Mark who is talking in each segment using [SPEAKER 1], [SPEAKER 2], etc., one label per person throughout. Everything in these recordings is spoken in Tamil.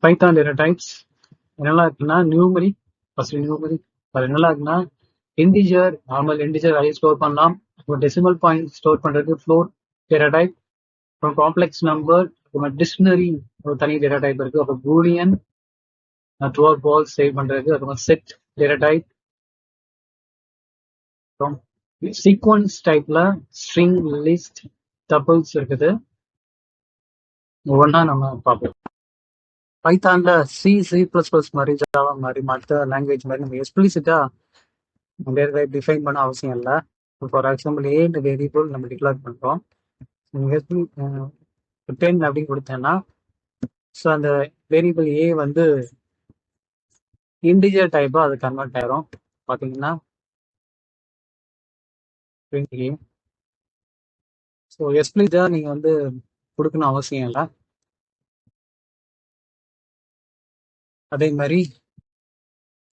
[SPEAKER 1] பைத்தான் டேட்டா டைப்ஸ் என்னெல்லாம் இருக்குன்னா நியூமரி, ஃபர்ஸ்ட் நியூமரி. அது என்னெல்லாம் இருக்குன்னா integer, normal integer value store பண்ணலாம். அப்புறம் டெசிமல் பாயிண்ட் ஸ்டோர் பண்றதுக்கு ஃப்ளோட் டேட்டா டைப். அப்புறம் காம்ப்ளெக்ஸ் நம்பர், அப்புறம் டிக்ஷனரி ஒரு தனி டேட்டா டைப் இருக்கு. அப்புறம் Boolean true or false save பண்றதுக்கு. அப்புறம் செட் டேட்டா டைப். அப்புறம் சீக்வன்ஸ் டைப்ல ஸ்ட்ரிங், லிஸ்ட், டபிள்ஸ் இருக்குது. ஒவ்வொன்றா நம்ம பார்ப்போம். பைத்தான்ல C++ மாதிரி, ஜாவா மாதிரி, மற்ற லாங்குவேஜ் மாதிரி நம்ம எக்ஸ்பிளிசிட்டா டேட்டா டைப் டிஃபைன் பண்ண அவசியம் இல்லை. ஃபார் எக்ஸாம்பிள் ஏன்ற வேரியபிள் நம்ம டிக்ளேர் பண்ணுறோம். 10 அப்படின்னு கொடுத்தேன்னா ஸோ அந்த வேரியபிள் ஏ வந்து இன்டிஜர் டைப்பாக அது கன்வெர்ட் ஆயிரும். பார்த்தீங்கன்னா ஸோ எக்ஸ்பிளிசிட்டா நீங்கள் வந்து கொடுக்கணும் அவசியம் இல்லை. அதே மாதிரி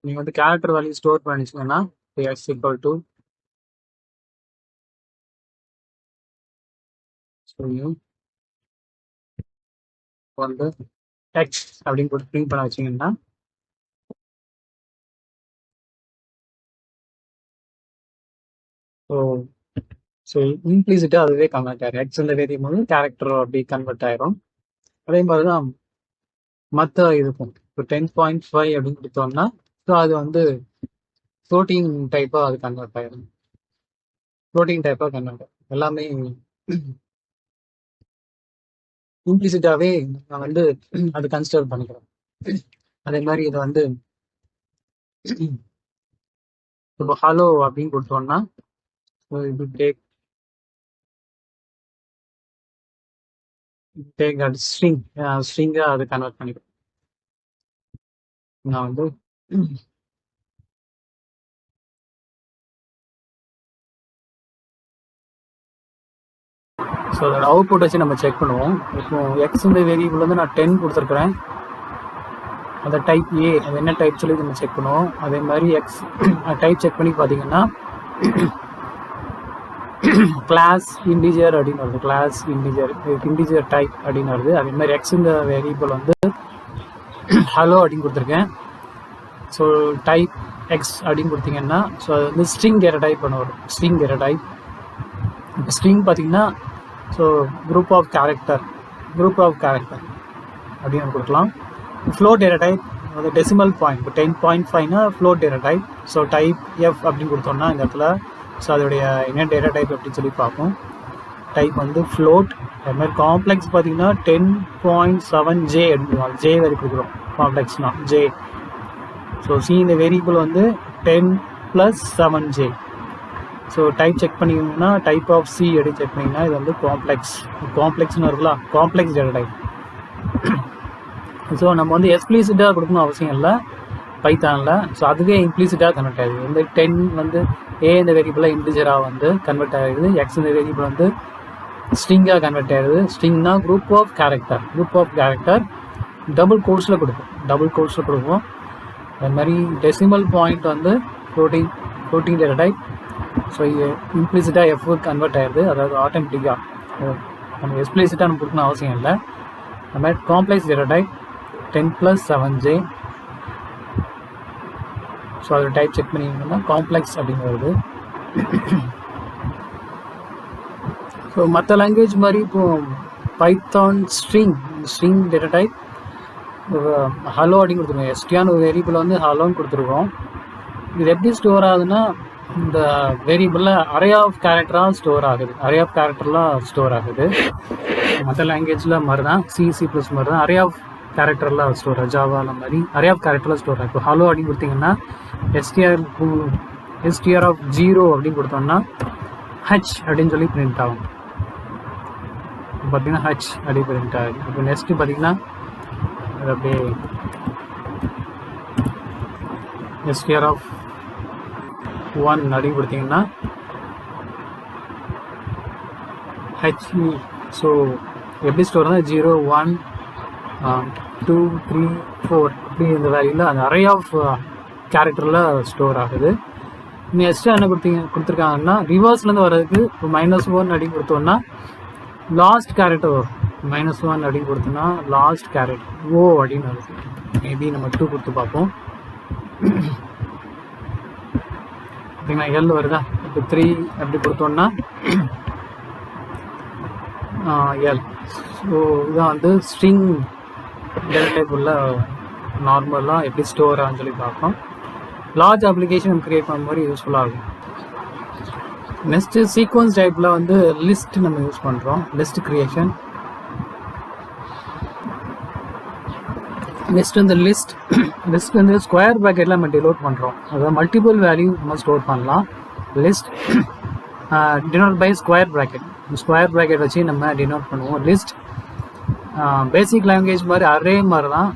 [SPEAKER 1] நீங்கள் வந்து கேரக்டர் வேல்யூ ஸ்டோர் பண்ணிச்சிங்கன்னா எக்ஸ் ஈக்குவல் டு வந்து எக்ஸ் அப்படின்னு போட்டு பிரிண்ட் பண்ண வச்சிங்கன்னா ஸோ இம்ப்ளிசிட்டா அதுவே கன்வெர்ட் ஆயிரும். எக்ஸ் இந்த வேரியபிள் கேரக்டர் அப்படி கன்வெர்ட் ஆயிரும். அதே மாதிரி தான் மற்ற இதுக்கும் இப்போ 10.5 அப்படின்னு கொடுத்தோம்னா ஸோ அது வந்து ஃப்ளோட்டிங் டைப்பாக அது கன்வெர்ட் ஆயிரும். ஃப்ளோட்டிங் டைப்பாக கன்வெர்ட் ஆயிரும். எல்லாமே இம்ப்ளிசிட்டாவே நான் வந்து அது கன்சிடர் பண்ணிக்கிறோம். அதே மாதிரி இதை வந்து இப்போ ஹலோ அப்படின்னு கொடுத்தோம்னா இது டேக் அது ஸ்ட்ரிங்கா அது கன்வெர்ட் பண்ணிக்கிறோம். நான் வந்து ஸோ அதோட அவுட்புட் வச்சு நம்ம செக் பண்ணுவோம். இப்போ எக்ஸ் இந்த வேரியபிள் வந்து நான் 10 கொடுத்துருக்குறேன். அந்த டைப் ஏ அது என்ன டைப் சொல்லி நம்ம செக் பண்ணுவோம். அதே மாதிரி எக்ஸ் டைப் செக் பண்ணி பார்த்தீங்கன்னா கிளாஸ் இன்டிஜர் அப்படின்னு வருது. கிளாஸ் இன்டிஜர் டைப் அப்படின்னு வருது. அதே மாதிரி எக்ஸ் இந்த வேரியபிள் வந்து ஹலோ அப்படின்னு கொடுத்துருக்கேன். ஸோ டைப் எக்ஸ் அப்படின்னு கொடுத்தீங்கன்னா ஸோ அது வந்து ஸ்ட்ரிங் டேட்டா டைப் பண்ண வரும். String data type. இப்போ ஸ்ட்ரிங் பார்த்தீங்கன்னா ஸோ குரூப் ஆஃப் கேரக்டர் அப்படின்னு கொடுக்கலாம். ஃப்ளோட் டேட்டா டைப் அது டெசிமல் பாயிண்ட். இப்போ 10.5னா float data type. So type f அப்படின்னு கொடுத்தோம்னா இந்த இடத்துல ஸோ அதோடைய என்ன டேட்டா டைப் அப்படின்னு சொல்லி பார்ப்போம். டைப் வந்து ஃப்ளோட். அது மாதிரி காம்ப்ளெக்ஸ் பார்த்தீங்கன்னா 10.7J அப்படின்னு ஜே வரை கொடுக்குறோம். காம்ப்ளெக்ஸ்னா ஜே. ஸோ சி இந்த வேரியபிள் வந்து 10 + 7J. ஸோ டைப் செக் பண்ணிங்கன்னா டைப் ஆஃப் சி அப்படின்னு செக் பண்ணிங்கன்னா இது வந்து காம்ப்ளெக்ஸ்னு இருக்குல்ல, காம்ப்ளெக்ஸ் டேட்டா டைப். ஸோ நம்ம வந்து எக்ஸ்பிளிசிட்டாக கொடுக்கணும் அவசியம் இல்லை பைத்தானில். ஸோ அதுவே இம்ப்ளிசிட்டாக கன்வெர்ட் ஆகிடுது. இந்த 10 வந்து ஏ இந்த வேரியபிளாக இன்டிஜராக வந்து கன்வெர்ட் ஆகிடுது. எக்ஸ் இந்த வேரியபிள் வந்து ஸ்ட்ரிங்காக கன்வெர்ட் ஆகிடுது. ஸ்ட்ரிங்னா குரூப் ஆஃப் கேரக்டர் டபுள் கோட்ஸில் கொடுப்போம். அது மாதிரி டெசிமல் பாயிண்ட் வந்து ஃப்ளோட்டிங் டேட்டா டைப். ஸோ இது இம்ப்ளிசிட்டாக எஃப் கன்வெர்ட் ஆகிடுது. அதாவது ஆட்டோமேட்டிக்காக நம்ம எக்ஸ்பிளிசிட்டாக நம்ம கொடுக்கணும் அவசியம் இல்லை. அது மாதிரி complex data type 10 + 7J. So அதை டைப் செக் பண்ணிங்கன்னா காம்ப்ளெக்ஸ் அப்படின்னு வருது. ஸோ மற்ற லாங்குவேஜ் மாதிரி இப்போ Python string data type hello அப்படின்னு கொடுத்துருக்கோம். எஸ்டியான ஒரு வேரியபிள் வந்து ஹலோன்னு கொடுத்துருக்கோம். இது எப்படி ஸ்டோர் ஆகுதுன்னா இந்த வேரியபிளில் அரே ஆஃப் கேரக்டர்லாம் ஸ்டோர் ஆகுது. மற்ற லாங்குவேஜில் மாதிரி தான் C++ மாதிரி தான் அரே ஆஃப் கேரக்டர்லாம் ஸ்டோர் ஆகுது. ஜாவாவில் மாதிரி அரே ஆஃப் கேரக்டர்லாம் ஸ்டோர் ஆகும். இப்போ ஹலோ அப்படின்னு கொடுத்தீங்கன்னா STR of 0 அப்படின்னு கொடுத்தோம்னா H அப்படின்னு சொல்லி பிரிண்ட் ஆகும். பார்த்தீங்கன்னா H அப்படி பிரிண்ட் ஆகுது. இப்போ நெக்ஸ்ட்டு பார்த்தீங்கன்னா அது அப்படியே STR of 1 அப்படின்னு கொடுத்தீங்கன்னா HE. ஸோ எப்படி ஸ்டோர் தான் 0 1 2 3 4 அப்படி இந்த வேல்யூவில் அந்த அரே ஆஃப் கேரக்டரில் ஸ்டோர் ஆகுது. இன்னும் எக்ஸ்ட்ரா என்ன கொடுத்துருக்காங்கன்னா ரிவர்ஸ்லேருந்து வர்றதுக்கு இப்போ -1 அப்படின்னு கொடுத்தோன்னா லாஸ்ட் கேரக்டர் வரும். -1 அப்படின்னு கொடுத்தோன்னா லாஸ்ட் கேரட் ஓ அப்படின்னு வருது. மேபி நம்ம 2 கொடுத்து பார்ப்போம். பார்த்தீங்கன்னா எல் வருதா? இப்போ 3 அப்படி கொடுத்தோன்னா எல். ஸோ இதுதான் வந்து ஸ்ட்ரிங் டேட்டா டைப் உள்ள நார்மலாக எப்படி ஸ்டோர் ஆகுன்னு சொல்லி பார்ப்போம். லார்ஜ் அப்ளிகேஷன் க்ரியேட் பண்ண மாதிரி யூஸ்ஃபுல்லாக இருக்கும். நெக்ஸ்ட்டு சீக்வன்ஸ் டைப்பில் வந்து லிஸ்ட் நம்ம யூஸ் பண்ணுறோம். List creation. நெக்ஸ்ட் வந்து லிஸ்ட் வந்து ஸ்கொயர் ப்ராக்கெட்டில் நம்ம டினோட் பண்ணுறோம். அதாவது மல்டிபிள் வேல்யூ நம்ம ஸ்டோர் பண்ணலாம். List denote by square bracket வச்சு நம்ம டினோட் பண்ணுவோம். லிஸ்ட் பேசிக் லாங்குவேஜ் மாதிரி அரே மாதிரி தான்,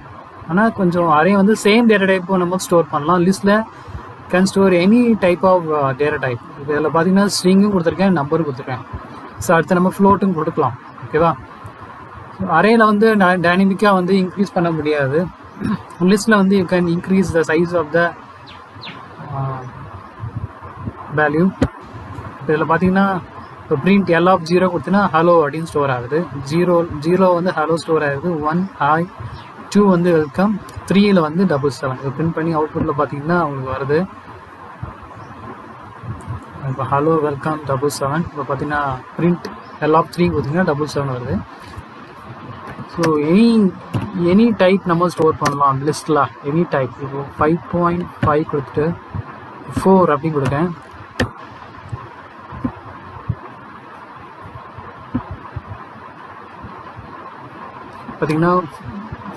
[SPEAKER 1] ஆனால் கொஞ்சம் அரே வந்து சேம் டேட்டா டைப்பும் நம்ம ஸ்டோர் பண்ணலாம். லிஸ்ட்டில் can store any type of data type. இப்போ இதில் பார்த்தீங்கன்னா ஸ்ட்ரிங்கும் கொடுத்துருக்கேன், நம்பரும் கொடுத்துருக்கேன். ஸோ அடுத்து நம்ம ஃப்ளோட்டும் கொடுக்கலாம். ஓகேவா? ஸோ அரேயில் வந்து டைனமிக்காக வந்து இன்க்ரீஸ் பண்ண முடியாது. லிஸ்ட்டில் வந்து you can increase the size of the value. இதில் பார்த்தீங்கன்னா இப்போ பிரிண்ட் எல் ஆஃப் 0 கொடுத்தீங்கன்னா ஹலோ அப்படின்னு ஸ்டோர் ஆகுது. 0 வந்து ஹலோ ஸ்டோர் ஆகுது. 1 ஹாய், 2 வந்து வெல்கம், 3ல் வந்து 77. இப்போ பிரிண்ட் பண்ணி அவுட்புட்டில் பார்த்தீங்கன்னா உங்களுக்கு வருது. இப்போ ஹலோ வெல்கம் 77. இப்போ பார்த்தீங்கன்னா பிரிண்ட் எல் ஆஃப் 3 கொடுத்தீங்கன்னா 77 வருது. ஸோ எனி டைப் நம்ம ஸ்டோர் பண்ணலாம் லிஸ்ட்டில். Any type. இப்போ 5.5 கொடுத்துட்டு 4 அப்படின்னு கொடுத்தேன். பார்த்தீங்கன்னா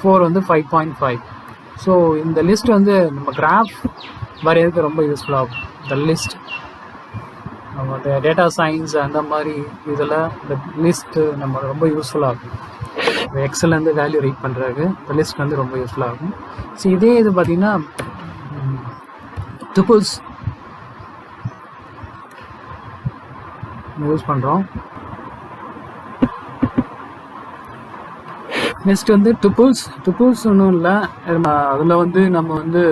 [SPEAKER 1] 4 வந்து 5.5. ஸோ இந்த லிஸ்ட் வந்து நம்ம கிராஃப் வரையறதுக்கு ரொம்ப யூஸ்ஃபுல்லாகும். இந்த லிஸ்ட் நம்ம டேட்டா சயின்ஸ் அந்த மாதிரி இதில் இந்த லிஸ்ட்டு நம்ம ரொம்ப யூஸ்ஃபுல்லாகும். எக்ஸல்லேருந்து வேல்யூ ரீட் பண்ணுறதுக்கு இந்த லிஸ்ட் வந்து ரொம்ப யூஸ்ஃபுல்லாகும். ஸோ இதே இது பார்த்திங்கன்னா டுபிள்ஸ் யூஸ் பண்ணுறோம். நெக்ஸ்ட் வந்து டுபிள்ஸ் ஒன்றும் இல்லை, அதில் வந்து நம்ம வந்து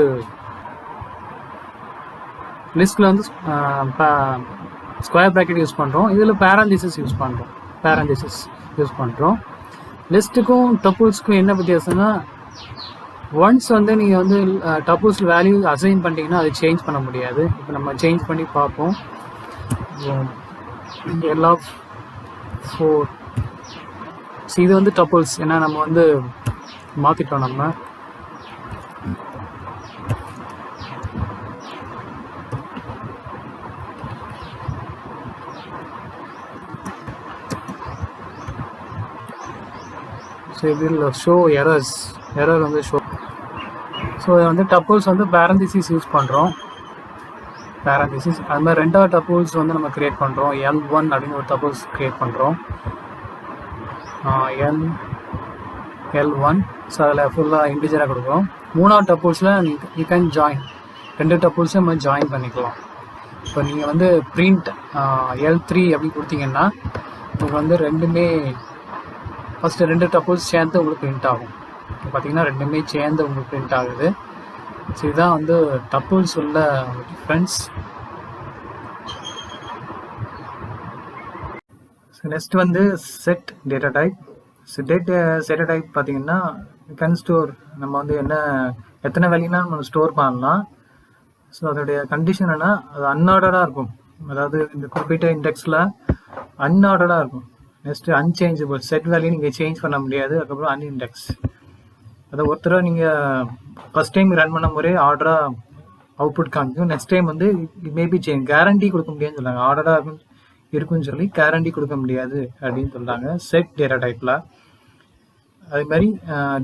[SPEAKER 1] லிஸ்ட்டில் வந்து ஸ்கொயர் ப்ராக்கெட் யூஸ் பண்ணுறோம். இதில் பேரந்திசிஸ் யூஸ் பண்ணுறோம். லிஸ்ட்டுக்கும் டப்புள்ஸ்க்கும் என்ன வித்தியாசம்னா, ஒன்ஸ் வந்து நீங்கள் வந்து டப்புள்ஸ் வேல்யூ அசைன் பண்ணிட்டீங்கன்னா அது சேஞ்ச் பண்ண முடியாது. இப்போ நம்ம சேஞ்ச் பண்ணி பார்ப்போம். L of 4. ஸோ இது வந்து டப்புள்ஸ், ஏன்னா நம்ம வந்து மாற்றிட்டோம். நம்ம ஸோ இதில் ஷோ எரர் வந்து ஷோ. ஸோ இதை வந்து டப்புள்ஸ் வந்து பேரந்திசிஸ் யூஸ் பண்ணுறோம். பேரந்திசிஸ் அது மாதிரி 2வது டப்புள்ஸ் வந்து நம்ம க்ரியேட் பண்ணுறோம். L1 அப்படின்னு ஒரு டப்புள்ஸ் க்ரியேட் பண்ணுறோம். L1. ஸோ அதில் ஃபுல்லாக இன்டிஜராக கொடுக்குறோம். 3வது டப்புள்ஸில் யூ கேன் ஜாயின். 2 டப்புள்ஸும் நம்ம ஜாயின் பண்ணிக்கலாம். இப்போ நீங்கள் வந்து பிரிண்ட் L3 அப்படி கொடுத்தீங்கன்னா உங்களுக்கு வந்து ரெண்டுமே ஃபஸ்ட்டு 2 டப்புள்ஸ் சேர்ந்து உங்களுக்கு பிரிண்ட் ஆகும். இப்போ பார்த்தீங்கன்னா ரெண்டுமே சேர்ந்து உங்களுக்கு பிரிண்ட் ஆகுது. ஸோ இதுதான் வந்து டப்புள்ஸ் உள்ள டிஃப்ரென்ஸ். ஸோ நெக்ஸ்ட் வந்து set data type. So data type பார்த்தீங்கன்னா கேன் ஸ்டோர். நம்ம வந்து எத்தனை வேல்யூனா நம்ம ஸ்டோர் பண்ணலாம். ஸோ அதோடைய கண்டிஷன் என்னென்னா அது அன்ஆர்டராக இருக்கும். அதாவது இந்த குறிப்பிட்ட இண்டெக்ஸில் அன்ஆர்டராக இருக்கும். Next unchangeable. செட் வேல்யூ நீங்கள் சேஞ்ச் பண்ண முடியாது. அதுக்கப்புறம் அன்இண்டெக்ஸ். அதை ஒருத்தரை நீங்கள் ஃபஸ்ட் டைம் ரன் பண்ண முறை ஆர்டராக அவுட்புட் காமிக்கும். நெக்ஸ்ட் டைம் வந்து மேபி சேஞ்ச் கேரண்டி கொடுக்க முடியாதுன்னு சொல்கிறாங்க. ஆர்டராக இருக்குன்னு சொல்லி கேரண்டி கொடுக்க முடியாது அப்படின்னு சொல்கிறாங்க செட் டேட்டா டைப்பில். அது மாதிரி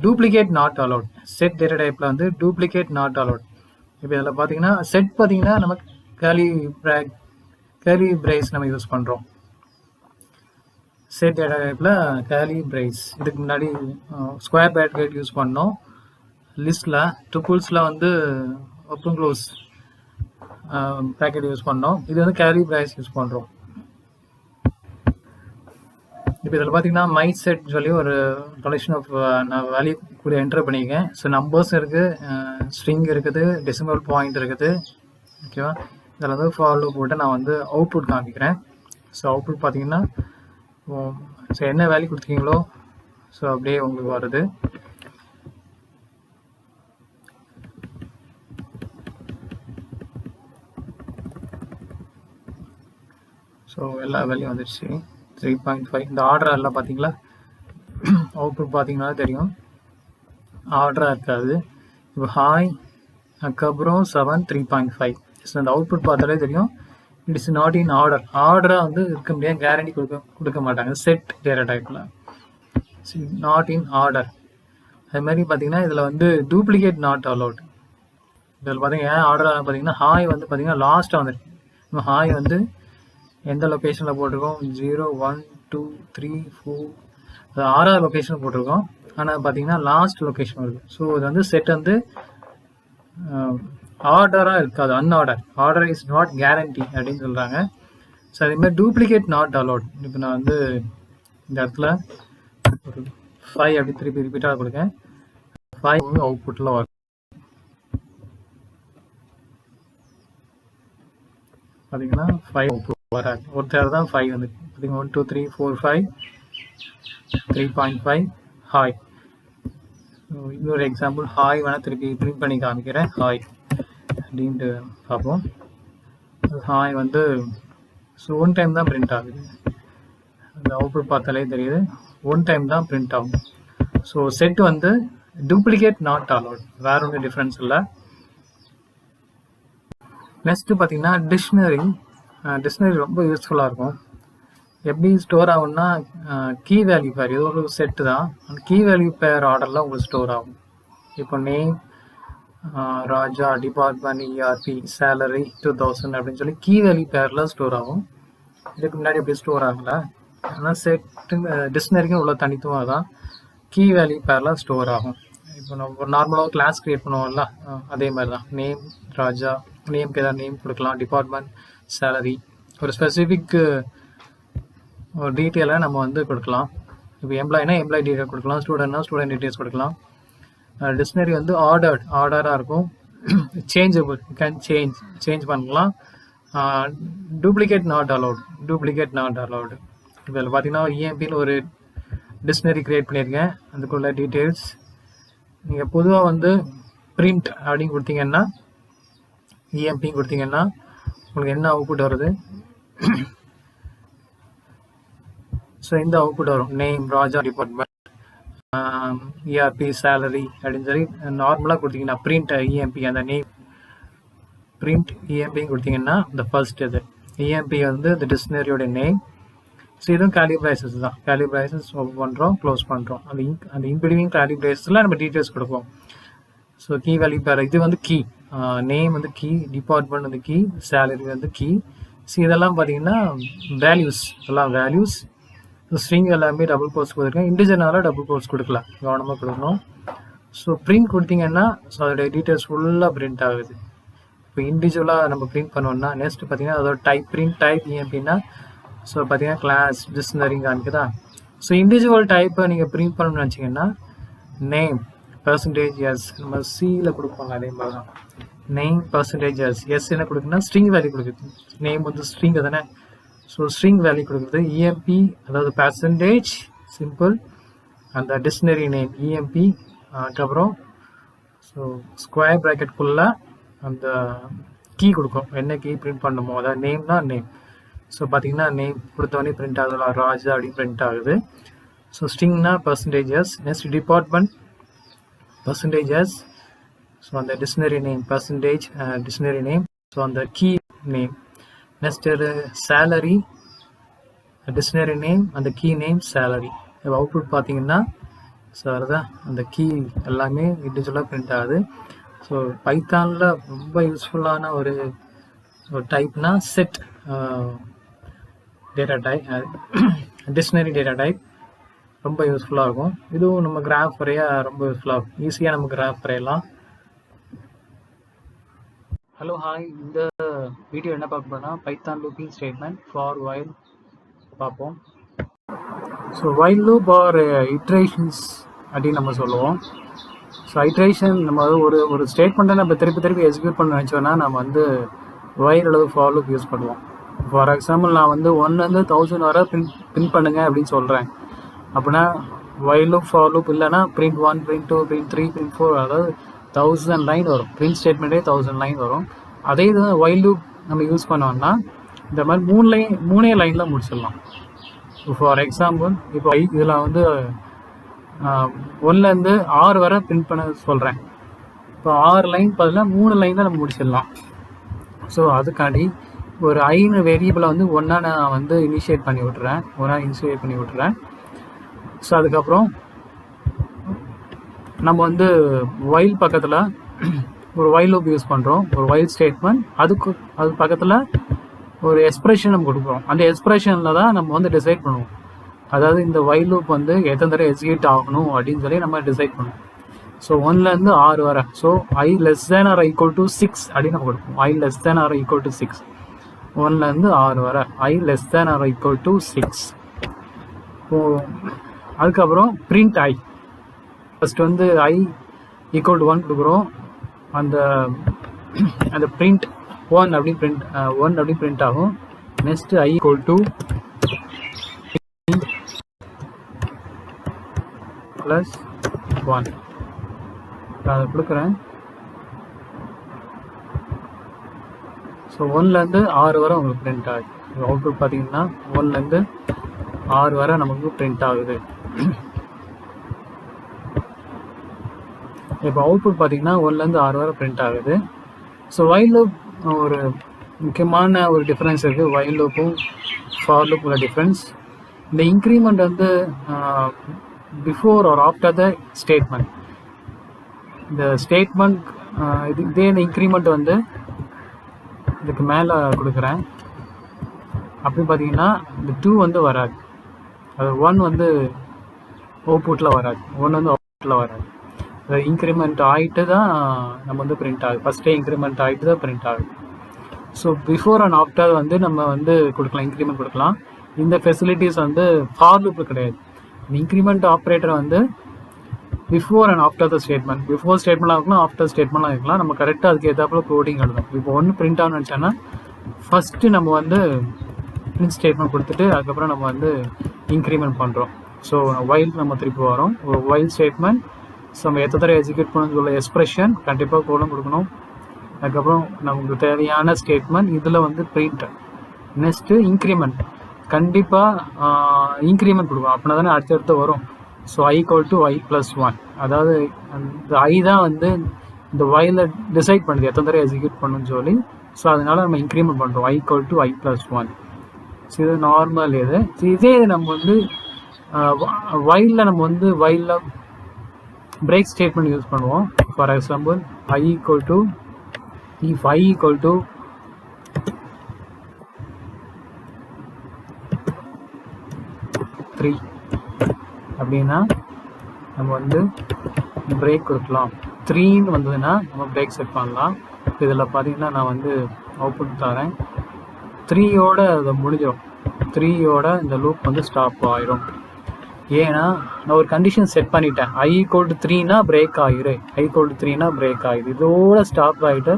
[SPEAKER 1] duplicate not allowed. Set data டைப்பில் வந்து டூப்ளிகேட் நாட் அலவுட். இப்போ இதில் பார்த்தீங்கன்னா செட் பார்த்தீங்கன்னா நம்ம கேர்லி பிரேஸ் நம்ம யூஸ் பண்ணுறோம். செட் டேட்டா டைப்பில் கேர்லி பிரேஸ். இதுக்கு முன்னாடி ஸ்கொயர் ப்ராக்கெட் யூஸ் பண்ணோம் லிஸ்ட்டில். டுபிள்ஸில் வந்து ஓப்பன் க்ளோஸ் ப்ராக்கெட் யூஸ் பண்ணோம். இது வந்து கேர்லி பிரேஸ் யூஸ் பண்ணுறோம். இப்போ இதில் பார்த்தீங்கன்னா மை செட் சொல்லி ஒரு கலெக்ஷன் ஆஃப் நான் வேல்யூ கூட என்டர் பண்ணியிருக்கேன். ஸோ நம்பர்ஸ் இருக்குது, ஸ்ட்ரிங் இருக்குது, டெசிமல் பாயிண்ட் இருக்குது. ஓகேவா? இதில் வந்து ஃபாலோ போட்டு நான் வந்து அவுட்புட் காமிக்கிறேன். ஸோ அவுட்புட் பார்த்தீங்கன்னா ஸோ என்ன வேல்யூ கொடுத்துருக்கீங்களோ ஸோ அப்படியே உங்களுக்கு வருது. ஸோ எல்லா வேல்யூம் வந்துடுச்சு. 3.5 இந்த ஆர்டர் எல்லாம் பார்த்தீங்களா, அவுட்புட் பார்த்தீங்கன்னா தெரியும் ஆர்டராக இருக்காது. இப்போ ஹாய் அதுக்கப்புறம் 7 3.5. ஸோ அந்த அவுட்புட் பார்த்தாலே தெரியும் it is not in order. ஆர்டராக வந்து இருக்க முடியாது, கேரண்டி கொடுக்க மாட்டாங்க செட் டேட்டா டைப்பில். Not in order. அது மாதிரி பார்த்தீங்கன்னா இதில் வந்து டூப்ளிகேட் நாட் அலோட். இதில் பார்த்தீங்கன்னா ஆர்டராக பார்த்தீங்கன்னா ஹாய் வந்து பார்த்தீங்கன்னா லாஸ்ட்டாக வந்துருக்கு. நம்ம ஹாய் வந்து எந்த லொக்கேஷனில் போட்டிருக்கோம் 0 1 2 3 4 அது 6வது லொக்கேஷன் போட்டிருக்கோம். ஆனால் பார்த்தீங்கன்னா லாஸ்ட் லொக்கேஷன் வருது. ஸோ இது வந்து செட் வந்து ஆர்டராக இருக்காது, அன்ஆர்டர். ஆர்டர் இஸ் நாட் கேரண்டி அப்படின்னு சொல்கிறாங்க. ஸோ அதேமாதிரி டூப்ளிகேட் நாட் அலோட். இப்போ நான் வந்து இந்த இடத்துல ஒரு 5 அப்படி திருப்பி ரிப்பீட்டாக கொடுக்கேன். 5 அவுட்புட்டில் வரும். பார்த்தீங்கன்னா 5 அவுட்புட் வராது. ஒருத்தர் தான் 5 வந்து பார்த்தீங்கன்னா 1 2 3 4 5 3.5 ஹாய். இன்னொரு எக்ஸாம்பிள் ஹாய் வேணால் திருப்பி பிரிண்ட் பண்ணி காமிக்கிறேன். ஹாய் அப்படின்ட்டு பார்ப்போம். ஹாய் வந்து ஸோ 1 டைம் தான் பிரிண்ட் ஆகுது. அந்த அவுட்புட் பார்த்தாலே தெரியுது 1 டைம் தான் பிரிண்ட் ஆகும். ஸோ செட் வந்து டூப்ளிகேட் நாட் அலோட், வேற ஒன்றும் டிஃப்ரென்ஸ் இல்லை. நெக்ஸ்ட்டு பார்த்தீங்கன்னா டிக்ஷனரி. டிக்ஷனரி ரொம்ப யூஸ்ஃபுல்லாக இருக்கும். எப்படி ஸ்டோர் ஆகும்னா கீ வேல்யூ பேர், இது ஒரு செட்டு தான். அந்த கீ வேல்யூ பேர் ஆர்டரில் உங்களுக்கு ஸ்டோர் ஆகும். இப்போ நேம் ராஜா, டிபார்ட்மெண்ட், இஆர்பி, சேலரி 2000 அப்படின்னு சொல்லி கீ வேல்யூ பேரில் ஸ்டோர் ஆகும். இதுக்கு முன்னாடி எப்படி ஸ்டோர் ஆகலை. ஆனால் செட்டு டிக்ஷனரிக்கும் உள்ள தனித்துவம் தான், கீ வேல்யூ பேரில் ஸ்டோர் ஆகும். இப்போ நம்ம ஒரு நார்மலாக கிளாஸ் க்ரியேட் பண்ணுவோம்ல, அதே மாதிரி தான். நேம் ராஜா, நேம்க்கு ஏதாவது நேம் கொடுக்கலாம். டிபார்ட்மெண்ட், சேலரி, ஒரு ஸ்பெசிஃபிக் ஒரு டீட்டெயிலாக நம்ம வந்து கொடுக்கலாம். இப்போ எம்ப்ளாயினா எம்ப்ளாயி டீட்டெயில் கொடுக்கலாம், ஸ்டூடெண்ட்னா ஸ்டூடெண்ட் டீட்டெயில்ஸ் கொடுக்கலாம். டிக்ஷனரி வந்து ஆர்டராக இருக்கும். சேஞ்சபிள், கேன் சேஞ்ச் பண்ணலாம். Duplicate not allowed. இதில் பார்த்தீங்கன்னா இஎம்பின்னு ஒரு டிக்ஷனரி க்ரியேட் பண்ணியிருக்கேன். அதுக்குள்ள டீட்டெயில்ஸ் நீங்கள் பொதுவாக வந்து பிரிண்ட் அப்படின்னு கொடுத்தீங்கன்னா, இஎம்பி கொடுத்தீங்கன்னா உங்களுக்கு என்ன அவுட்புட் வருது. ஸோ இந்த அவுட்புட் வரும். நேம் ராஜா, டிபார்ட்மெண்ட், இஆர்பி, சேலரி அப்படின்னு சொல்லி நார்மலாக கொடுத்தீங்கன்னா பிரிண்ட் இஎம்பி, அந்த நேம் பிரிண்ட் இஎம்பின்னு கொடுத்தீங்கன்னா இந்த ஃபர்ஸ்ட் இது இஎம்பி வந்து இந்த டிக்ஷனரியோட நேம். ஸோ இதுவும் கேலிப்ரைசஸ் தான். கேலிப்ரைசஸ் ஓப்பன் பண்ணுறோம், க்ளோஸ் பண்ணுறோம். அந்த இன்பிட்வீன் கேலிப்ரைசஸில் நம்ம டீட்டெயில்ஸ் கொடுப்போம். ஸோ கீ வேல்யூ பேர் இது வந்து கீ, நேம் வந்து கீ, டிபார்ட்மெண்ட் வந்து கீ, சேலரி வந்து கீ. ஸோ இதெல்லாம் பார்த்தீங்கன்னா வேல்யூஸ், எல்லாம் வேல்யூஸ். ஸ்ட்ரிங் எல்லாமே டபுள் கோட்ஸ் கொடுத்துருக்கேன். இண்டிஜுவலாக டபுள் கோட்ஸ் கொடுக்கலாம், கவனமாக கொடுக்கணும். ஸோ பிரிண்ட் கொடுத்தீங்கன்னா ஸோ அதோடைய டீட்டெயில்ஸ் ஃபுல்லாக பிரிண்ட் ஆகுது. இப்போ இண்டிவிஜுவலாக நம்ம பிரிண்ட் பண்ணோம்னா நெக்ஸ்ட் பார்த்தீங்கன்னா அதோட டைப், பிரிண்ட் டைப் அப்படின்னா ஸோ பார்த்தீங்கன்னா கிளாஸ், டிக்ஷனரி காமிக்குதா. ஸோ இண்டிவிஜுவல் டைப்பை நீங்கள் பிரிண்ட் பண்ணணும்னு நினச்சிங்கன்னா நேம் பர்சன்டேஜ் எஸ், நம்ம சியில் கொடுப்பாங்க அதே மாதிரி தான். நேம் பர்சன்டேஜ் எஸ் என்ன கொடுக்குன்னா ஸ்ட்ரிங் வேல்யூ கொடுக்குது. நேம் வந்து ஸ்ட்ரிங் தானே, ஸோ ஸ்ட்ரிங் வேல்யூ கொடுக்குறது. இஎம்பி அதாவது பர்சன்டேஜ் சிம்பிள், அந்த டிக்ஷனரி நேம் இஎம்பி. அதுக்கப்புறம் ஸோ ஸ்கொயர் ப்ராக்கெட்குள்ளே அந்த கீ கொடுக்கும், என்ன கீ பிரிண்ட் பண்ணணுமோ, அதாவது நேம்னா நேம். ஸோ பார்த்தீங்கன்னா நேம் கொடுத்தோடனே பிரிண்ட் ஆகுதுல, ராஜா அப்படின்னு பிரிண்ட் ஆகுது. ஸோ ஸ்ட்ரிங்னா percentages. Next department percentages. So அந்த dictionary name percentage dictionary name, so அந்த key name. Next salary dictionary name, அந்த கீ நேம் சேலரி. அவுட்புட் பார்த்தீங்கன்னா ஸோ அதுதான் அந்த கீ எல்லாமே இண்டிவிஜுவலாக பிரிண்ட் ஆகுது. ஸோ பைத்தானில் ரொம்ப யூஸ்ஃபுல்லான ஒரு டைப்னா set data type, dictionary data type ரொம்ப யூஸ்ஃபுல்லாக இருக்கும். இதுவும் நம்ம கிராஃப் வரைய ரொம்ப யூஸ்ஃபுல்லாக இருக்கும், ஈஸியாக நம்ம கிராஃப் வரையலாம். ஹலோ ஹாய், இந்த வீடியோ என்ன பார்க்க போறோம்னா Python looping statement for while பார்ப்போம். So while loop R iterations அப்படின்னு நம்ம சொல்லுவோம். ஸோ ஐட்ரேஷன் நம்ம ஒரு ஸ்டேட்மெண்ட்டை நம்ம திருப்பி எக்ஸிக்யூட் பண்ண நினச்சோன்னா நம்ம வந்து வைல் அல்லது ஃபார் லூப் யூஸ் பண்ணுவோம். ஃபார் எக்ஸாம்பிள் நான் வந்து 1 1000 வரை பிரிண்ட் பண்ணுங்க அப்படின்னு சொல்கிறேன். அப்படின்னா வைல் லூப் ஃபார் லூப் இல்லைன்னா print 1 print 2 print 3 print 4 அதாவது 1000 லைன் வரும். பிரிண்ட் ஸ்டேட்மெண்ட்டே 1000 லைன் வரும். அதே இது வைல் லூப் நம்ம யூஸ் பண்ணோம்னா இந்த மாதிரி மூணே லைனில் முடிச்சிடலாம். ஃபார் எக்ஸாம்பிள் இப்போ இதில் வந்து 1லேருந்து 6 வரை பிரிண்ட் பண்ண சொல்கிறேன். இப்போ 6 லைன் பதிலாக 3 லைன் தான் நம்ம முடிச்சிடலாம். ஸோ அதுக்காண்டி ஒரு ஐன்னு வேரியபிளை வந்து ஒன்றா நான் வந்து இனிஷியேட் பண்ணி விட்டுறேன். ஸோ அதுக்கப்புறம் நம்ம வந்து வைல் பக்கத்தில் ஒரு வைல் லூப் யூஸ் பண்ணுறோம், ஒரு வைல் ஸ்டேட்மெண்ட். அது பக்கத்தில் ஒரு எக்ஸ்பிரஷன் நம்ம கொடுக்குறோம். அந்த எக்ஸ்பிரஷனில் தான் நம்ம வந்து டிசைட் பண்ணுவோம். அதாவது இந்த வைல் லூப் வந்து எத்தனை தடவை எக்ஸிக்யூட் ஆகணும் அப்படின்னு சொல்லி நம்ம டிசைட் பண்ணுவோம். ஸோ 1லேருந்து 6 வரை. ஸோ I < 6 அப்படின்னு நம்ம கொடுப்போம். I < 6. 1லேருந்து 6 வரை I < 6. அதுக்கப்புறம் பிரிண்ட் I. ஃபர்ஸ்ட் வந்து I = 1 கொடுக்குறோம். அந்த பிரிண்ட் 1 அப்படி பிரிண்ட் ஆகும். நெக்ஸ்ட் I = +1 அதை கொடுக்குறேன். ஸோ 1லேருந்து 6 வரை உங்களுக்கு பிரிண்ட் ஆகுது. அவுட்புட் பார்த்தீங்கன்னா 1லேருந்து 6 வரை நமக்கு பிரிண்ட் ஆகுது. இப்போ அவுட்புட் பார்த்தீங்கன்னா 1லேருந்து 6 வரை பிரிண்ட் ஆகுது. ஸோ வைல் லூப் ஒரு முக்கியமான ஒரு டிஃப்ரென்ஸ் இருக்குது. வைல் லூப்பும் ஃபார் லூப் உள்ள டிஃப்ரென்ஸ். இந்த இன்க்ரிமெண்ட் வந்து before or after the statement. இந்த ஸ்டேட்மெண்ட் இதே இந்த இன்க்ரிமெண்ட் வந்து இதுக்கு மேலே கொடுக்குறேன். அப்படி பார்த்தீங்கன்னா இந்த 2 வந்து வராது. அது 1 வந்து அவுட்புட்டில் வராது. 1 வந்து அவுட்புட்டில் வராது. இன்க்ரிமெண்ட் ஆகிட்டு தான் நம்ம வந்து பிரிண்ட் ஆகுது. ஃபஸ்ட்டே இன்க்ரிமெண்ட் ஆகிட்டு தான் பிரிண்ட் ஆகுது. ஸோ பிஃபோர் அண்ட் ஆஃப்டர் வந்து நம்ம வந்து கொடுக்கலாம், இன்க்ரிமெண்ட் கொடுக்கலாம். இந்த ஃபெசிலிட்டிஸ் வந்து ஃபார் லூப் கிடையாது. இன்க்ரிமெண்ட் ஆப்ரேட்டர் வந்து before and after the statement. Before ஸ்டேட்மெண்ட்லாம் இருக்கலாம், ஆஃப்டர் ஸ்டேட்மெண்ட்லாம் இருக்கலாம். நம்ம கரெக்டாக அதுக்கு ஏற்றாப்புல கோடிங் எழுதணும். இப்போ ஒன்று பிரிண்ட் ஆகணும்னு நினச்சோன்னா ஃபஸ்ட்டு நம்ம வந்து பிரிண்ட் ஸ்டேட்மெண்ட் கொடுத்துட்டு அதுக்கப்புறம் நம்ம வந்து இன்க்ரிமெண்ட் பண்ணுறோம். ஸோ வைல் நம்ம திருப்பி வரோம். ஒரு வைல் ஸ்டேட்மெண்ட். ஸோ நம்ம எத்தனை தடவை எக்ஸிக்யூட் பண்ணணும்னு சொல்ல எக்ஸ்பிரஷன் கண்டிப்பாக கோலம் கொடுக்கணும். அதுக்கப்புறம் நமக்கு தேவையான ஸ்டேட்மெண்ட் இதில் வந்து பிரிண்ட். Next increment. கண்டிப்பாக இன்க்ரிமெண்ட் கொடுக்கும். அப்படின்னா தானே அடுத்தடுத்து வரும். So I = I + 1. அதாவது அந்த I தான் வந்து இந்த வைல டிசைட் பண்ணுது எத்தனை தடவை எக்ஸிக்யூட் பண்ணணும்னு சொல்லி. ஸோ அதனால் நம்ம இன்க்ரிமெண்ட் பண்ணுறோம். I = I + 1. ஸோ இது நார்மல் இது. இதே நம்ம வந்து வைலில் நம்ம வந்து வைலில் பிரேக் ஸ்டேட்மெண்ட் யூஸ் பண்ணுவோம். ஃபார் எக்ஸாம்பிள் if I = 3 அப்படின்னா நம்ம வந்து பிரேக் கொடுக்கலாம். 3ன்னு வந்ததுன்னா நம்ம பிரேக் செட் பண்ணலாம். இதில் பார்த்தீங்கன்னா நான் வந்து அவுட்புட் தரேன். 3யோட அதை முடிஞ்சிடும். 3யோட இந்த லூப் வந்து ஸ்டாப் ஆகிடும். ஏன்னா நான் ஒரு கண்டிஷன் செட் பண்ணிட்டேன். I = 3னா பிரேக் ஆகிடு. I = 3னா பிரேக் ஆகிடுது. இதோட ஸ்டாப் ஆகிட்டு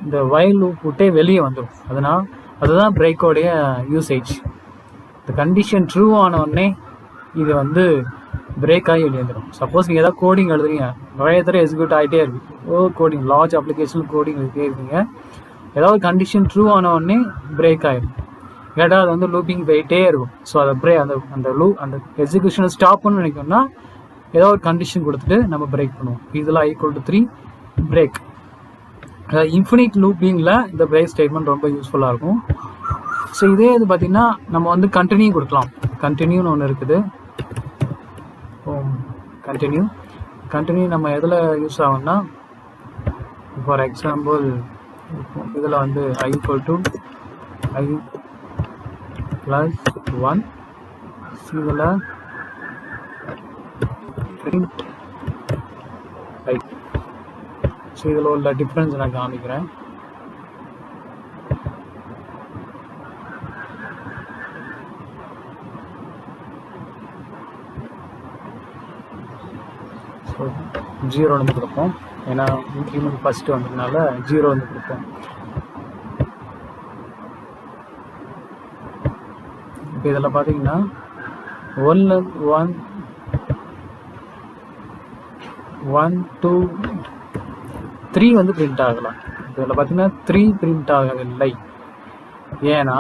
[SPEAKER 1] இந்த வைல் லூப் விட்டே வெளியே வந்துடும். அதுதான் பிரேக்கோடைய யூசேஜ். இந்த கண்டிஷன் ட்ரூ ஆனோடனே இது வந்து பிரேக் ஆகி வெளியே வந்துடும். சப்போஸ் நீங்கள் ஏதாவது கோடிங் எழுதுறீங்க, நிறைய தடவை எக்ஸிக்யூட் ஆகிட்டே இருக்கு. கோடிங் லார்ஜ் அப்ளிகேஷன் கோடிங் எழுதிட்டே இருக்கீங்க. ஏதாவது கண்டிஷன் ட்ரூ ஆனோடனே பிரேக் ஆகிடும். கேட்டால் அது வந்து லூப்பிங் போயிட்டே இருக்கும். ஸோ அதை அந்த எக்ஸிக்யூஷனை ஸ்டாப் பண்ணு நினைக்கணும்னா ஏதோ ஒரு கண்டிஷன் கொடுத்துட்டு நம்ம பிரேக் பண்ணுவோம். இதில் I = 3 பிரேக். இன்ஃபினிட் லூப்பிங்கில் இந்த பிரேக் ஸ்டேட்மெண்ட் ரொம்ப யூஸ்ஃபுல்லாக இருக்கும். ஸோ இதே இது பார்த்திங்கன்னா நம்ம வந்து கண்டினியூ கொடுக்கலாம். கண்டினியூன்னு ஒன்று இருக்குது. கண்டினியூ நம்ம எதில் யூஸ் ஆகும்னா ஃபார் எக்ஸாம்பிள் இதில் வந்து I = I + 1. இதில் print I. ஸோ இதில் உள்ள டிஃப்ரென்ஸ் நான் காமிக்கிறேன். ஸோ 0 வந்து கொடுப்போம். ஏன்னா இன்க்ரிமெண்ட் ஃபஸ்ட்டு வந்ததுனால 0 வந்து கொடுப்போம். இப்போ இதில் பார்த்தீங்கன்னா 1 1 2 3 வந்து பிரிண்ட் ஆகலாம். இதில் பார்த்தீங்கன்னா 3 பிரிண்ட் ஆகவில்லை. ஏன்னா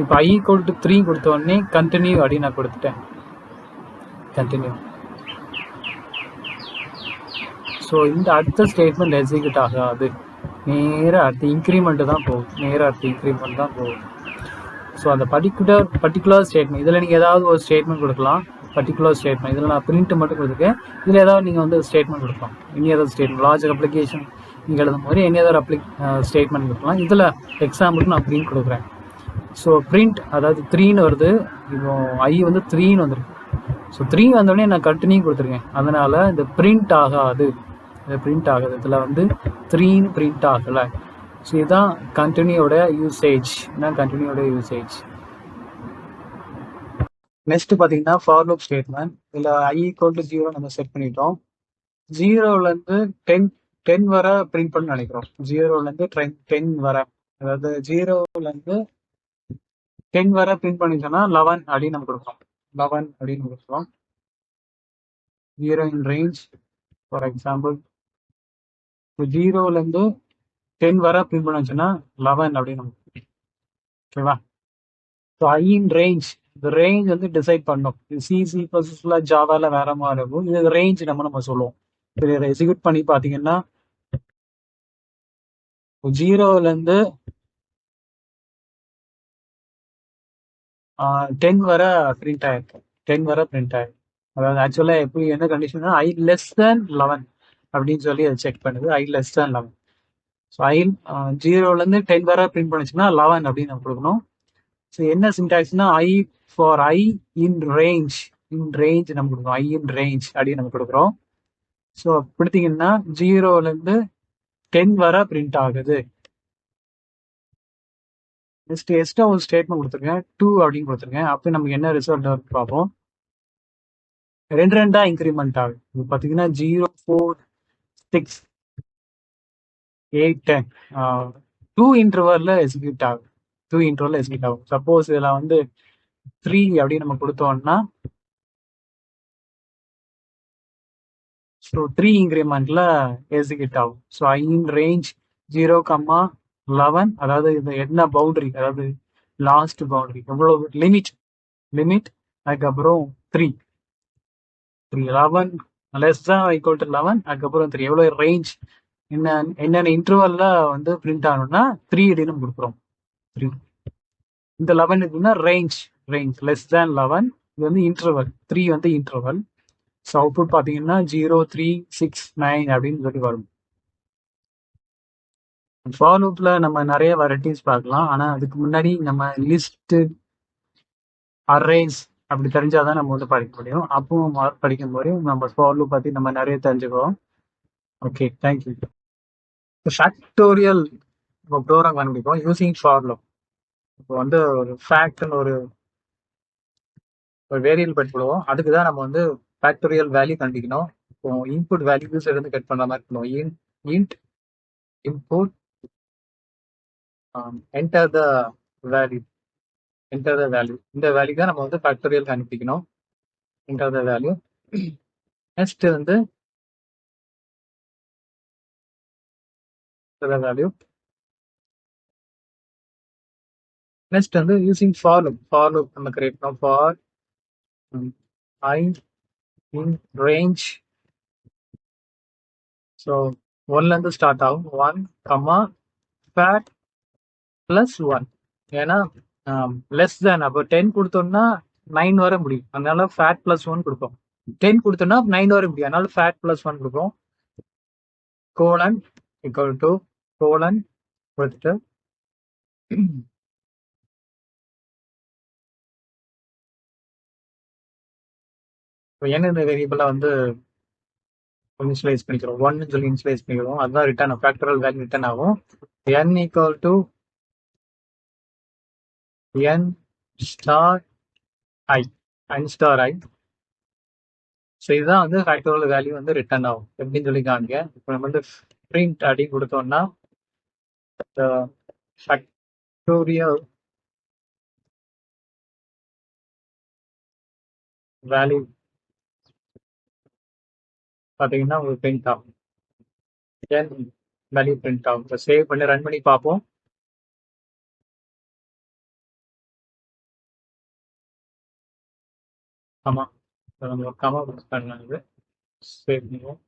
[SPEAKER 1] இப்போ I ஈக்குவல் டு 3 கொடுத்த உடனே கண்டினியூ அப்படின்னு நான் கொடுத்துட்டேன். கண்டினியூ. ஸோ இந்த அடுத்த ஸ்டேட்மெண்ட் எக்ஸிக்யூட் ஆகாது. நேராக அடுத்த இன்க்ரிமெண்ட்டு தான் போகும். நேராக அடுத்த இன்க்ரிமெண்ட் தான் போகும். ஸோ அந்த பர்டிகுலர் ஸ்டேட்மெண்ட் இதில் நீங்கள் ஏதாவது ஒரு ஸ்டேட்மெண்ட் கொடுக்கலாம். பர்டிகுலர் ஸ்டேட்மெண்ட் இதில் நான் பிரிண்ட் மட்டும் கொடுத்துருக்கேன். இதில் ஏதாவது நீங்கள் வந்து ஸ்டேட்மெண்ட் கொடுக்கலாம். இனி ஏதாவது ஸ்டேட்மெண்ட் லாஜிக் அப்ளிகேஷன் நீங்கள் எழுதும் போது இனி ஏதாவது ஸ்டேட்மெண்ட் கொடுக்கலாம். இதில் எக்ஸாம்பிளுக்கு நான் பிரிண்ட் கொடுக்குறேன். ஸோ பிரிண்ட் அதாவது 3ன்னு வருது. இப்போ I வந்து 3ன்னு வந்துருக்கு. ஸோ 3 வந்தோடனே நான் கண்டினியூ கொடுத்துருக்கேன். அதனால் இந்த பிரிண்ட் ஆகாது. பிரிண்ட் ஆகுது. இதில் வந்து 3ன்னு பிரிண்ட் ஆகலை. ஸோ இதுதான் கண்டினியூட யூசேஜ். கண்டினியூட யூசேஜ். நெக்ஸ்ட் பார்த்தீங்கன்னா ஃபார் லூப் ஸ்டேட்மெண்ட். இதில் I ஈக்குவல் டு 0 நம்ம செட் பண்ணிட்டோம். 0லேருந்து 10 வரை பிரிண்ட் பண்ண நினைக்கிறோம். 0லேருந்து 10 வரை, அதாவது 0லேருந்து 10 வரை பிரிண்ட் பண்ணிச்சோன்னா 11 அப்படின்னு நம்ம கொடுக்குறோம். 11 அப்படின்னு கொடுக்குறோம். 0 இன் ரேஞ்ச் ஃபார் எக்ஸாம்பிள் 0லேருந்து 10 வரை பிரிண்ட் பண்ணிச்சோன்னா 11 அப்படின்னு நம்ம, ஓகேவா? ஸோ I இன் ரேஞ்ச், இந்த ரேஞ்ச் வந்து டிசைட் பண்ணோம். சிசி ப்ளஸ்ல ஜாவால வேற மாதிரி இருக்கும். இது ரேஞ்ச் நம்ம சொல்லுவோம். இதை எக்ஸிக்யூட் பண்ணி பார்த்தீங்கன்னா 0லேருந்து 10 வரை பிரிண்ட் ஆயிருக்கு. 10 வரை பிரிண்ட் ஆயிருக்கு. அதாவது ஆக்சுவலாக எப்படி என்ன கண்டிஷன்னா I less than 11 அப்படின்னு சொல்லி அதை செக் பண்ணுது. I less than 11. So I 0லேருந்து 10 வரை பிரிண்ட் பண்ணிச்சுன்னா 11 அப்படின்னு நம்ம கொடுக்கணும். ஸோ என்ன சின்டாக்ஸ்னா I for I in range, in range நம்ம கொடுக்கணும். I இன் ரேஞ்ச் அப்படின்னு நம்ம கொடுக்குறோம். ஸோ கொடுத்தீங்கன்னா 0லேருந்து 10 வரை பிரிண்ட் ஆகுது. நெக்ஸ்ட் எக்ஸ்ட்ரா ஒரு ஸ்டேட்மெண்ட் கொடுத்துருக்கேன், 2 அப்படின்னு கொடுத்துருக்கேன். அப்போ நமக்கு என்ன ரிசல்ட் பார்ப்போம். ரெண்டா இன்க்ரிமெண்ட் ஆகுது. இப்போ பார்த்தீங்கன்னா 0 4 6 8 10 2 இன்டர்வல்ல எக்ஸிக்யூட் ஆகும். 2 இன்டர்வல்ல எக்ஸிக்யூட் ஆகும். சப்போஸ் இதில் வந்து 3 அப்படின்னு நம்ம கொடுத்தோம்னா ஸோ 3 இன்க்ரிமெண்ட்ல எக்ஸிக்யூட் ஆகும். ஸோ I இன் ரேஞ்ச் 0,11, அதாவது இது என்ன பவுண்டரி, அதாவது லாஸ்ட் பவுண்டரி எவ்வளோ லிமிட் அதுக்கப்புறம் 3 11 லெஸ் தான் ஈக்குவல் டு 11, அதுக்கப்புறம் 3 எவ்வளோ ரேஞ்ச், என்னென்ன இன்டர்வல்ல வந்து பிரிண்ட் ஆகணும்னா 3 அப்படின்னு கொடுக்குறோம். 3 இந்த 11 இருக்குன்னா ரேஞ்ச் லெஸ் தேன் 11. இது வந்து இன்டர்வல், 3 வந்து இன்டர்வல். ஸோ அவுட்புட் பார்த்தீங்கன்னா 0 3 6 9 அப்படின்னு சொல்லி வரும். ஃபார் லூப்ல நம்ம நிறைய வெரைட்டிஸ் பார்க்கலாம். ஆனால் அதுக்கு முன்னாடி நம்ம லிஸ்ட், அரேஸ் அப்படி தெரிஞ்சாதான் நம்ம வந்து படிக்க முடியும். அப்பவும் படிக்கும் போது நம்ம ஃபார் லூப் பற்றி நம்ம நிறைய தெரிஞ்சுக்கிறோம். Okay, thank you. ஃபேக்டோரியல் நம்ம ப்ரோக்ராம் கண்டுபிடிப்போம் யூசிங் ஃபார் லூப். இப்போ வந்து ஒரு ஃபேக்ட்னு ஒரு வேரியல் படிச்சுடுவோம். அதுக்கு தான் நம்ம வந்து ஃபேக்டோரியல் வேல்யூ கண்டுபிடிக்கணும். இப்போ இன்புட் வேல்யூஸ் இருந்து கட் பண்ணுற மாதிரி இருக்கணும். Int input enter the value, இந்த வேல்யூ தான் நம்ம வந்து ஃபேக்டோரியல் கண்டுபிடிக்கணும். Enter the value. நெக்ஸ்ட் வந்து வேல்யூ. நெக்ஸ்ட் வந்து யூசிங் ஃபார் லூப் நம்ம கிரியேட் பண்ணோம். For I in range, so 1லேருந்து ஸ்டார்ட் ஆகும். 1, ஃபேட் ப்ளஸ் 1. ஏன்னா லெஸ் தேன், அப்போ 10 கொடுத்தோம்னா 9 வர முடியும். அதனால ஃபேட் ப்ளஸ் 1 கொடுப்போம். 10 கொடுத்தோம்னா 9 வர முடியும். அதனால ஃபேட் ப்ளஸ் 1 கொடுப்போம். கோலன் ஈக்குவல் டு கோலன் கொடுத்துட்டு இப்போ என்ன இந்த வேரியபிளை வந்து இனிஷியலைஸ் பண்ணிக்கிறோம். 1 சொல்லி இனிஷியலைஸ் பண்ணிக்கிறோம். அதுதான் ரிட்டர்ன் ஃபேக்டரல் வேல்யூ ரிட்டர்ன் ஆகும். n equal to n star i. So இதுதான் வந்து ஃபேக்டரல் வேல்யூ வந்து ரிட்டர்ன் ஆகும். எப்படின்னு சொல்லி காமிக்க. இப்போ நம்ம வந்து பிரிண்ட் அப்படின்னு கொடுத்தோம்னா ஃபேக்டோரியல் வேல்யூ பார்த்தீங்கன்னா உங்களுக்கு பிரிண்ட் ஆகும். தென் வேல்யூ பிரிண்ட் ஆகும். இப்போ சேவ் பண்ணி ரன் பண்ணி பார்ப்போம். ஆமாம், நம்ம கமா பண்ணது சேவ் பண்ணுவோம்.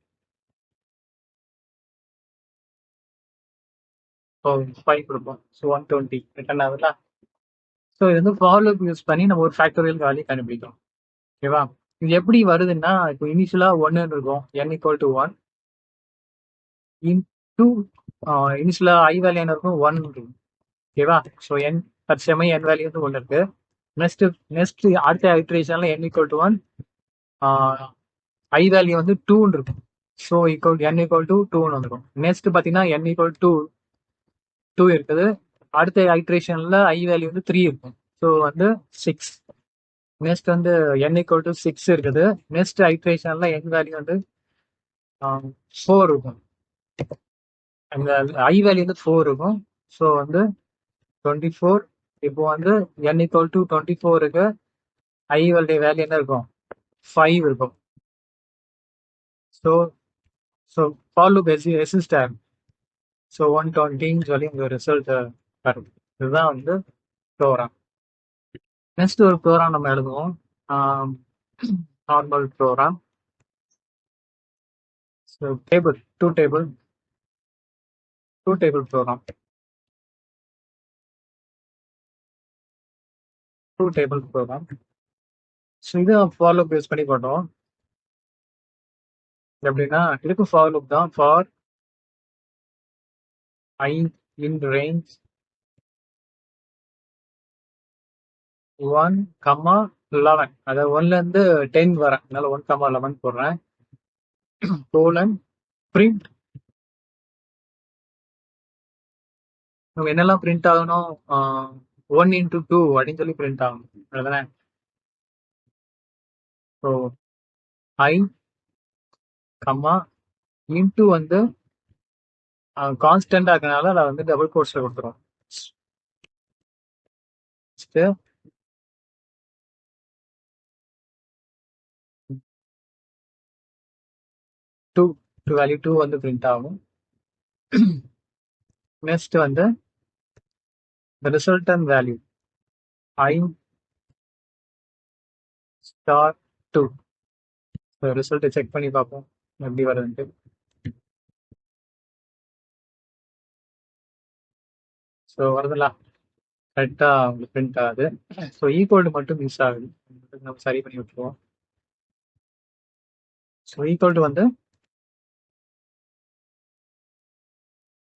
[SPEAKER 1] ஸோ 5 கொடுப்போம். So 120 return ஆகுதுல. ஸோ இது வந்து ஃபார் லூப் யூஸ் பண்ணி நம்ம ஒரு ஃபேக்டோரியல் வேல்யூ கண்டுபிடிக்கிறோம். ஓகேவா? இது எப்படி வருதுன்னா, இப்போ இனிஷியலாக 1 இருக்கும், n = 1 இன்டூ இனிஷியலாக ஐ வேல்யூ என்ன இருக்கும், 1 இருக்கும். ஓகேவா? ஸோ n தற்சமயம் n வேல்யூ வந்து 1 இருக்கு. நெக்ஸ்ட் அடுத்த ஐட்ரேஷன்ல n = 1, ஐ வேல்யூ வந்து 2 இருக்கும். ஸோ n = 2 வந்துடும். நெக்ஸ்ட் பார்த்தீங்கன்னா n = 2 இருக்குது. அடுத்த ஐட்ரேஷன்ல ஐ வேல்யூ வந்து 3 இருக்கும். ஸோ வந்து 6. நெக்ஸ்ட் வந்து n = 6 இருக்குது. நெக்ஸ்ட் ஐட்ரேஷன்ல n வேல்யூ வந்து 4 இருக்கும். அந்த ஐ வேல்யூ வந்து 4 இருக்கும். ஸோ வந்து 24. இப்போ வந்து n = 24க்கு ஐ வேல்யூ என்ன இருக்கும், 5 இருக்கும். ஸோ ஃபார் லூப் எக்ஸிஸ்ட் ஆகும். ஸோ 120ன்னு சொல்லி இந்த ரிசல்ட் வரும். இதுதான் வந்து ப்ரோக்ராம். நெக்ஸ்ட் ஒரு ப்ரோக்ராம் நம்ம எழுதுவோம், normal program. So table to table program. To table program. So இது ஃபார் லூப் யூஸ் பண்ணி பண்ணுறோம். எப்படின்னா இதுக்கு ஃபார் லூப் தான். ஃபார் I in range 1, 11, அதாவது 1ல இருந்து 10 வரேன், அதனால 1, 11 போடுறேன். Colon print. நம்ம என்னெல்லாம் பிரிண்ட் ஆகணும், 1 × 2 அப்படின்னு சொல்லி பிரிண்ட் ஆகணும். அதுதானே? ஸோ ஐ கம்மா இன்ட்டு வந்து கான்ஸ்டன்டா இருக்கனால அதை வந்து டபுள் கோட்ஸ்ல கொடுத்துரும். 2 வேல்யூ 2 வந்து பிரிண்ட் ஆகும். நெக்ஸ்ட் வந்து the resultant value I star 2. ரிசல்ட்டை செக் பண்ணி பார்ப்போம் எப்படி வருதுன்ட்டு. ஸோ வருதுல, கரெக்டாக உங்களுக்கு பிரிண்ட் ஆகுது. ஸோ ஈக்குவல் மட்டும் மிஸ் ஆகுது, நம்ம சரி பண்ணி விட்டுருவோம். ஸோ ஈக்குவல் வந்து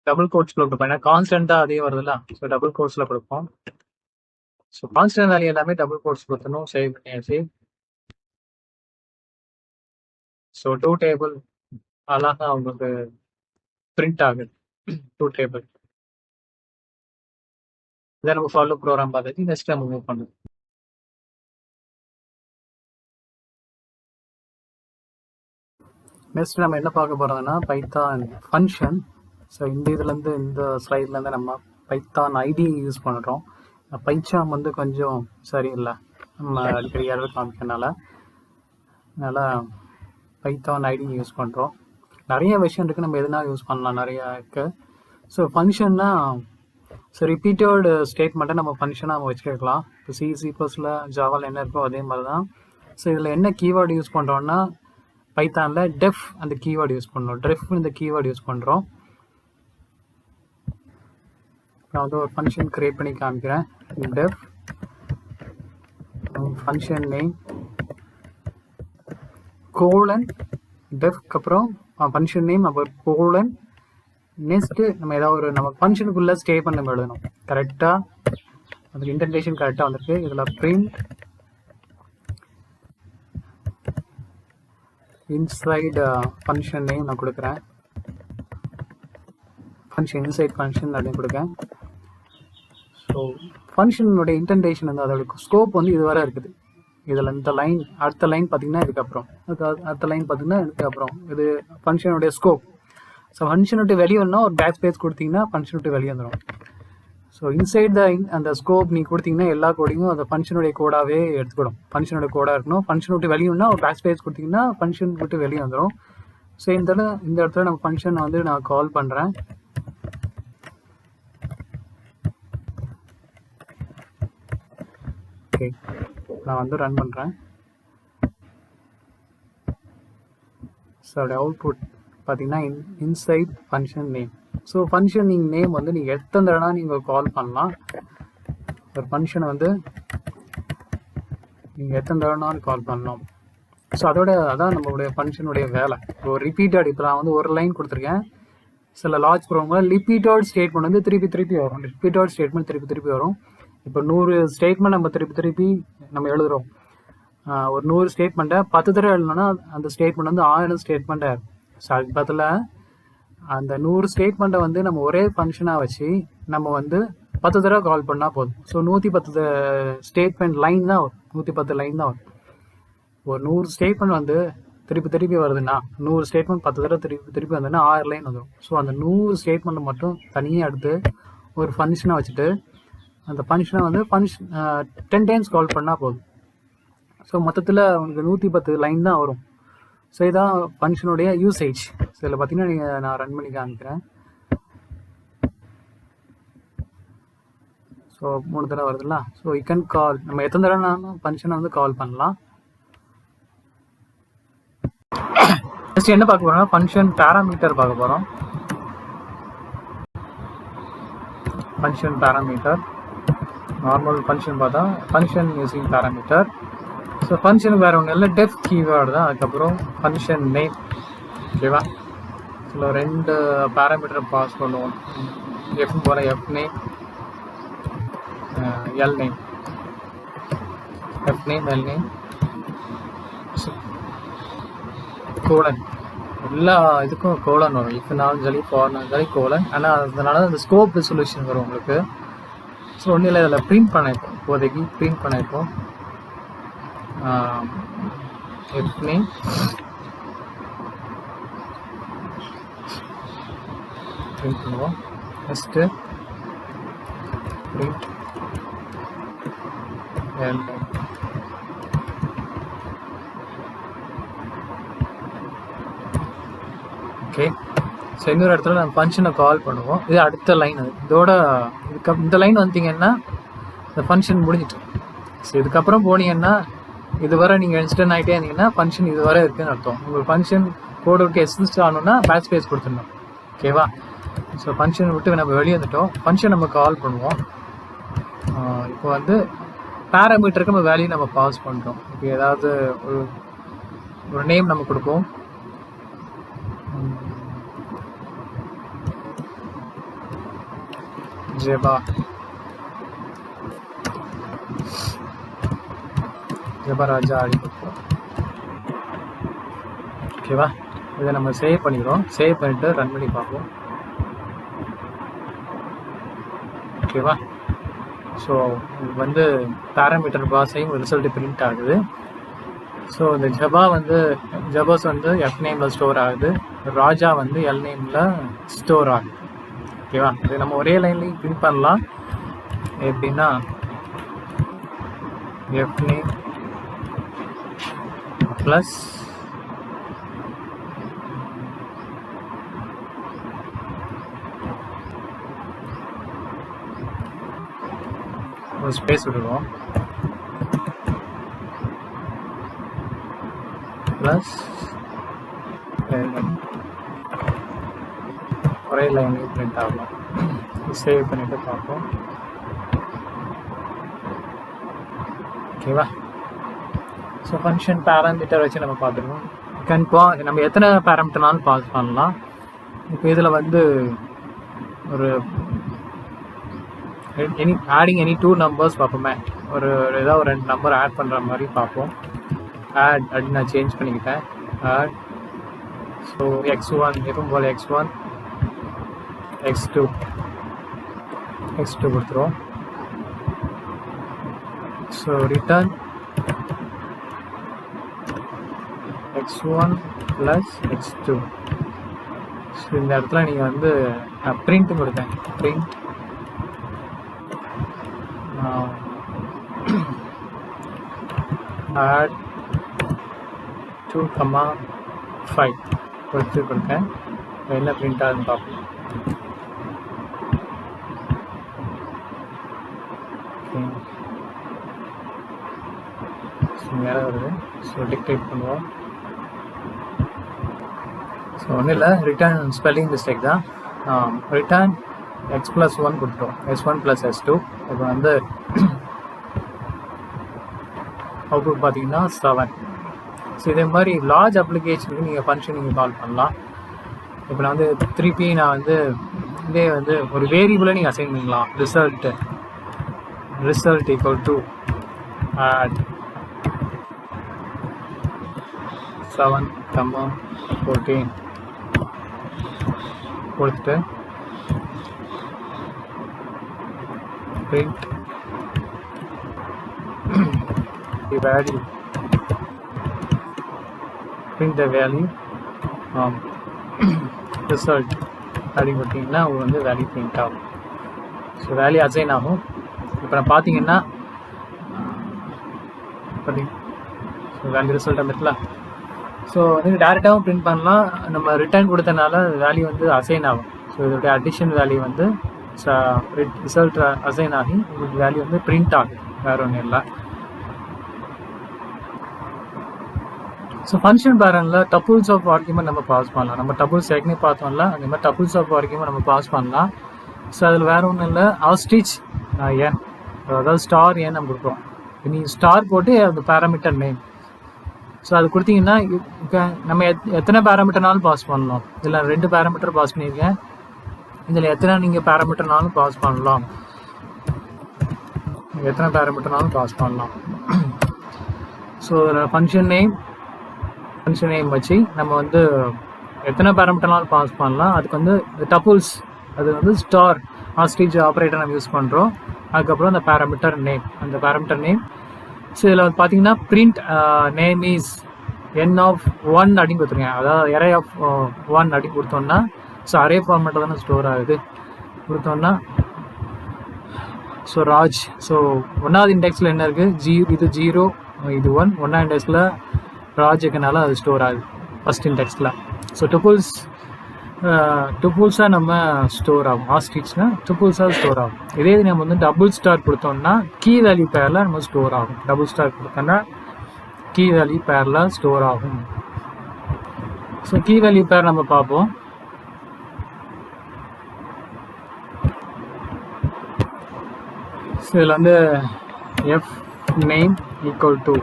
[SPEAKER 1] டபுள் கோட்ஸ்ல கொடுப்போம், ஏன்னா கான்ஸ்டன்ட்டாக அதே வருதுல்ல. ஸோ டபுள் கோட்ஸ்ல கொடுப்போம். ஸோ கான்ஸ்டன்ட் வேல்யூ எல்லாமே டபுள் கோட்ஸ் கொடுத்தணும். சேவ் பண்ணியாச்சு. ஸோ டூ டேபிள் அழகா உங்களுக்கு பிரிண்ட் ஆகுது. டூ டேபிள் இதை நம்ம ஃபாலோ ப்ரோக்ராம் பார்த்துட்டு நெக்ஸ்ட் நம்ம மூவ் பண்ணுவோம். நெக்ஸ்ட் நம்ம என்ன பார்க்க போகிறோம்னா பைத்தான் ஃபங்க்ஷன். ஸோ இந்த இதுலேருந்து இந்த ஸ்லைட்லேருந்து நம்ம பைத்தான் ஐடி யூஸ் பண்ணுறோம். பைச்சாம் வந்து கொஞ்சம் சரியில்லை, நம்ம அடிக்கடி எரர் காமிக்கனால. அதனால் பைத்தான் ஐடி யூஸ் பண்ணுறோம். நிறைய விஷயம் இருக்குது, நம்ம எதுனா யூஸ் பண்ணலாம், நிறையா இருக்குது. ஸோ ஃபங்க்ஷன்னா ஸோ ரிப்பீட்டட் ஸ்டேட்மெண்ட்டை நம்ம ஃபங்க்ஷனாக நம்ம வச்சுக்கலாம். இப்போ C++ல ஜாவாவில் என்ன இருக்கோ அதே மாதிரி தான். ஸோ இதில் என்ன கீவேர்டு யூஸ் பண்ணுறோன்னா பைத்தானில் டெஃப் அந்த கீவேர்டு யூஸ் பண்ணுறோம். டெஃப் இந்த கீவேர்டு யூஸ் பண்ணுறோம். நான் வந்து ஒரு ஃபங்க்ஷன் க்ரியேட் பண்ணி காமிக்கிறேன். டெஃப் ஃபங்க்ஷன் நேம் கோலன் டெஃப்க்கு அப்புறம் ஃபங்க்ஷன் நேம் அப்புறம் கோலன். நெக்ஸ்ட்டு நம்ம ஏதாவது ஒரு நம்ம ஃபங்க்ஷனுக்குள்ளே ஸ்டே பண்ண எழுதணும். கரெக்டாக அதுக்கு இன்டென்டேஷன் கரெக்டாக வந்துருக்கு. இதில் பிரிண்ட் இன்சைடு ஃபங்க்ஷன் நேம் நான் கொடுக்குறேன். ஃபங்க்ஷன் இன்சைட் ஃபங்க்ஷன் அப்படின்னு கொடுக்கேன். ஸோ ஃபங்க்ஷனுடைய இன்டென்டேஷன் வந்து அதோட ஸ்கோப் வந்து இது வரை இருக்குது. இதில் இந்த லைன் அடுத்த லைன் பார்த்தீங்கன்னா இதுக்கப்புறம், அடுத்த லைன் பார்த்தீங்கன்னா இதுக்கப்புறம் இது ஃபங்க்ஷனுடைய ஸ்கோப். ஸோ ஃபங்க்ஷன் விட்டு வெளியே வரணும், ஒரு பேக் ஸ்பேஸ் கொடுத்தீங்கன்னா ஃபங்க்ஷன் விட்டு வெளியே வந்துடும். ஸோ இன்சைட் அந்த ஸ்கோப் நீங்கள் கொடுத்தீங்கன்னா எல்லா கோடிங்கும் அந்த ஃபங்க்ஷனுடைய கோடாகவே எடுத்துக்கிடும். ஃபங்க்ஷனுடைய கோடாக இருக்கணும். ஃபங்க்ஷன் விட்டு வெளியேனா ஒரு பேக் ஸ்பேஸ் கொடுத்தீங்கன்னா ஃபங்க்ஷன் விட்டு வெளியே வந்துடும். ஸோ இந்த இடத்துல நம்ம ஃபங்க்ஷன் வந்து நான் கால் பண்ணுறேன். ஓகே, நான் வந்து ரன் பண்ணுறேன். ஸோ அதோட அவுட்புட் பார்த்தீங்கன்னா inside function name. So function name வந்து நீங்கள் எத்தனை தடவை நீங்கள் கால் பண்ணலாம். ஒரு ஃபங்க்ஷனை வந்து நீங்கள் எத்தனை தடவைனாலும் கால் பண்ணலாம். ஸோ அதான் நம்மளுடைய ஃபங்க்ஷனுடைய வேலை. ஒரு ரிப்பீட்டட், இப்போ நான் வந்து ஒரு லைன் கொடுத்துருக்கேன். சில லார்ஜ் ப்ரோக்ராமில் ரிப்பீட்டட் ஸ்டேட்மெண்ட் வந்து திருப்பி வரும். ரிப்பீட்டட் ஸ்டேட்மெண்ட் திருப்பி வரும். இப்போ 100 ஸ்டேட்மெண்ட் நம்ம திருப்பி நம்ம எழுதுகிறோம். ஒரு 100 ஸ்டேட்மெண்ட்டை 10 தடவை எழுதணும்னா அந்த ஸ்டேட்மெண்ட் வந்து 1000 ஸ்டேட்மெண்ட்டை. ஸோ அதுக்கு பதில் அந்த 100 ஸ்டேட்மெண்ட்டை வந்து நம்ம ஒரே ஃபங்க்ஷனாக வச்சு நம்ம வந்து 10 தடவை கால் பண்ணால் போதும். ஸோ 110 ஸ்டேட்மெண்ட் லைன் தான் வரும். 110 லைன் தான் வரும். ஒரு 100 ஸ்டேட்மெண்ட் வந்து திருப்பி வருதுன்னா 100 ஸ்டேட்மெண்ட் 10 தடவை திருப்பி வந்ததுன்னா 6 லைன் வந்துடும். ஸோ அந்த 100 ஸ்டேட்மெண்ட்டை மட்டும் தனியாக எடுத்து ஒரு ஃபங்க்ஷனாக வச்சுட்டு அந்த ஃபங்க்ஷனை வந்து 10 டைம்ஸ் கால் பண்ணால் போதும். ஸோ மொத்தத்தில் உங்களுக்கு 110 லைன் தான் வரும். ஸோ இதான் ஃபங்க்ஷனுடைய யூசேஜ். ஸோ இதில் பார்த்தீங்கன்னா நான் ரன் பண்ணி காமிக்கிறேன். ஸோ 3 தடவை வருதுல்ல. ஸோ யூ கேன் கால், நம்ம எத்தனை தடவைனாலும் ஃபங்க்ஷனை வந்து கால் பண்ணலாம். நெக்ஸ்ட் என்ன பார்க்க போகிறோம்னா ஃபங்க்ஷன் பேராமீட்டர் பார்க்க போகிறோம். ஃபங்க்ஷன் பேராமீட்டர் நார்மல் ஃபங்க்ஷன் பார்த்தா ஃபங்க்ஷன் யூசிங் பேராமீட்டர். ஸோ ஃபங்க்ஷனுக்கு வேறு ஒன்றும் இல்லை, டெஃப் கீவேர்டு தான். அதுக்கப்புறம் ஃபங்க்ஷன் நேம். ஓகேவா? ஸோ 2 பேராமீட்டரை பாஸ் பண்ணுவோம். எஃப் போல் f name, l name. F name, l name, colon. எல்லா இதுக்கும் கோலன் வரும். இஃப்னாலும் சரி ஃபார்னாலும் சரி கோலன். ஆனால் அதனால அந்த ஸ்கோப் ரெசல்யூஷன் வரும் உங்களுக்கு. ஸோ ஒன்றும் இல்லை, இதில் பிரிண்ட் பண்ணிப்போம். இப்போதைக்கு பிரிண்ட் பண்ணிப்போம். எஃப் நேம் பிரிண்ட் பண்ணுவோம். Next print L name. Okay, so இன்னொரு இடத்துல நம்ம ஃபங்க்ஷனை கால் பண்ணுவோம். இது அடுத்த லைன். இந்த லைன் வந்தீங்கன்னா இந்த ஃபங்க்ஷன் முடிஞ்சிட்டு. ஸோ இதுக்கப்புறம் போனீங்கன்னா இதுவரை நீங்கள் இன்ஸ்டன்ட் ஆகிட்டே இருந்தீங்கன்னா ஃபங்க்ஷன் இதுவரை இருக்குதுன்னு அர்த்தம். உங்களுக்கு ஃபங்க்ஷன் கோடுக்கு எக்ஸிஸ்ட் ஆகணும்னா பேக் ஸ்பேஸ் கொடுத்துடணும். ஓகேவா? ஸோ ஃபங்க்ஷன் விட்டு நம்ம வெளியே வந்துட்டோம். ஃபங்க்ஷன் நம்ம கால் பண்ணுவோம். இப்போ வந்து பேராமீட்டருக்கு நம்ம வேல்யூ நம்ம பாஸ் பண்ணுறோம். இப்போ ஏதாவது ஒரு நேம் நம்ம கொடுப்போம். ஜெபராஜா அப்படி கொடுப்போம். ஓகேவா? இதை நம்ம சேவ் பண்ணிக்கிறோம். சேவ் பண்ணிவிட்டு ரன் பண்ணி பார்ப்போம். ஓகேவா? ஸோ இது வந்து பேராமீட்டர் பாஸையும் ரிசல்ட் பிரிண்ட் ஆகுது. ஸோ இந்த ஜபாஸ் வந்து எஃப் நேமில் ஸ்டோர் ஆகுது. ராஜா வந்து எல் நேமில் ஸ்டோர் ஆகுது. ஓகேவா? இது நம்ம ஒரே லைன்லேயும் பிரிண்ட் பண்ணலாம். எப்படின்னா எஃப் நேம் ப்ளஸ் ஒரு ஸ்பேஸ் விடுவோம். ப்ளஸ் ஒரே லைன்லேயும் பிரிண்ட் ஆகலாம். சேவ் பண்ணிவிட்டு பார்ப்போம். ஓகேவா? ஸோ ஃபங்க்ஷன் பேராமீட்டர் வச்சு நம்ம பார்த்துருக்கோம். நம்ம எத்தனை பேராமீட்டர்னாலும் பாஸ் பண்ணலாம். இப்போ இதில் வந்து ஒரு ஆடிங் எனி 2 நம்பர்ஸ் பார்ப்போமே. ஏதாவது ஒரு 2 நம்பர் ஆட் பண்ணுற மாதிரி பார்ப்போம். ஆட் அப்படின்னு நான் சேஞ்ச் பண்ணிக்கிட்டேன். ஆட். ஸோ x1 எப்பவும் போல் x1 x2 கொடுத்துருவோம். So return x1 plus x2. So இந்த இடத்துல நீங்கள் வந்து நான் பிரிண்ட் கொடுத்தேன். Print add 2, 5. கொடுத்துருக்கேன். என்ன பிரிண்ட் ஆகுதுன்னு பார்ப்போம். மேலே வருது. ஸோ டிக்டேட் பண்ணுவோம். ஸோ ஒன்றும் இல்லை, ரிட்டர்ன் ஸ்பெல்லிங் மிஸ்டேக் தான். ரிட்டர்ன் x+1 கொடுத்துட்டோம், s1 + s2. இப்போ வந்து அவுட்புட் பார்த்தீங்கன்னா 7. ஸோ இதே மாதிரி லார்ஜ் அப்ளிகேஷனுக்கு நீங்கள் ஃபங்க்ஷன் நீங்கள் கால் பண்ணலாம். இப்போ நான் வந்து திருப்பி நான் வந்து இதே வந்து ஒரு வேரியபிளை நீங்கள் அசைன் பண்ணலாம். ரிசல்ட் ஈக்குவல் டு add 7,14 கொடுத்துட்டு print the value result அப்படின்னு பார்த்தீங்கன்னா உங்களுக்கு வந்து வேல்யூ பிரிண்ட் ஆகும். ஸோ வேல்யூ அசைன் ஆகும். இப்போ நான் பார்த்தீங்கன்னா ஸோ வேல்யூ ரிசல்ட் வந்துட்டுல. ஸோ வந்து டேரெக்டாகவும் பிரிண்ட் பண்ணலாம். நம்ம ரிட்டர்ன் கொடுத்தனால வேல்யூ வந்து அசைன் ஆகும். ஸோ இதோடைய அடிஷன் வேல்யூ வந்து ரிசல்ட் அசைன் ஆகி உங்களுக்கு வேல்யூ வந்து பிரிண்ட் ஆகுது, வேறு ஒன்றும் இல்லை. ஸோ ஃபங்க்ஷன் பேரனில் டபுள்ஸ் ஆஃப் ஆர்குமெண்ட் நம்ம பாஸ் பண்ணலாம். நம்ம டபுள்ஸ் ஏற்கனவே பார்த்தோம்ல, அதே மாதிரி டபுள்ஸ் ஆஃப் ஆர்குமெண்ட் நம்ம பாஸ் பண்ணலாம். ஸோ அதில் வேறு ஒன்றும் இல்லை, ஆஸ்ட்ரிச் n, அதாவது ஸ்டார் n நம்ம கொடுக்குறோம். நீங்கள் ஸ்டார் போட்டு அந்த பேராமீட்டர் நேம். ஸோ அது கொடுத்தீங்கன்னா நம்ம எத்தனை பேராமீட்டர்னாலும் பாஸ் பண்ணலாம். இதில் 2 பேராமீட்டர் பாஸ் பண்ணியிருக்கேன். இதில் எத்தனை நீங்கள் பேராமீட்டர்னாலும் பாஸ் பண்ணலாம். ஸோ ஃபங்க்ஷன் நேம் வச்சு நம்ம வந்து எத்தனை பேராமீட்டர்னாலும் பாஸ் பண்ணலாம். அதுக்கு வந்து டபுள்ஸ், அது வந்து ஸ்டார் ஆஸ்ட்ரிச் ஆப்ரேட்டர் நம்ம யூஸ் பண்ணுறோம். அதுக்கப்புறம் அந்த பேராமீட்டர் நேம். ஸோ இதில் வந்து பார்த்தீங்கன்னா print name is n of 1 அப்படின்னு கொடுத்துருங்க. அதாவது அரே ஆஃப் 1 அப்படின்னு கொடுத்தோம்னா, ஸோ அரே ஃபார்மேட்டில் தானே ஸ்டோர் ஆகுது. கொடுத்தோம்னா ஸோ ராஜ், ஸோ 1வது இண்டெக்ஸில் என்ன இருக்குது, இது 0, இது 1. 1ஆம் இண்டெக்ஸில் ராஜ் இருக்கனால அது ஸ்டோர் ஆகுது ஃபஸ்ட் இண்டெக்ஸில். ஸோ டுபுள்ஸாக நம்ம ஸ்டோர் ஆகும். ஆஸ்ட்ரிச்னா டுபுள்ஸாக ஸ்டோர் ஆகும். இதே இது நம்ம வந்து டபுள் ஸ்டார் கொடுத்தோம்னா கீ வேல்யூ பேரில் நம்ம ஸ்டோர் ஆகும். டபுள் ஸ்டார் கொடுத்தோம்னா கீ வேல்யூ பேரில் ஸ்டோர் ஆகும். ஸோ கீ வேல்யூ பேர் நம்ம பார்ப்போம். ஸோ இதில் வந்து f name equal to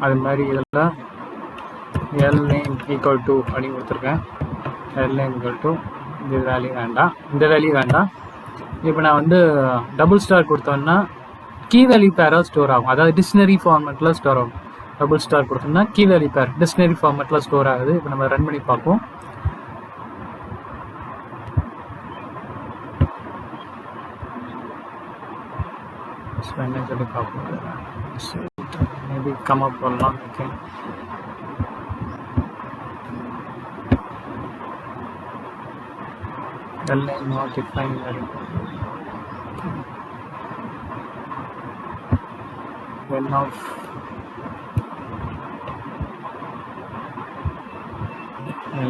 [SPEAKER 1] அது மாதிரி இதில் l name equal to அப்படின்னு கொடுத்துருக்கேன். l name equal to இந்த வேல்யூ வேண்டாம். இப்போ நான் வந்து டபுள் ஸ்டார் கொடுத்தோன்னா கீ வேல்யூ பேராக ஸ்டோர் ஆகும். அதாவது டிக்ஷனரி ஃபார்மேட்டில் ஸ்டோர் ஆகும். டபுள் ஸ்டார் கொடுத்தோம்னா கீ வேல்யூ பேர் டிக்ஷனரி ஃபார்மேட்டில் ஸ்டோர் ஆகுது. இப்போ நம்ம ரன் பண்ணி பார்ப்போம். என்னன்னு சொல்லி பார்ப்போம். மேபி கம் அப் பண்ணலாம். Okay, not defined value. When of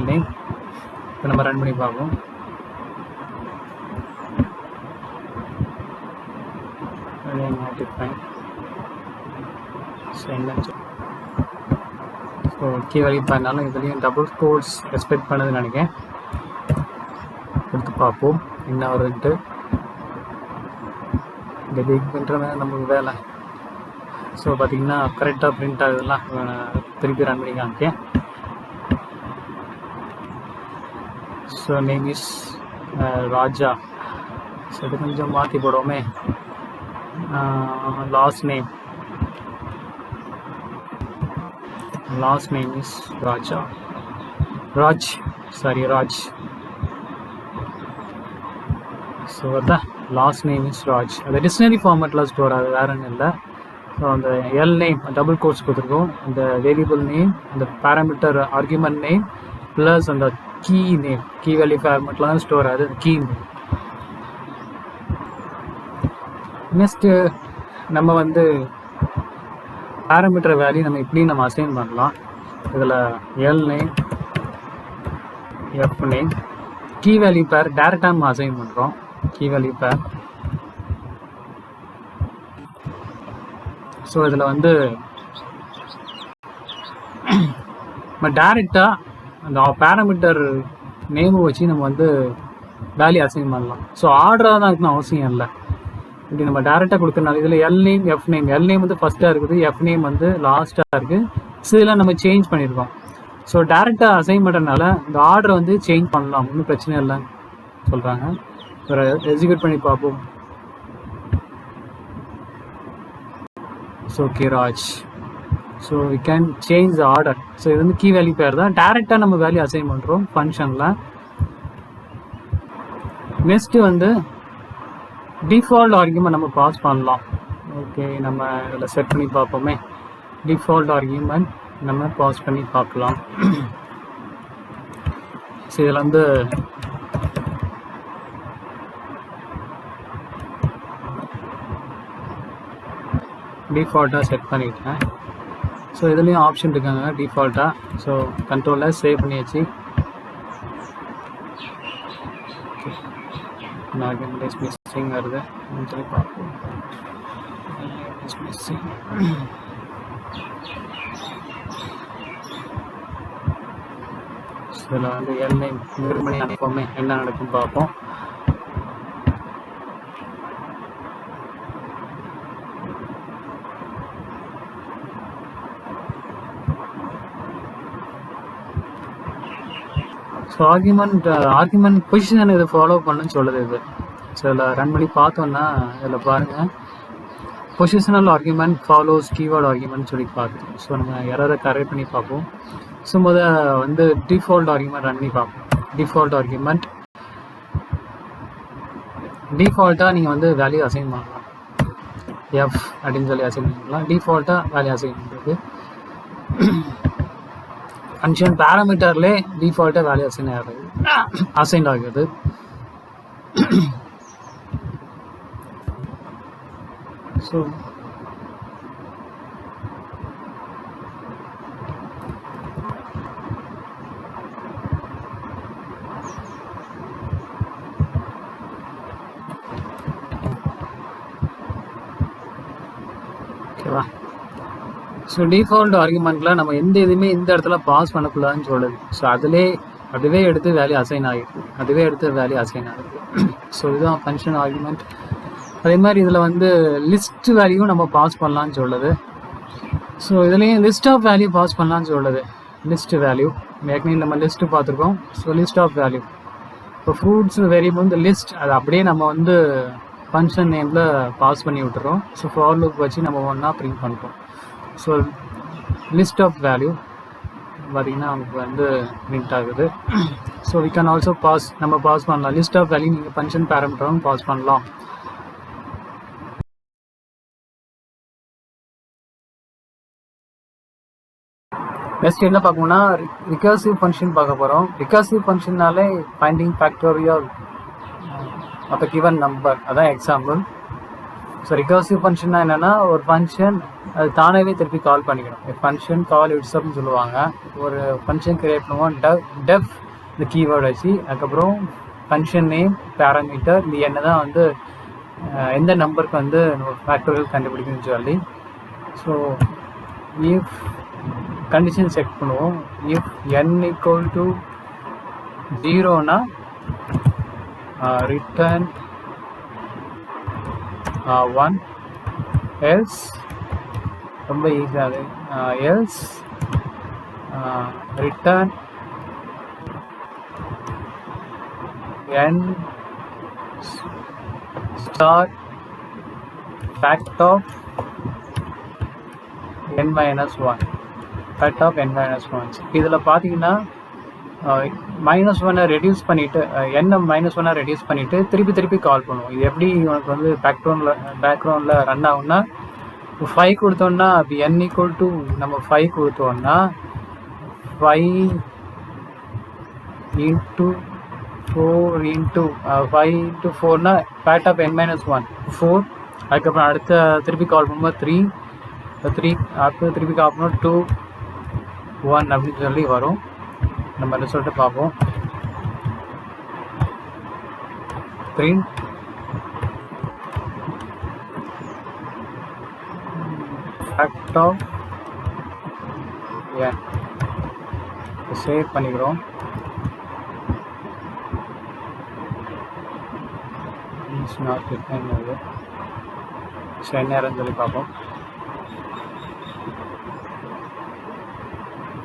[SPEAKER 1] name இப்போ நம்ம ரன் பண்ணி பார்ப்போம். not defined. So key value பண்ணாலும் இதுலேயும் டபுள் கோட்ஸ் எக்ஸ்பெக்ட் பண்ணதுன்னு நினைக்கிறேன். எடுத்து பார்ப்போம் என்ன வருதுன்ட்டு. இந்த பிக் பண்ணுறது நமக்கு வேலை. ஸோ பார்த்திங்கன்னா கரெக்டாக பிரிண்ட் ஆகுதுலாம். திருப்பி ரன் பண்ணி காமிக்கேன். So name is Raja. So இது கொஞ்சம் மாற்றி போடுவோமே. Last name is Raj. So அதான் லாஸ்ட் நேம் இஸ் ராஜ். அது டிக்ஷனரி ஃபார்மேட்டில் ஸ்டோர் ஆகுது, வேறு ஒன்றும் இல்லை. ஸோ அந்த எல் நேம் டபுள் கோட்ஸ் கொடுத்துருக்கோம். அந்த வேரியபிள் நேம், அந்த பேராமீட்டர் ஆர்குமெண்ட் நேம் ப்ளஸ் அந்த கீ நேம், கீ வேல்யூ ஃபார்மேட்டில் தான் ஸ்டோர் ஆகுது. Key name. நெக்ஸ்ட்டு நம்ம வந்து பேராமீட்டர் வேல்யூ நம்ம இப்படி நம்ம அசைன் பண்ணலாம். இதில் L name F name key value pair டேரெக்டாக நம்ம அசைன் பண்ணுறோம். கீ வேல்யூ பேர். ஸோ இதில் வந்து நம்ம டேரெக்டாக அந்த பேராமீட்டர் நேமை வச்சு நம்ம வந்து வேல்யூ அசைன் பண்ணலாம். ஸோ ஆர்டராக தான் இருக்கணும் அவசியம் இல்லை. இப்படி நம்ம டேரெக்டாக கொடுக்குறனால இதில் L name F name, l name வந்து ஃபஸ்ட்டாக இருக்குது, எஃப் நேம் வந்து லாஸ்ட்டாக இருக்குது. ஸோ இதெல்லாம் நம்ம சேஞ்ச் பண்ணியிருக்கோம். ஸோ டேரெக்டாக அசைன் பண்ணுறதுனால இந்த ஆர்டரை வந்து சேஞ்ச் பண்ணலாம், ஒன்றும் பிரச்சனை இல்லைன்னு சொல்கிறாங்க. ஒரு எக்ஸிக்யூட் பண்ணி பார்ப்போம். ஸோ கிராஜ். So we can change the order. So இது வந்து கீ வேல்யூ பேர் தான், டேரெக்டாக நம்ம வேல்யூ அசைன் பண்ணுறோம் ஃபங்க்ஷனில். நெக்ஸ்ட்டு வந்து டிஃபால்ட் ஆர்குமெண்ட் நம்ம பாஸ் பண்ணலாம். ஓகே, நம்ம இதில் செட் பண்ணி பார்ப்போமே. டிஃபால்ட் ஆர்குமெண்ட் நம்ம பாஸ் பண்ணி பார்க்கலாம். ஸோ இதில் வந்து டிஃபால்ட்டாக செட் பண்ணிட்டேன். ஸோ இதுலேயும் ஆப்ஷன் இருக்காங்க டிஃபால்ட்டாக. ஸோ கண்ட்ரோலில் சேவ் பண்ணியாச்சு. நாகன் இஸ் மிஸ்ஸிங் வருது சொல்லி பார்ப்போம். Is missing. இதில் வந்து எல்லை நிர்மணி அனுப்போமே என்ன நடக்கும் பார்ப்போம். ஸோ ஆர்குமெண்ட் பொசிஷன் இது ஃபாலோ பண்ணுன்னு சொல்லுது இது. ஸோ இதில் ரன் பண்ணி பார்த்தோன்னா இதில் பாருங்கள், positional argument follows keyword argument சொல்லி பார்க்குது. ஸோ நம்ம எரரை கரெக்ட் பண்ணி பார்ப்போம். ஸோ வந்து டிஃபால்ட் ஆர்குமெண்ட் ரன் பண்ணி பார்ப்போம். டிஃபால்ட் ஆர்குமெண்ட் டிஃபால்ட்டாக நீங்கள் வந்து வேல்யூ அசைன் பண்ணலாம். எஃப் அப்படின்னு சொல்லி அசைன் பண்ணலாம். டிஃபால்ட்டாக வேல்யூ அசைன் பண்ணுறது ஃபங்க்ஷன் பேராமீட்டர்லேயே டிஃபால்ட்டாக வேல்யூ அசைன் ஆகுது. ஸோ ஓகேவா. ஸோ டிஃபால்ட் ஆர்குமெண்ட்டில் நம்ம எந்த இதுவுமே இந்த இடத்துல பாஸ் பண்ணக்கூடாதுன்னு சொல்லுது. ஸோ அதுவே எடுத்து வேல்யூ அசைன் ஆகிடுது. ஸோ இதுதான் ஃபங்க்ஷன் ஆர்குமெண்ட். அதே மாதிரி இதில் வந்து லிஸ்ட் வேல்யூ நம்ம பாஸ் பண்ணலான்னு சொல்லுது. ஸோ இதுலேயும் லிஸ்ட் ஆஃப் வேல்யூ பாஸ் பண்ணலான்னு சொல்லுது. லிஸ்ட் வேல்யூ ஏற்கனவே நம்ம லிஸ்ட்டு பார்த்துருக்கோம். ஸோ லிஸ்ட் ஆஃப் வேல்யூ இப்போ ஃப்ரூட்ஸ் வேரியபிள் வந்து லிஸ்ட், அது அப்படியே நம்ம வந்து ஃபங்க்ஷன் நேமில் பாஸ் பண்ணி விட்டுறோம். ஸோ ஃபார் லூப் வச்சு நம்ம ஒன்றா பிரிண்ட் பண்ணுறோம். ஸோ லிஸ்ட் ஆஃப் வேல்யூ பார்த்திங்கன்னா நமக்கு வந்து பிரிண்ட் ஆகுது. ஸோ வி கேன் ஆல்சோ நம்ம பாஸ் பண்ணலாம். லிஸ்ட் ஆஃப் வேல்யூ நீங்கள் ஃபங்க்ஷன் பேராமீட்டரும் பாஸ் பண்ணலாம். நெக்ஸ்ட் என்ன பார்க்கணும்னா ரிகர்சிவ் ஃபங்க்ஷன் பார்க்க போகிறோம். ரிகர்சிவ் ஃபங்க்ஷன்னாலே finding factorial of a given number, அதான் எக்ஸாம்பிள். ஸோ ரிகர்சிவ் ஃபங்க்ஷன்னா என்னென்னா ஒரு ஃபங்க்ஷன் அது தானாகவே திருப்பி கால் பண்ணிக்கணும். ஃபங்க்ஷன் கால் இட்ஸ்ன்னு சொல்லுவாங்க. ஒரு ஃபங்க்ஷன் கிரியேட் பண்ணுவோம் டெஃப் இந்த கீவேர்டு வச்சு, அதுக்கப்புறம் ஃபங்க்ஷன் நேம் பேராமீட்டர் இது என்ன தான் வந்து எந்த நம்பருக்கு வந்து ஃபேக்டோரியல் கண்டுபிடிக்கணும்னு சொல்லி. ஸோ இஃப் கண்டிஷன் செக் பண்ணுவோம். இஃப் n ஈக்குவல் டு 0னா ரிட்டர்ன் 1, எல்ஸ் ரொம்ப ஈஸியாக else return n star fact of n minus 1. fact of n minus 1. இதில் பார்த்தீங்கன்னா -1 ரெடியூஸ் பண்ணிவிட்டு -1 ரெடியூஸ் பண்ணிவிட்டு திருப்பி கால் பண்ணுவோம். இது எப்படி உனக்கு வந்து பேக்ரவுண்டில் ரன் ஆகும்னா 5 கொடுத்தோன்னா அது n ஈக்குவல் டு நம்ம 5 கொடுத்தோன்னா 5 into 4 into 5 into 4னா fact of n minus 1 4. அதுக்கப்புறம் அடுத்த திருப்பி கால் பண்ணும்போது 3 அடுத்து திருப்பி கால் பண்ணும்போது 2 1 அப்படின்னு சொல்லி வரும். நம்ம ரிசல்ட்டை பார்ப்போம். print fact of n. Save பண்ணிக்கிறோம். இஸ் நாட் ரிட்டன் அது சரி நேரம் சொல்லி பார்ப்போம்.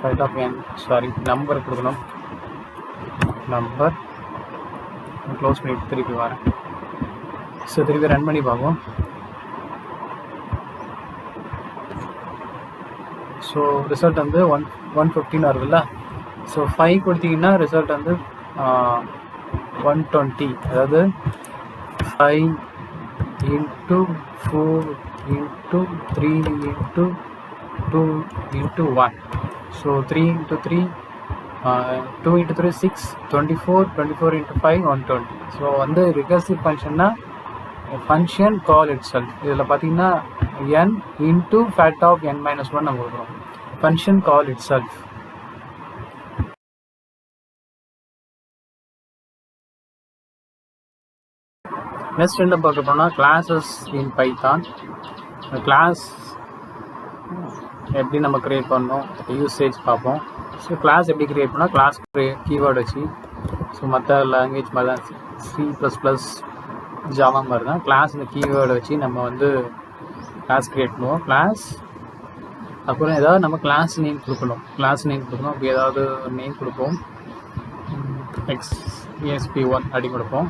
[SPEAKER 1] fact of n நம்பர் கொடுக்கணும். நம்பர் க்ளோஸ் பண்ணி திருப்பி வரேன். ஸோ திருப்பி ரன் பண்ணி பார்ப்போம். ஸோ ரிசல்ட் வந்து 115 வருதுல்ல. ஸோ 5 கொடுத்தீங்கன்னா ரிசல்ட் வந்து 120, அதாவது 5 into 4 into 3 into 2 into 1. So 3 into 3 2 into 3 6, 24 24 into 5 120. So வந்து ரிகர்சிவ் ஃபங்க்ஷன்னா ஃபங்க்ஷன் கால் இட் செல்ஃப். இதில் பார்த்தீங்கன்னா n into fact of n minus 1 நம்ம கொடுக்குறோம். Function call it self. Next என்ன பார்க்க போனால் கிளாஸஸ் இன் பைத்தான். கிளாஸ் எப்படி நம்ம க்ரியேட் பண்ணோம், யூசேஜ் பார்ப்போம். ஸோ கிளாஸ் எப்படி க்ரியேட் பண்ணால் கிளாஸ் கீவேர்டு வச்சு, ஸோ மற்ற லாங்குவேஜ் மாதிரி தான் C++, ஜாவா மாதிரி தான் கிளாஸ் இந்த கீவேர்டை வச்சு நம்ம வந்து கிளாஸ் க்ரியேட் பண்ணுவோம். கிளாஸ் அப்புறம் ஏதாவது நம்ம கிளாஸ் நேம் கொடுக்கணும். அப்படி ஏதாவது நேம் கொடுப்போம். ESP1 அப்படி கொடுப்போம்.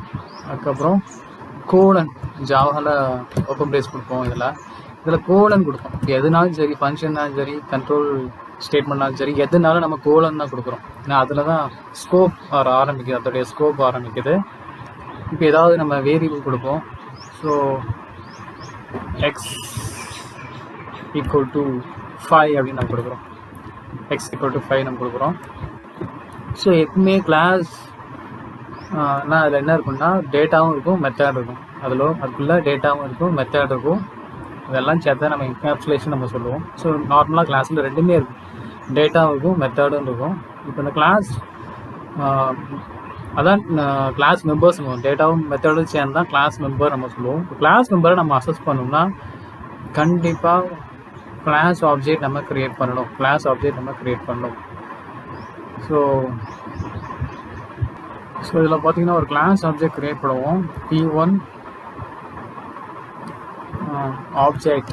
[SPEAKER 1] அதுக்கப்புறம் கோலன், ஜாவாவில் ஓப்பன் பிரேஸ் கொடுப்போம். இதில் கோலன் கொடுப்போம். எதுனாலும் சரி, ஃபங்க்ஷன்னாலும் சரி, கண்ட்ரோல் ஸ்டேட்மெண்ட்னாலும் சரி, எதுனாலும் நம்ம கோலன் தான் கொடுக்குறோம். ஏன்னா அதில் தான் ஸ்கோப் ஆரம்பிக்குது, அதோடைய ஸ்கோப் ஆரம்பிக்குது. இப்போ ஏதாவது நம்ம வேரியபிள் கொடுப்போம். ஸோ x = 5 அப்படின்னு நம்ம கொடுக்குறோம். x = 5 நம்ம கொடுக்குறோம். ஸோ எப்பவுமே கிளாஸ் அதில் என்ன இருக்குன்னா டேட்டாவும் இருக்கும், மெத்தட் இருக்கும். அதுக்குள்ளே டேட்டாவும் இருக்கும், மெத்தட் இருக்கும். இதெல்லாம் சேர்த்தா நம்ம என்கேப்சுலேஷன் நம்ம சொல்லுவோம். ஸோ நார்மலாக கிளாஸில் ரெண்டுமே இருக்கும், டேட்டாவும் இருக்கும், மெத்தடும் இருக்கும். இப்போ இந்த கிளாஸ் அதான் கிளாஸ் மெம்பர்ஸ் சொல்லுவோம். டேட்டாவும் மெத்தடும் சேர்ந்து தான் கிளாஸ் மெம்பர் நம்ம சொல்லுவோம். கிளாஸ் மெம்பரை நம்ம அசஸ் பண்ணோம்னா கண்டிப்பாக கிளாஸ் ஆப்ஜெக்ட் நம்ம க்ரியேட் பண்ணணும். ஸோ இதில் பார்த்தீங்கன்னா ஒரு கிளாஸ் ஆப்ஜெக்ட் க்ரியேட் பண்ணுவோம். P1 ஆப்ஜெக்ட்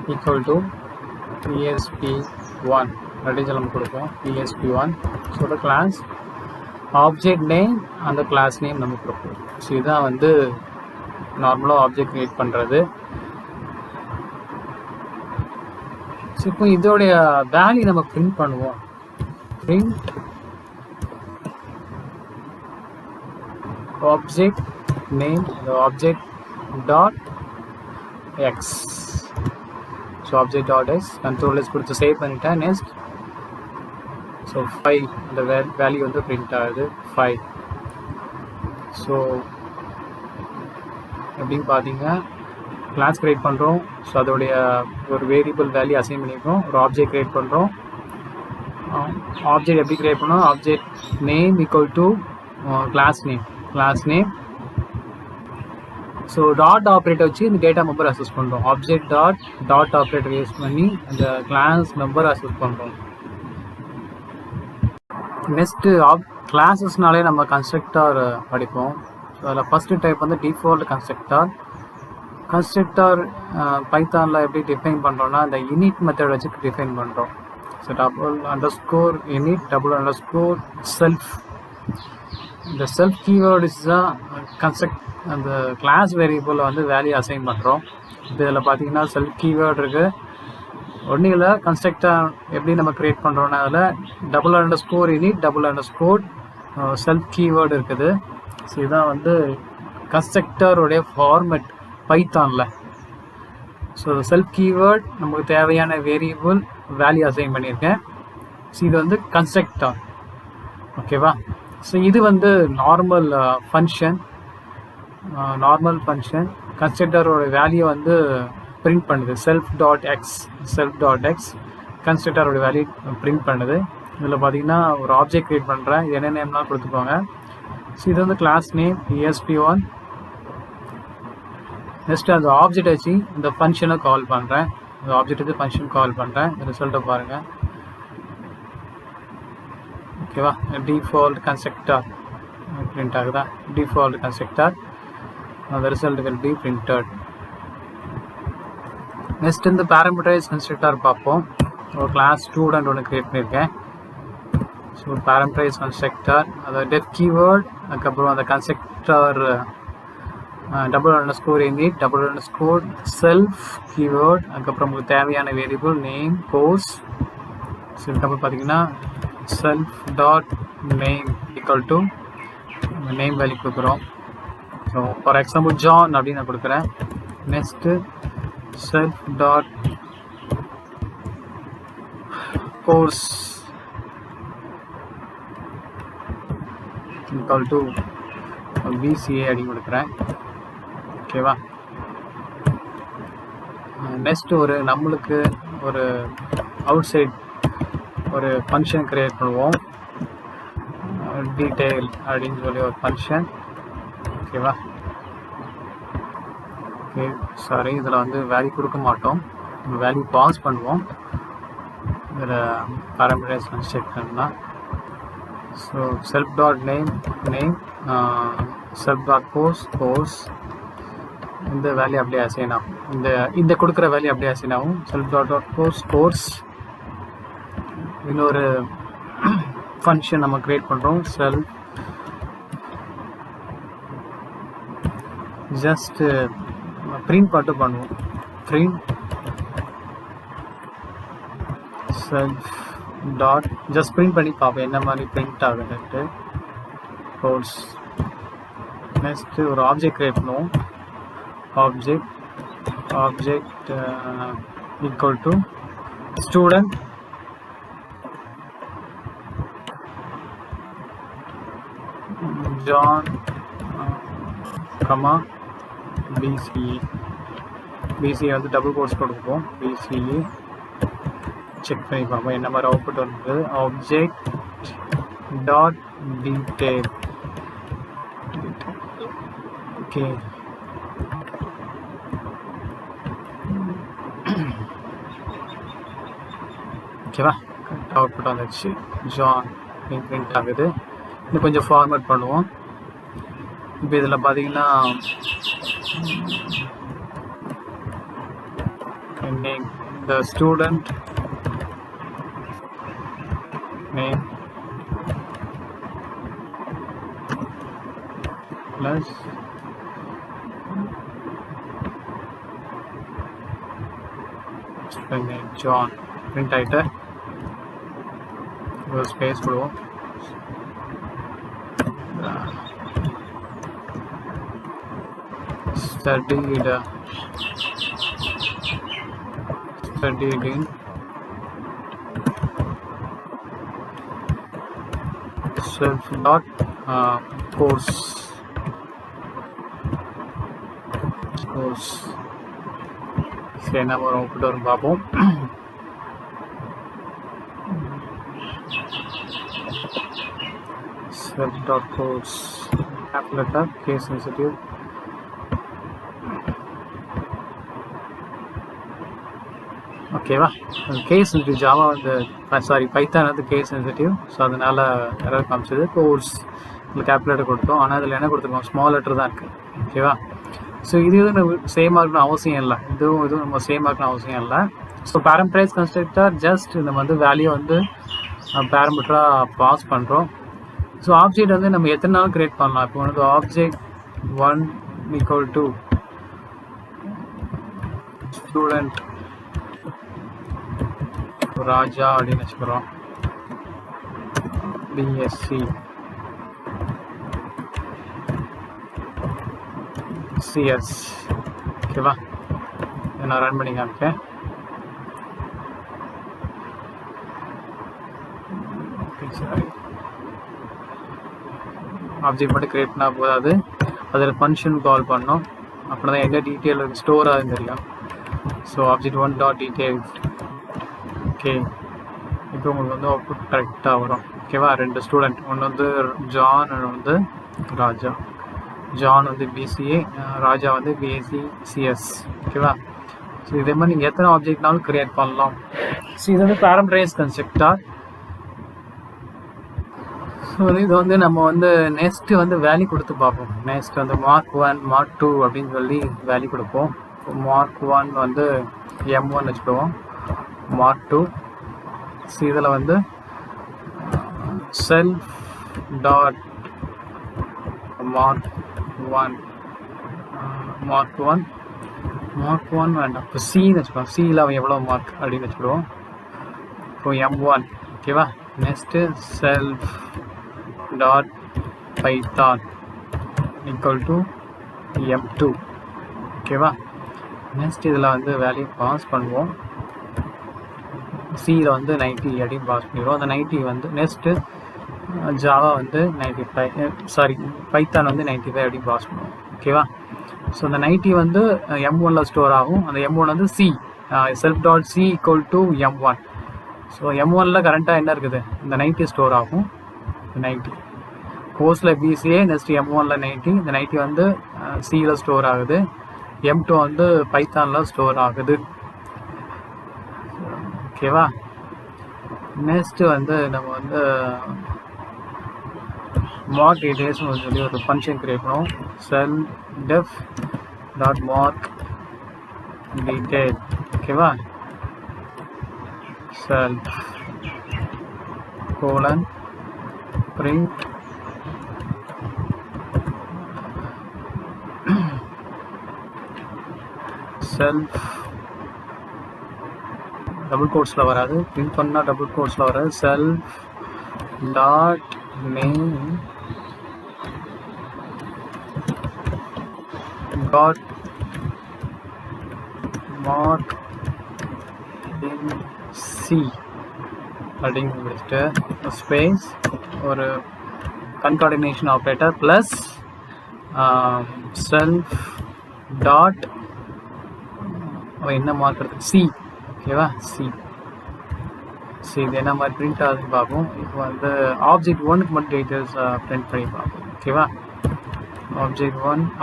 [SPEAKER 1] = ESP1 அப்படின்னு நம்ம கொடுப்போம். ESP1. So the class object name, அந்த கிளாஸ் நேம் நம்ம கொடுப்போம். ஸோ இதுதான் வந்து நார்மலாக ஆப்ஜெக்ட் க்ரியேட் பண்ணுறது. ஸோ இப்போ இதோடைய வேல்யூ நம்ம பிரிண்ட் பண்ணுவோம். Print object name, object dot X. So object dot X control S கொடுத்து சேவ் பண்ணிட்டேன். நெக்ஸ்ட் ஸோ 5 அந்த வேல்யூ வந்து பிரிண்ட் ஆகுது 5. ஸோ எப்படின்னு பார்த்தீங்கன்னா கிளாஸ் க்ரியேட் பண்ணுறோம். ஸோ அதோடைய ஒரு வேரியபிள் வேல்யூ அசைன் பண்ணியிருக்கோம். ஒரு ஆப்ஜெக்ட் க்ரியேட் பண்ணுறோம். ஆப்ஜெக்ட் எப்படி க்ரியேட் பண்ணோம், object name = class name. So dot operator வச்சு இந்த டேட்டா மெம்பர் அசஸ் பண்ணுறோம். ஆப்ஜெக்ட் டாட் ஆப்ரேட்டர் யூஸ் பண்ணி அந்த கிளாஸ் மெம்பர் அசஸ் பண்ணுறோம். நெக்ஸ்ட்டு கிளாஸஸ்னாலே நம்ம கன்ஸ்ட்ரக்டர் படிப்போம். ஸோ அதில் ஃபஸ்ட்டு டைப் வந்து டிஃபால்ட் கன்ஸ்ட்ரக்டர் பைத்தானில் எப்படி டிஃபைன் பண்ணுறோன்னா இந்த init மெத்தட் வச்சு டிஃபைன் பண்ணுறோம். So $_init $_self. இந்த செல்ஃப் கீவேர்டு தான் அந்த கிளாஸ் வேரியபிளில் வந்து வேல்யூ அசைன் பண்ணுறோம். இதில் பார்த்தீங்கன்னா செல்ஃப் கீவேர்டு இருக்குது. ஒன்றும் இல்லை, கன்ஸ்ட்ரக்டர் எப்படி நம்ம க்ரியேட் பண்ணுறோன்னா அதில் $_init செல்ஃப் கீவேர்டு இருக்குது. ஸோ இதுதான் வந்து கன்ஸ்ட்ரக்டருடைய ஃபார்மெட் பைத்தானில். ஸோ செல்ஃப் கீவேர்ட் நமக்கு தேவையான வேரியபிள் வேல்யூ அசைன் பண்ணியிருக்கேன். ஸோ இது வந்து கன்ஸ்ட்ரக்டர். ஓகேவா? ஸோ இது வந்து நார்மல் ஃபங்க்ஷன். கன்ஸ்ட்ரக்டரோட வேல்யூ வந்து பிரிண்ட் பண்ணுது. self.x கன்ஸ்ட்ரக்டரோட வேல்யூ பிரிண்ட் பண்ணுது. இதில் பார்த்தீங்கன்னா ஒரு ஆப்ஜெக்ட் க்ரியேட் பண்ணுறேன். இது என்ன நேம்னா கொடுத்துக்கோங்க. ஸோ இது வந்து கிளாஸ் நேம் ESP1. நெக்ஸ்ட் அந்த ஆப்ஜெக்ட் வச்சு இந்த ஃபங்க்ஷனை கால் பண்ணுறேன். இந்த ஆப்ஜெக்ட் வச்சு ஃபங்க்ஷன் கால் பண்ணுறேன். ரிசல்ட்டை பாருங்கள். ஓகேவா? டிஃபால்ட் கன்ஸ்ட்ரக்டர் பிரிண்ட் ஆகுதா? Default constructor the result will be printed. Next இந்த பேராமீட்டரைஸ் கன்ஸ்ட்ரக்டர் பார்ப்போம். ஒரு கிளாஸ் ஸ்டூடெண்ட் ஒன்று க்ரியேட் பண்ணியிருக்கேன். ஸோ பேராமீட்டரைஸ் கன்ஸ்ட்ரக்டர் அதை டெஃப் கீவேர்ட், அதுக்கப்புறம் அந்த கன்ஸ்ட்ரக்டர் $_ init $_ செல்ஃப் கீவேர்ட், அதுக்கப்புறம் உங்களுக்கு தேவையான வேரியபிள் நேம் கோர்ஸ். ஸோ இதுக்கப்புறம் பார்த்தீங்கன்னா self dot name equal to name value கொடுக்குறோம். ஸோ ஃபார் எக்ஸாம்பிள் ஜான் அப்படின்னு நான் கொடுக்குறேன். Next self dot course equal to BCA அப்படின்னு கொடுக்குறேன். ஓகேவா? நெக்ஸ்ட் நம்மளுக்கு ஒரு அவுட் சைட் ஒரு ஃபங்க்ஷன் க்ரியேட் பண்ணுவோம். டீட்டெயில் அப்படின்னு சொல்லி ஒரு ஃபங்க்ஷன். ஓகேவா? ஓகே, சாரி, இதில் வந்து வேல்யூ கொடுக்க மாட்டோம், வேல்யூ பாஸ் பண்ணுவோம். இதில் பேராமீட்டரைஸ் கன்ஸ்ட்ரக்டர்னா so self dot name self dot course இந்த வேல்யூ அப்படியே அசைன் ஆகும். இந்த கொடுக்குற வேல்யூ அப்படியே அசைன் ஆகும். செல்ஃப் டாட் கோர்ஸ் இன்னொரு ஃபங்க்ஷன் நம்ம க்ரியேட் பண்ணுறோம். செல்ஃப் ஜஸ்ட் பிரிண்ட் மட்டும் பண்ணுவோம். Print self dot just print பண்ணி பார்ப்போம் என்ன மாதிரி பிரிண்ட் ஆகுதுன்ட்டு. கோர்ஸ். நெக்ஸ்ட்டு ஒரு ஆப்ஜெக்ட் க்ரியேட் பண்ணுவோம். Object equal to student John comma BCE வந்து டபுள் கோர்ஸ் கொடுப்போம். BCE செக் பண்ணி பார்ப்போம் என்ன மாதிரி அவுட்புட் வருது. Object dot detail. ஓகே, ஓகேவா? அவுட்புட் வந்துச்சு. ஜான் பிரிண்ட் ஆகுது. இன்னும் கொஞ்சம் ஃபார்மேட் பண்ணுவோம். இப்போ இதில் பார்த்தீங்கன்னா name the student name plus name John print ஆயிட்டு ஒரு space கொடுவோம். studied in self dot course சரி, நம்ம ஒரு அவுட்புட் வரும் பார்ப்போம். self dot course capital letter case sensitive. ஓகேவா? கேஸ் சென்சிட்டிவ் ஜாவா வந்து பைத்தான் வந்து கேஸ் சென்சிட்டிவ். ஸோ அதனால் எரர் காமிச்சது. கோர்ஸ் உங்களுக்கு கேப்லெட்டர் கொடுத்தோம், ஆனால் அதில் என்ன கொடுத்துருக்கோம், ஸ்மால் லெட்டர் தான் இருக்குது. ஓகேவா? ஸோ இது நம்ம சேமாக இருக்கணும் அவசியம் இல்லை. இதுவும் நம்ம சேமாக இருக்கணும் அவசியம் இல்லை. ஸோ பேராமீட்டரைஸ் கன்ஸ்ட்ரக்டர் ஜஸ்ட் நம்ம வந்து வேல்யூ வந்து பேராமீட்டராக பாஸ் பண்ணுறோம். ஸோ ஆப்ஜெக்ட் வந்து நம்ம எத்தனை நாள் க்ரியேட் பண்ணலாம். இப்போ வந்து ஆப்ஜெக்ட் 1 ஈக்குவல் டு ஸ்டூடெண்ட் ராஜா அப்படின்னு வச்சுக்கிறோம். BSc CS. ஓகேவா? நான் ரன் பண்ணி காமிக்கேன். சாரி, ஆப்ஜெக்ட் மட்டும் கிரியேட் பண்ணால் போதாது, அதில் ஃபங்க்ஷன் கால் பண்ணோம். அப்படின்னா தான் எந்த டீட்டெயில் ஸ்டோர் ஆகுதுன்னு தெரியும். So object 1 dot detail. Okay, இப்போ உங்களுக்கு வந்து அவுட்புட் கரெக்டாக வரும். ஓகேவா? 2 ஸ்டூடெண்ட், ஒன்று வந்து ஜான், ஒன்று வந்து ராஜா. ஜான் வந்து பிசிஏ, ராஜா வந்து பிஎஸ்சி சிஎஸ். ஓகேவா? ஸோ இதே மாதிரி நீங்கள் எத்தனை ஆப்ஜெக்ட்னாலும் கிரியேட் பண்ணலாம். ஸோ இது வந்து பேராமீட்டரைஸ்ட் கன்ஸ்ட்ரக்டர். ஸோ இது வந்து நம்ம வந்து நெக்ஸ்ட்டு வந்து வேல்யூ கொடுத்து பார்ப்போம். நெக்ஸ்ட் வந்து மார்க் 1 மார்க் 2 அப்படின்னு சொல்லி வேல்யூ கொடுப்போம். மார்க் 1 வந்து M1 வச்சுக்குவோம், மார்க் 2. ஸோ இதில் வந்து செல்ஃப் டாட் மார்க் 1 வேண்டாம், இப்போ சின்னு வச்சுக்கோம். சியில் அவன் எவ்வளோ மார்க் அப்படின்னு வச்சுக்கிடுவோம். இப்போ M1. ஓகேவா? Next self dot Python equal to M2. ஓகேவா? நெக்ஸ்ட் இதில் வந்து வேல்யூ பாஸ் பண்ணுவோம். சியில் வந்து 90 அப்படின்னு பாஸ் பண்ணிடுவோம். அந்த 90 வந்து நெக்ஸ்ட்டு ஜாவா வந்து 95, பைத்தான் வந்து 95 அப்படின்னு பாஸ் பண்ணுவோம். ஓகேவா? ஸோ அந்த 90 வந்து M1ல் ஸ்டோர் ஆகும். அந்த M1 வந்து C, self dot C equal to M1. So M1ல் கரண்ட்டாக என்ன இருக்குது, இந்த 90 ஸ்டோர் ஆகும். 90 கோர்ஸில் பிசிஏ, நெக்ஸ்ட் M1ல் 90, இந்த 90 வந்து சியில் ஸ்டோர் ஆகுது. M2 வந்து பைத்தானில் ஸ்டோர் ஆகுது. ஓகேவா? நெக்ஸ்ட்டு வந்து நம்ம வந்து மார்க் டீடைல்ஸ்னு சொல்லி ஒரு ஃபங்க்ஷன் கிரியேட் பண்ணுவோம். Self def dot mark detail. ஓகேவா? Self colon print self, double கோட்ஸில் வராது, பிரிண்ட் பண்ணால் டபுள் கோட்ஸில் வராது. Self dot name dot mark in C அப்படின்னு முடிச்சுட்டு ஸ்பேஸ் ஒரு concatenation operator plus self dot என்ன மார்க் எடுத்து சி. ஓகேவா? சி. இது என்ன மாதிரி பிரிண்ட் ஆகுதுன்னு பார்ப்போம். இப்போ வந்து ஆப்ஜெக்ட் 1க்கு மட்டும் டீட்டெயில்ஸ் பிரிண்ட் பண்ணி பார்ப்போம். ஓகேவா?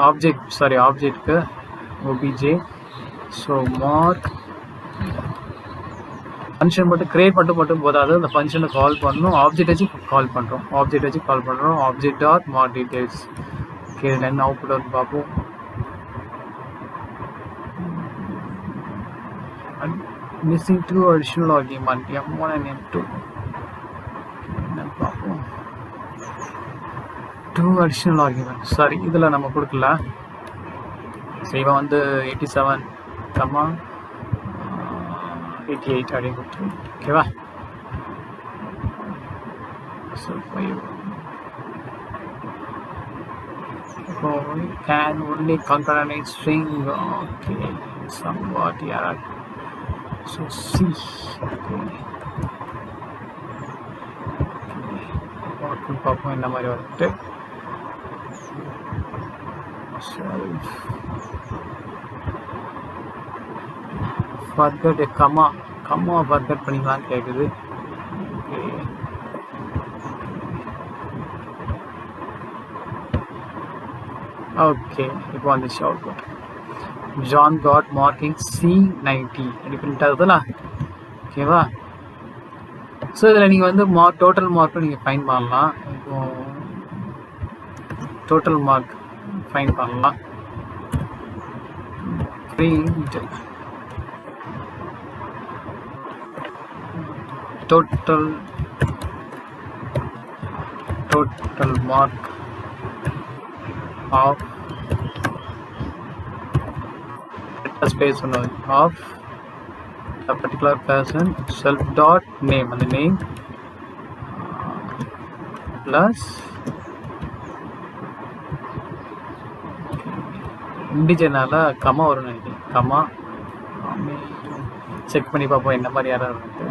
[SPEAKER 1] ஆப்ஜெக்ட்க்கு OBJ. ஸோ மார்க் ஃபங்க்ஷன் மட்டும் கிரியேட் மட்டும் போதாது, அந்த ஃபங்க்ஷனை கால் பண்ணணும். ஆப்ஜெக்ட் வச்சு கால் பண்ணுறோம். Object dot mark details. Okay, இதில் என்ன அவுட்புட் வந்து பார்ப்போம். Missing 2 additional argument M1 and M2. என்ன பார்ப்போம். 2 additional argument. சாரி, இதில் நம்ம கொடுக்கல. இவன் வந்து 87, 88 அப்படின்னு கொடுத்துருவோம். ஓகேவா? So can only concatenate string. Okay, somewhat error. So C. Okay, பார்ப்போம் என்ன மாதிரி வந்துட்டு. ஃபர்கட் கமா ஃபர்கட் பண்ணிக்கலான்னு கேட்குது. ஓகே, இப்போ வந்துச்சு output. John God marking C90 அப்படி பிரிண்ட் ஆகுதுல்ல. ஓகேவா? ஸோ இதில் நீங்கள் வந்து டோட்டல் மார்க்கும் நீங்கள் ஃபைன் பண்ணலாம். இப்போ டோட்டல் மார்க் ஃபைன் பண்ணலாம். Print total mark of space of a particular person, self dot name, and the name plus integer நால கமா வரும் நினைக்கிறேன். கமா செக் பண்ணி பார்ப்போம் என்ன மாதிரி யாராவது இருக்கு.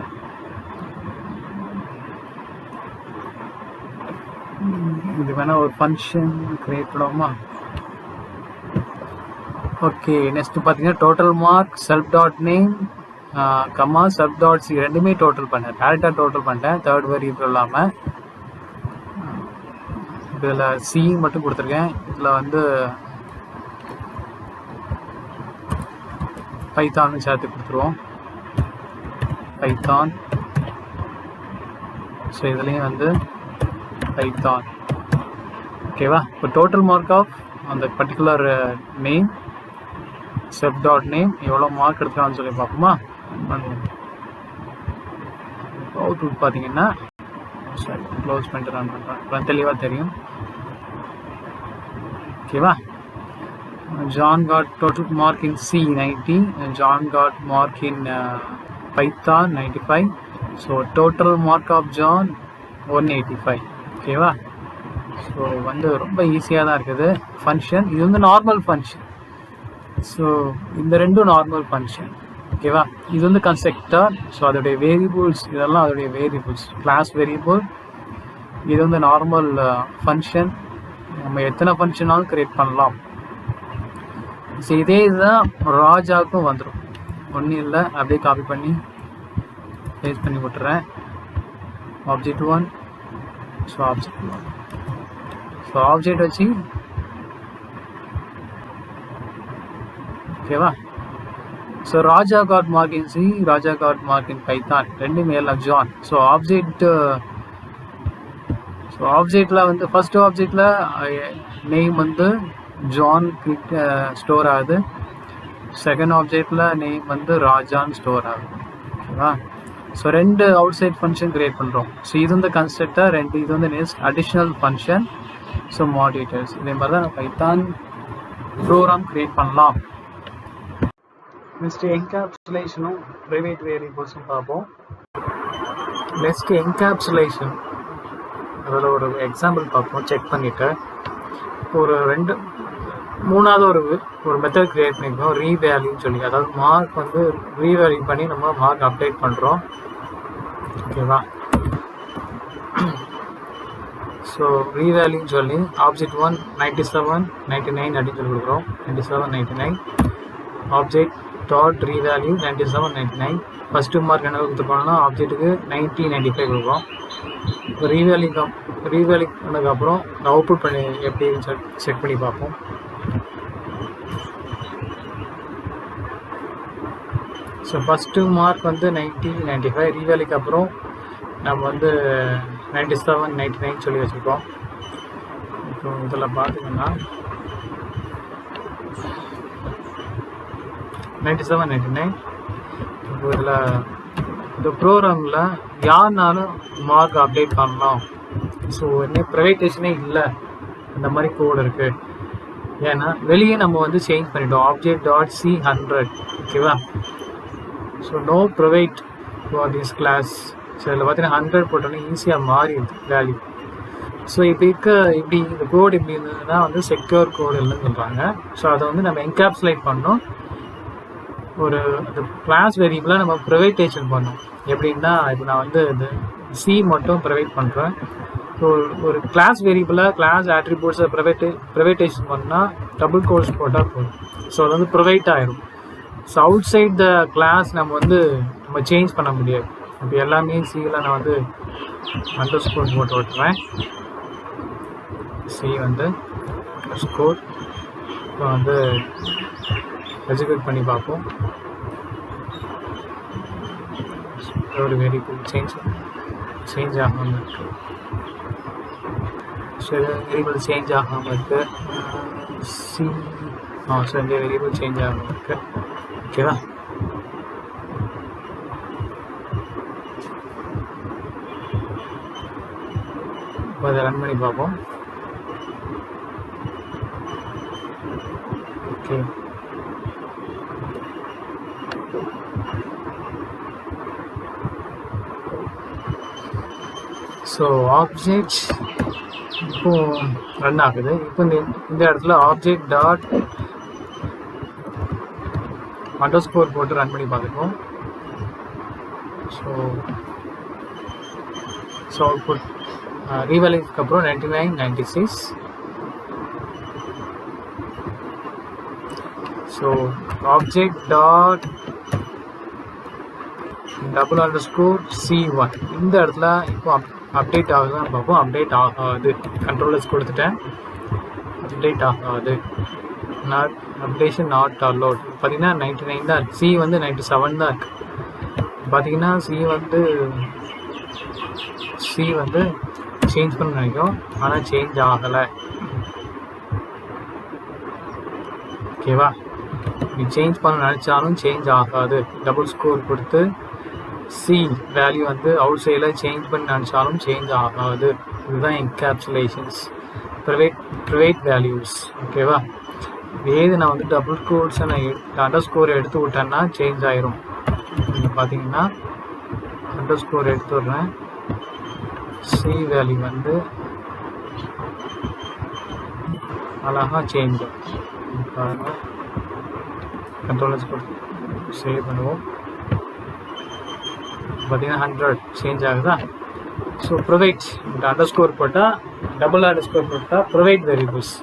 [SPEAKER 1] இது வேணா ஒரு ஃபங்க்ஷன் கிரியேட் பண்ணுவோமா? ஓகே, நெக்ஸ்ட் பார்த்தீங்கன்னா total mark self dot name comma self dot C ரெண்டுமே டோட்டல் பண்ணேன். டேரெக்டாக டோட்டல் பண்ணிட்டேன், தேர்ட் வேரியபிள் இல்லாமல். இதில் சி மட்டும் கொடுத்துருக்கேன். இதில் வந்து பைத்தான்னு சேர்த்து கொடுத்துருவோம். பைத்தான். ஸோ இதுலேயும் வந்து பைத்தான். ஓகேவா? இப்போ டோட்டல் மார்க் ஆஃப் அந்த பர்டிகுலர் நேம் செப் டாட் நேம் எவ்வளோ மார்க் எடுத்துக்கலாம்னு சொல்லி பார்ப்போமா? அவுட்புட் பார்த்தீங்கன்னா க்ளோஸ் பண்ணிட்டு ரன் பண்ணுறேன், தெளிவாக தெரியும். ஓகேவா? John got total mark in C 90 and John got mark in Python 95. So total mark of John 185. ஓகேவா? ஸோ வந்து ரொம்ப ஈஸியாக தான் இருக்குது ஃபங்க்ஷன். இது வந்து நார்மல் ஃபங்க்ஷன். ஸோ இந்த ரெண்டும் நார்மல் ஃபங்க்ஷன். ஓகேவா? இது வந்து கன்ஸ்ட்ரக்டர். ஸோ அதோடைய வேரியபிள்ஸ் இதெல்லாம் அதோடைய வேரியபிள்ஸ், கிளாஸ் வேரியபிள். இது வந்து நார்மல் ஃபங்க்ஷன். நம்ம எத்தனை ஃபங்க்ஷனாலும் கிரியேட் பண்ணலாம். ஸோ இதே இதுதான் ராஜாவுக்கும் வந்துடும். ஒன்றும் இல்லை, அப்படியே காப்பி பண்ணி பேஸ்ட் பண்ணி விட்டுறேன். Object 1. So object 1. So object வச்சு ஓகேவா? So Raja got mark in C, Raja got mark in Python, ரெண்டுமே எல்லாம் ஜான். ஸோ ஆப்ஜெக்டில் வந்து ஃபர்ஸ்ட் ஆப்ஜெக்டில் நேம் வந்து ஜான் ஸ்டோர் ஆகுது. செகண்ட் ஆப்ஜெக்டில் நேம் வந்து ராஜான் ஸ்டோர் ஆகுது. ஓகேவா? ஸோ ரெண்டு அவுட் சைட் ஃபங்க்ஷன் கிரியேட் பண்ணுறோம். ஸோ இது வந்து கன்ஸ்ட்ரக்டர், இது வந்து நெக்ஸ்ட் அடிஷ்னல் ஃபங்க்ஷன். ஸோ மாடியூட்டர்ஸ் இதே மாதிரி தான் பைத்தான் ப்ரோக்ராம் கிரியேட் பண்ணலாம். நெக்ஸ்ட் என்கேப்சுலேஷனும் ப்ரைவேட் வேரியபிள்ஸும் பார்ப்போம். நெக்ஸ்ட் என்கேப்சுலேஷன், அதில் ஒரு எக்ஸாம்பிள் பார்ப்போம். செக் பண்ணிவிட்டு ஒரு மூணாவது ஒரு மெத்தட் கிரியேட் பண்ணியிருக்கோம், ரீவேல்யூன்னு சொல்லி. அதாவது மார்க் வந்து ரீவேல்யூ பண்ணி நம்ம மார்க் அப்டேட் பண்ணுறோம். ஓகேவா? ஸோ ரீவேல்யூன்னு சொல்லி ஆப்ஜெக்ட் 1 97 99 அப்படின்னு சொல்லி கொடுக்குறோம். 97 99 object dot revalue 97 99. First mark என்ன கொடுத்துருக்கோம்னா ஆப்ஜெக்ட்டுக்கு 90 95 கொடுக்குறோம். இப்போ ரீவேல்யூ பண்ணதுக்கப்புறம் அவுட்புட் பண்ணி எப்படின்னு செக் பண்ணி பார்ப்போம். ஸோ ஃபஸ்ட்டு மார்க் வந்து 90 95, ரீவேல்யூக்கு அப்புறம் நம்ம வந்து 97 99 சொல்லி வச்சுருக்கோம். இப்போ இதில் பார்த்திங்கன்னா 97 99. இப்போ இதில் இந்த ப்ரோக்ராமில் யாருனாலும் மார்க் அப்டேட் பண்ணலாம். ஸோ என்ன ப்ரைவேட்டேஷனே இல்லை, அந்த மாதிரி கோடு இருக்குது. ஏன்னா வெளியே நம்ம வந்து சேஞ்ச் பண்ணிட்டோம், ஆப்ஜெக்ட் டாட் சி 100. ஓகேவா? So no private for this class. So இதில் பார்த்தீங்கன்னா 100 போட்டோன்னே ஈஸியாக மாறிடுது வேல்யூ. ஸோ இப்படி இந்த கோடு இப்படி இருந்ததுன்னா வந்து செக்யூர் கோடு இல்லைன்னு சொல்கிறாங்க. ஸோ அதை வந்து நம்ம என்கேப்சுலேட் பண்ணோம். ஒரு அந்த கிளாஸ் வேரியபிளாக நம்ம ப்ரைவேட்டேஷன் பண்ணோம். எப்படின்னா இப்போ நான் வந்து இந்த சி மட்டும் ப்ரைவேட் பண்ணுறேன். ஸோ ஒரு கிளாஸ் வேரியபிளாக கிளாஸ் ஆட்ரிபியூட்ஸை ப்ரைவேட்டேஷன் பண்ணால் டபுள் கோர்ஸ் போட்டால் போதும். ஸோ அது வந்து ப்ரைவேட் ஆகிடும். So outside the class நம்ம சேஞ்ச் பண்ண முடியாது. இப்போ எல்லாமே சியில் நான் வந்து அண்டர்ஸ்கோர் போட்டு விட்டுறேன். சி வந்து அண்டர்ஸ்கோர். இப்போ வந்து எக்ஸிக்யூட் பண்ணி பார்ப்போம். ஒரு வேரியபிள் சேஞ்ச் ஆகாமல் இருக்குது. ஸோ வேரியபிள் சேஞ்ச் ஆகாமல் இருக்குது. சி ஸோ இந்த வேரியபிள் சேஞ்ச் ஆகாமல் இருக்குது. ஓகேவா? இப்போ அதை ரன் பண்ணி பார்ப்போம். ஓகே, ஸோ ஆப்ஜெக்ட் இப்போ ரன் ஆகுது. இப்போ இந்த இடத்துல ஆப்ஜெக்ட் டாட் அண்டர்ஸ்கோர் போட்டு ரன் பண்ணி பார்த்துக்கோம். ஸோ அவுட்புட் ரீவேல்யூக்கு அப்புறம் 99 96. So object dot double underscore C1 இந்த இடத்துல இப்போ அப்டேட் ஆகுதான்னு பார்ப்போம். அப்டேட் ஆகாது. கண்ட்ரோலர்ஸ் கொடுத்துட்டேன், அப்டேட் ஆகாது. Not updation not allowed. பார்த்தீங்கன்னா 99 தான் இருக்குது. சி வந்து 97 தான் இருக்குது. பார்த்தீங்கன்னா சி வந்து சேஞ்ச் பண்ண நினைக்கும், ஆனால் சேஞ்ச் ஆகலை. ஓகேவா? நீ சேஞ்ச் பண்ண நினச்சாலும் சேஞ்ச் ஆகாது. டபுள் ஸ்கோர் கொடுத்து சி வேல்யூ வந்து அவுட் சைடில் சேஞ்ச் பண்ணி நினச்சாலும் சேஞ்ச் ஆகாது. இதுதான் என்கேப்சுலேஷன்ஸ், ப்ரைவேட் வேல்யூஸ். ஓகேவா? ஏது நான் வந்து டபுள் கோட்ஸை நான் அண்டர் ஸ்கோர் எடுத்து விட்டேன்னா சேஞ்ச் ஆயிரும். நீங்கள் பார்த்தீங்கன்னா அண்டர் ஸ்கோர் எடுத்து விட்றேன், சி வேல்யூ வந்து அழகாக சேஞ்ச் பாருங்கள். கண்ட்ரோலர்ஸ் சேவ் பண்ணுவோம். பார்த்தீங்கன்னா 100 சேஞ்ச் ஆகுதா? ஸோ ப்ரொவைட் அண்டர் ஸ்கோர் போட்டால், டபுள் அண்டர் ஸ்கோர் போட்டால் private variables.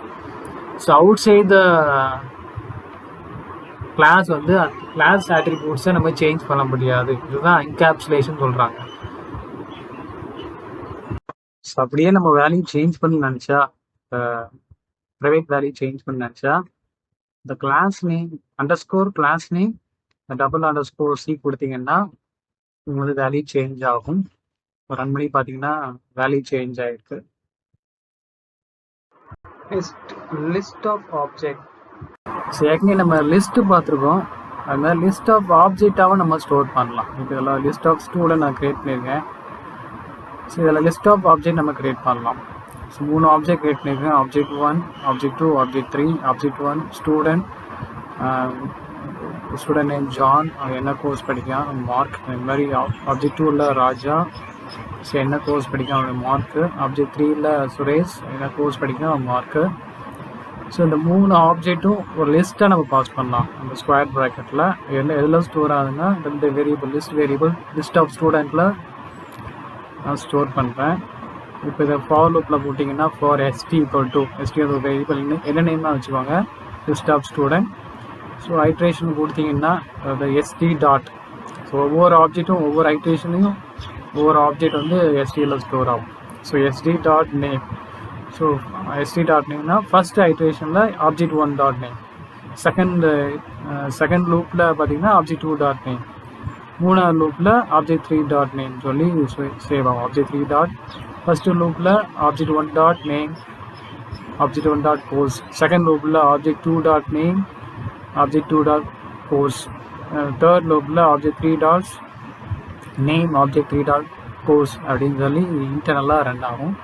[SPEAKER 1] So outside the class வந்து கிளாஸ் ஆட்ரிபியூட்ஸை நம்ம சேஞ்ச் பண்ண முடியாது. இதுதான் என்கேப்சுலேஷன் சொல்கிறாங்க. ஸோ அப்படியே நம்ம வேல்யூ சேஞ்ச் பண்ணி நினச்சா, ப்ரைவேட் வேல்யூ சேஞ்ச் பண்ணி நினச்சா, இந்த class name underscore class name double underscore C கொடுத்தீங்கன்னா உங்களுக்கு வேல்யூ சேஞ்ச் ஆகும். ரன் பண்ணி பார்த்தீங்கன்னா வேல்யூ சேஞ்ச் ஆகிருக்கு. List of object. ஸோ ஏற்கனவே நம்ம லிஸ்ட்டு பார்த்துருக்கோம். அது மாதிரி லிஸ்ட் ஆஃப் ஆப்ஜெக்டாகவும் நம்ம ஸ்டோர் பண்ணலாம். இப்போ இதெல்லாம் லிஸ்ட் ஆஃப் ஸ்டூடெண்ட் நான் க்ரியேட் பண்ணியிருக்கேன். ஸோ இதில் லிஸ்ட் ஆஃப் ஆப்ஜெக்ட் நம்ம க்ரியேட் பண்ணலாம். ஸோ 3 ஆப்ஜெக்ட் க்ரியேட் பண்ணியிருக்கேன். Object 1, object 2, object 3. Object 1 student name John, என்ன கோர்ஸ் படிக்கான் மார்க். இந்த மாதிரி ஆப்ஜெக்ட் 2ல் ராஜா, ஸோ என்ன கோர்ஸ் படிக்கான் அவனோட மார்க்கு. ஆப்ஜெக்ட் 3ல் சுரேஷ், என்ன கோர்ஸ் படிக்கான் மார்க்கு. ஸோ இந்த 3 ஆப்ஜெக்ட்டும் ஒரு லிஸ்ட்டாக நம்ம பாஸ் பண்ணலாம். அந்த ஸ்கொயர் ப்ராக்கெட்டில் எதில் ஸ்டோர் ஆகுதுன்னா இந்த வேரியபிள் லிஸ்ட் ஆஃப் ஸ்டூடெண்ட்டில் நான் ஸ்டோர் பண்ணுறேன். இப்போ இதை ஃபார் லூப்பில் போட்டிங்கன்னா ஃபார் எஸ்டி ஒரு வேரியபிள் என்ன நேம் தான் வச்சுக்கோங்க, list of student. So iteration கொடுத்தீங்கன்னா அது எஸ்டி டாட். ஸோ ஒவ்வொரு ஆப்ஜெக்ட்டும் ஒவ்வொரு ஐட்ரேஷனையும் ஒவ்வொரு ஆப்ஜெக்ட் வந்து எஸ்டியில் ஸ்டோர் ஆகும். So ST dot name. So ST dot நேம்னா ஃபஸ்ட் ஐட்ரேஷனில் ஆப்ஜெக்ட் 1 டாட் நேம், செகண்ட் லூப்பில் பார்த்தீங்கன்னா ஆப்ஜெக்ட் 2 டாட் நேம், 3வது லூப்பில் ஆப்ஜெக்ட் 3 டாட் நேம் சொல்லி சேவ் ஆகும். ஆப்ஜெக்ட் 3 டாட் ஃபஸ்ட்டு லூப்பில் object 1 dot name, object 1 dot course. Second லூப்பில் object 2 dot name, object 2 dot course. Third லூப்பில் object 3 dots name, object 3 dot course அப்படின்னு சொல்லி இன்டர்னலாக ரன் ஆகும்.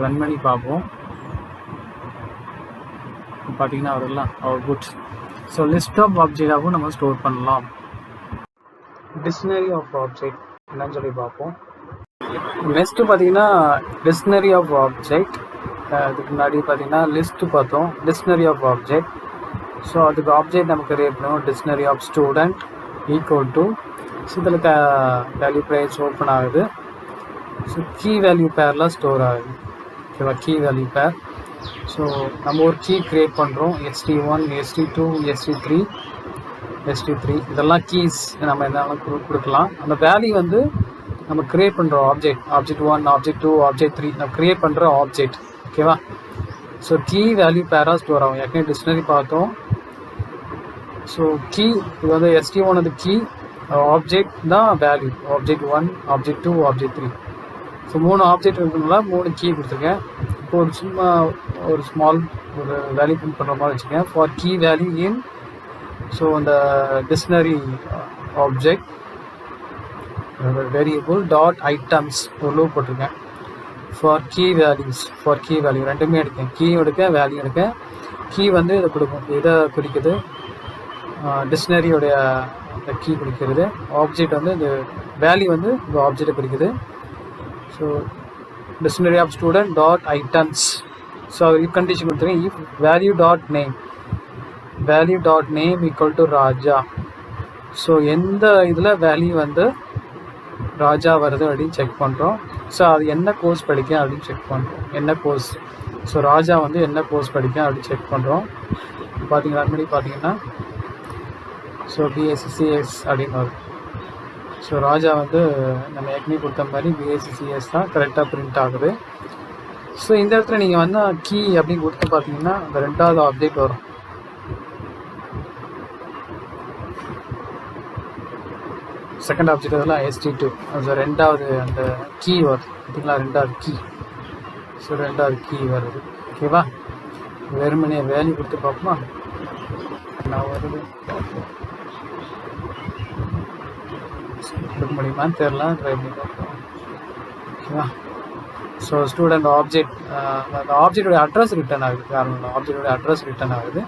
[SPEAKER 1] ரன் பண்ணி பார்ப்போம். பார்த்தீங்கன்னா அதெல்லாம் அவுட்புட். ஸோ லிஸ்ட் ஆஃப் ஆப்ஜெக்டாகவும் நம்ம ஸ்டோர் பண்ணலாம். டிக்ஷனரி ஆஃப் ஆப்ஜெக்ட் என்னன்னு சொல்லி பார்ப்போம். நெக்ஸ்ட்டு பார்த்தீங்கன்னா டிக்ஷனரி ஆஃப் ஆப்ஜெக்ட். அதுக்கு முன்னாடி பார்த்தீங்கன்னா லிஸ்ட்டு பார்த்தோம், டிக்ஷனரி ஆஃப் ஆப்ஜெக்ட். ஸோ அதுக்கு ஆப்ஜெக்ட் நமக்கு கிரியேட் பண்ணுவோம். Dictionary of student equal to, so இதில் வேல்யூ பேர்ஸ் ஓப்பன் ஆகுது. ஸோ கீ வேல்யூ பேரில் ஸ்டோர் ஆகுது. ஓகேவா? கீ வேல்யூ பேர். ஸோ நம்ம ஒரு கீ க்ரியேட் பண்ணுறோம். ST1, ST2, ST3 இதெல்லாம் கீஸ் நம்ம என்னாலும் கொடுக்கலாம். அந்த வேல்யூ வந்து நம்ம க்ரியேட் பண்ணுறோம் ஆப்ஜெக்ட் 1, ஆப்ஜெக்ட் 2, ஆப்ஜெக்ட் 3 நம்ம க்ரியேட் பண்ணுற ஆப்ஜெக்ட். ஓகேவா? ஸோ கீ வேல்யூ பேராக ஸ்டோர் ஆகும். ஏற்கனவே டிக்ஷனரி பார்த்தோம். ஸோ கீ இது வந்து ST1 அது கீ, ஆப்ஜெக்ட் தான் value. Object 1, object 2, object 3. So 3 object இருக்கிறதுனால 3 கீ கொடுத்துருக்கேன். இப்போ ஒரு ஸ்மால் ஒரு வேல்யூ பிரிண்ட் பண்ணுற மாதிரி வச்சுக்கேன். For key value in, so அந்த dictionary object variable dot items ஒரு லூப் போட்டிருக்கேன். ஃபார் கீ வேல்யூ ரெண்டுமே எடுக்கேன். கீ எடுக்கேன், வேல்யூ எடுக்கேன். கீ வந்து இதை கொடுக்கும், இதை குறிக்குது, டிக்ஷனரியோடைய கீ குறிக்கிறது. ஆப்ஜெக்ட் வந்து இந்த வேல்யூ வந்து இந்த ஆப்ஜெக்டை குறிக்குது. So dictionary of student dot items. So if condition கொடுத்துருக்கேன். If value dot name equal to Raja. So எந்த இதில் வேல்யூ வந்து ராஜா வருது அப்படின்னு செக் பண்ணுறோம். ஸோ அது என்ன கோர்ஸ் படிக்கேன் அப்படின்னு செக் பண்ணுறோம். என்ன கோர்ஸ், ஸோ ராஜா வந்து என்ன கோர்ஸ் படிக்கேன் அப்படின்னு செக் பண்ணுறோம். பார்த்தீங்கன்னா பார்த்தீங்கன்னா ஸோ BSc CS அப்படின்னு வரும். ஸோ ராஜா வந்து நம்ம ஏற்கனவே கொடுத்த மாதிரி பிஎஸ்சிஎஸ் தான் கரெக்டாக பிரிண்ட் ஆகுது. ஸோ இந்த இடத்துல நீங்கள் வந்து கீ அப்படின்னு கொடுத்து பார்த்தீங்கன்னா அந்த ரெண்டாவது ஆப்ஜெக்ட் வரும். செகண்ட் ஆப்ஜெக்ட் அதெல்லாம் ST2 அது ரெண்டாவது அந்த கீ வருது பார்த்தீங்களா, ரெண்டாவது கீ. ஸோ ரெண்டாவது கீ வருது. ஓகேவா, வெறுமனே வேல்யூ கொடுத்து பார்ப்போமா, நான் வருது கொடுக்க முடியுமான்னு தெரில, ட்ரை பண்ணி பார்ப்போம். ஓகேவா, ஸோ ஸ்டூடெண்ட் ஆப்ஜெக்ட் அந்த ஆப்ஜெக்டோட அட்ரஸ் ரிட்டர்ன் ஆகுது. காரணம் ஆப்ஜெக்டோட அட்ரஸ் ரிட்டர்ன் ஆகுது.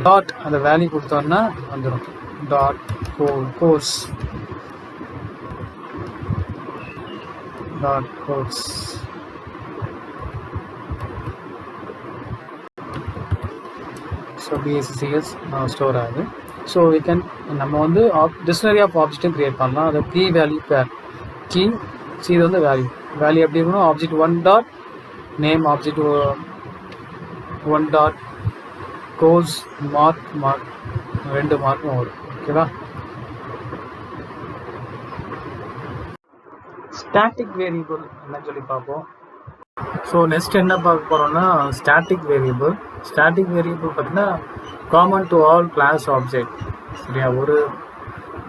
[SPEAKER 1] டாட் அந்த வேல்யூ கொடுத்தோன்னா வந்துடும். Dot course dot course so BSCS store ஆகுது. ஸோ we can நம்ம வந்து டிக்ஷனரி ஆஃப் ஆப்ஜெக்ட்டும் க்ரியேட் பண்ணலாம். அது key value pair key. So இது வந்து வேல்யூ எப்படி இருக்கணும், object 1 dot name, object 1 dot course mark 2 மார்க்கும் வரும். ஓகேவா, ஸ்டாட்டிக் வேரியபிள் என்னன்னு சொல்லி பார்ப்போம். ஸோ நெக்ஸ்ட் என்ன பார்க்க போகிறோம்னா ஸ்டாட்டிக் வேரியபிள். ஸ்டாட்டிக் வேரியபிள் பார்த்தீங்கன்னா common to all class object. சரியா,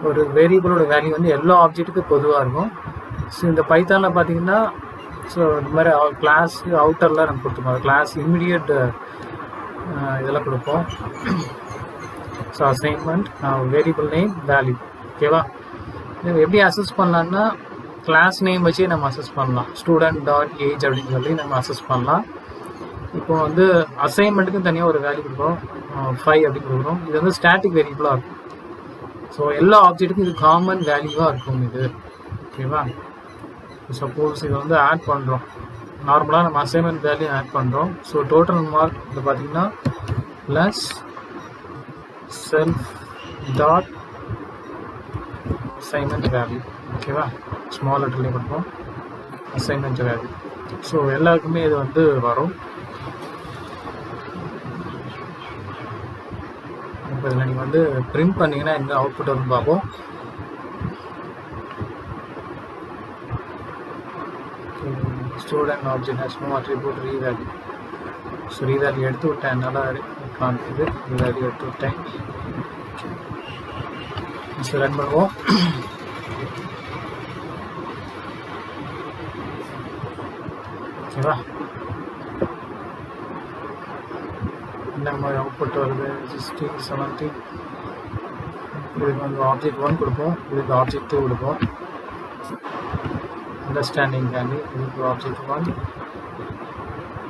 [SPEAKER 1] ஒரு வேரியபிளோட வேல்யூ வந்து எல்லா ஆப்ஜெக்ட்டுக்கும் பொதுவாக இருக்கும். ஸோ இந்த பைத்தானில் பார்த்தீங்கன்னா ஸோ இந்த மாதிரி கிளாஸ் அவுட்டரில் நம்ம கொடுத்துருப்போம். கிளாஸ் இம்மிடியட் இதெல்லாம் கொடுப்போம். So assignment variable name value. ஓகேவா, எப்படி அசஸ் பண்ணலான்னா கிளாஸ் நேம் வச்சு நம்ம அசஸ் பண்ணலாம். ஸ்டூடெண்ட் டாட் ஏஜ் அப்படின்னு சொல்லி நம்ம அசஸ் பண்ணலாம். இப்போ வந்து அசைன்மெண்ட்டுக்கும் தனியாக ஒரு வேல்யூ கொடுக்குறோம், 5 அப்படின்னு கொடுக்குறோம். இது வந்து ஸ்டாட்டிக் வேரியபிளாக இருக்கும். ஸோ எல்லா ஆப்ஜெக்ட்டுக்கும் இது காமன் வேல்யூவாக இருக்கும் இது. ஓகேவா, சப்போஸ் இதை வந்து ஆட் பண்ணுறோம், நார்மலாக நம்ம அசைன்மெண்ட் வேல்யூ ஆட் பண்ணுறோம். ஸோ டோட்டல் மார்க் இது பார்த்திங்கன்னா plus self dot assignment value. ஓகேவா, ஸ்மால் லெட்டர்லேயே கொடுப்போம் அசைன்மெண்ட் வேல்யூ. ஸோ எல்லாருக்குமே இது வந்து வரும். இப்போ இதில் நீங்கள் வந்து பிரிண்ட் பண்ணிங்கன்னா என்ன அவுட்புட் வரும்னு பார்ப்போம். Student object has no attribute revalue. So revalue எடுத்து விட்டேன், என்னால் காமிக்குது. ரீவேல்யூ எடுத்து விட்டேன். ஸோ ரன் பண்ணுவோம். ஓகேவா, இந்த மாதிரி அவுட்புட் வருது 60 70. இதுக்கு வந்து ஆப்ஜெக்ட் 1 கொடுப்போம், இதுக்கு ஆப்ஜெக்ட் 2 கொடுப்போம். அண்டர்ஸ்டாண்டிங் வேல்யூ, இதுக்கு ஆப்ஜெக்ட் 1,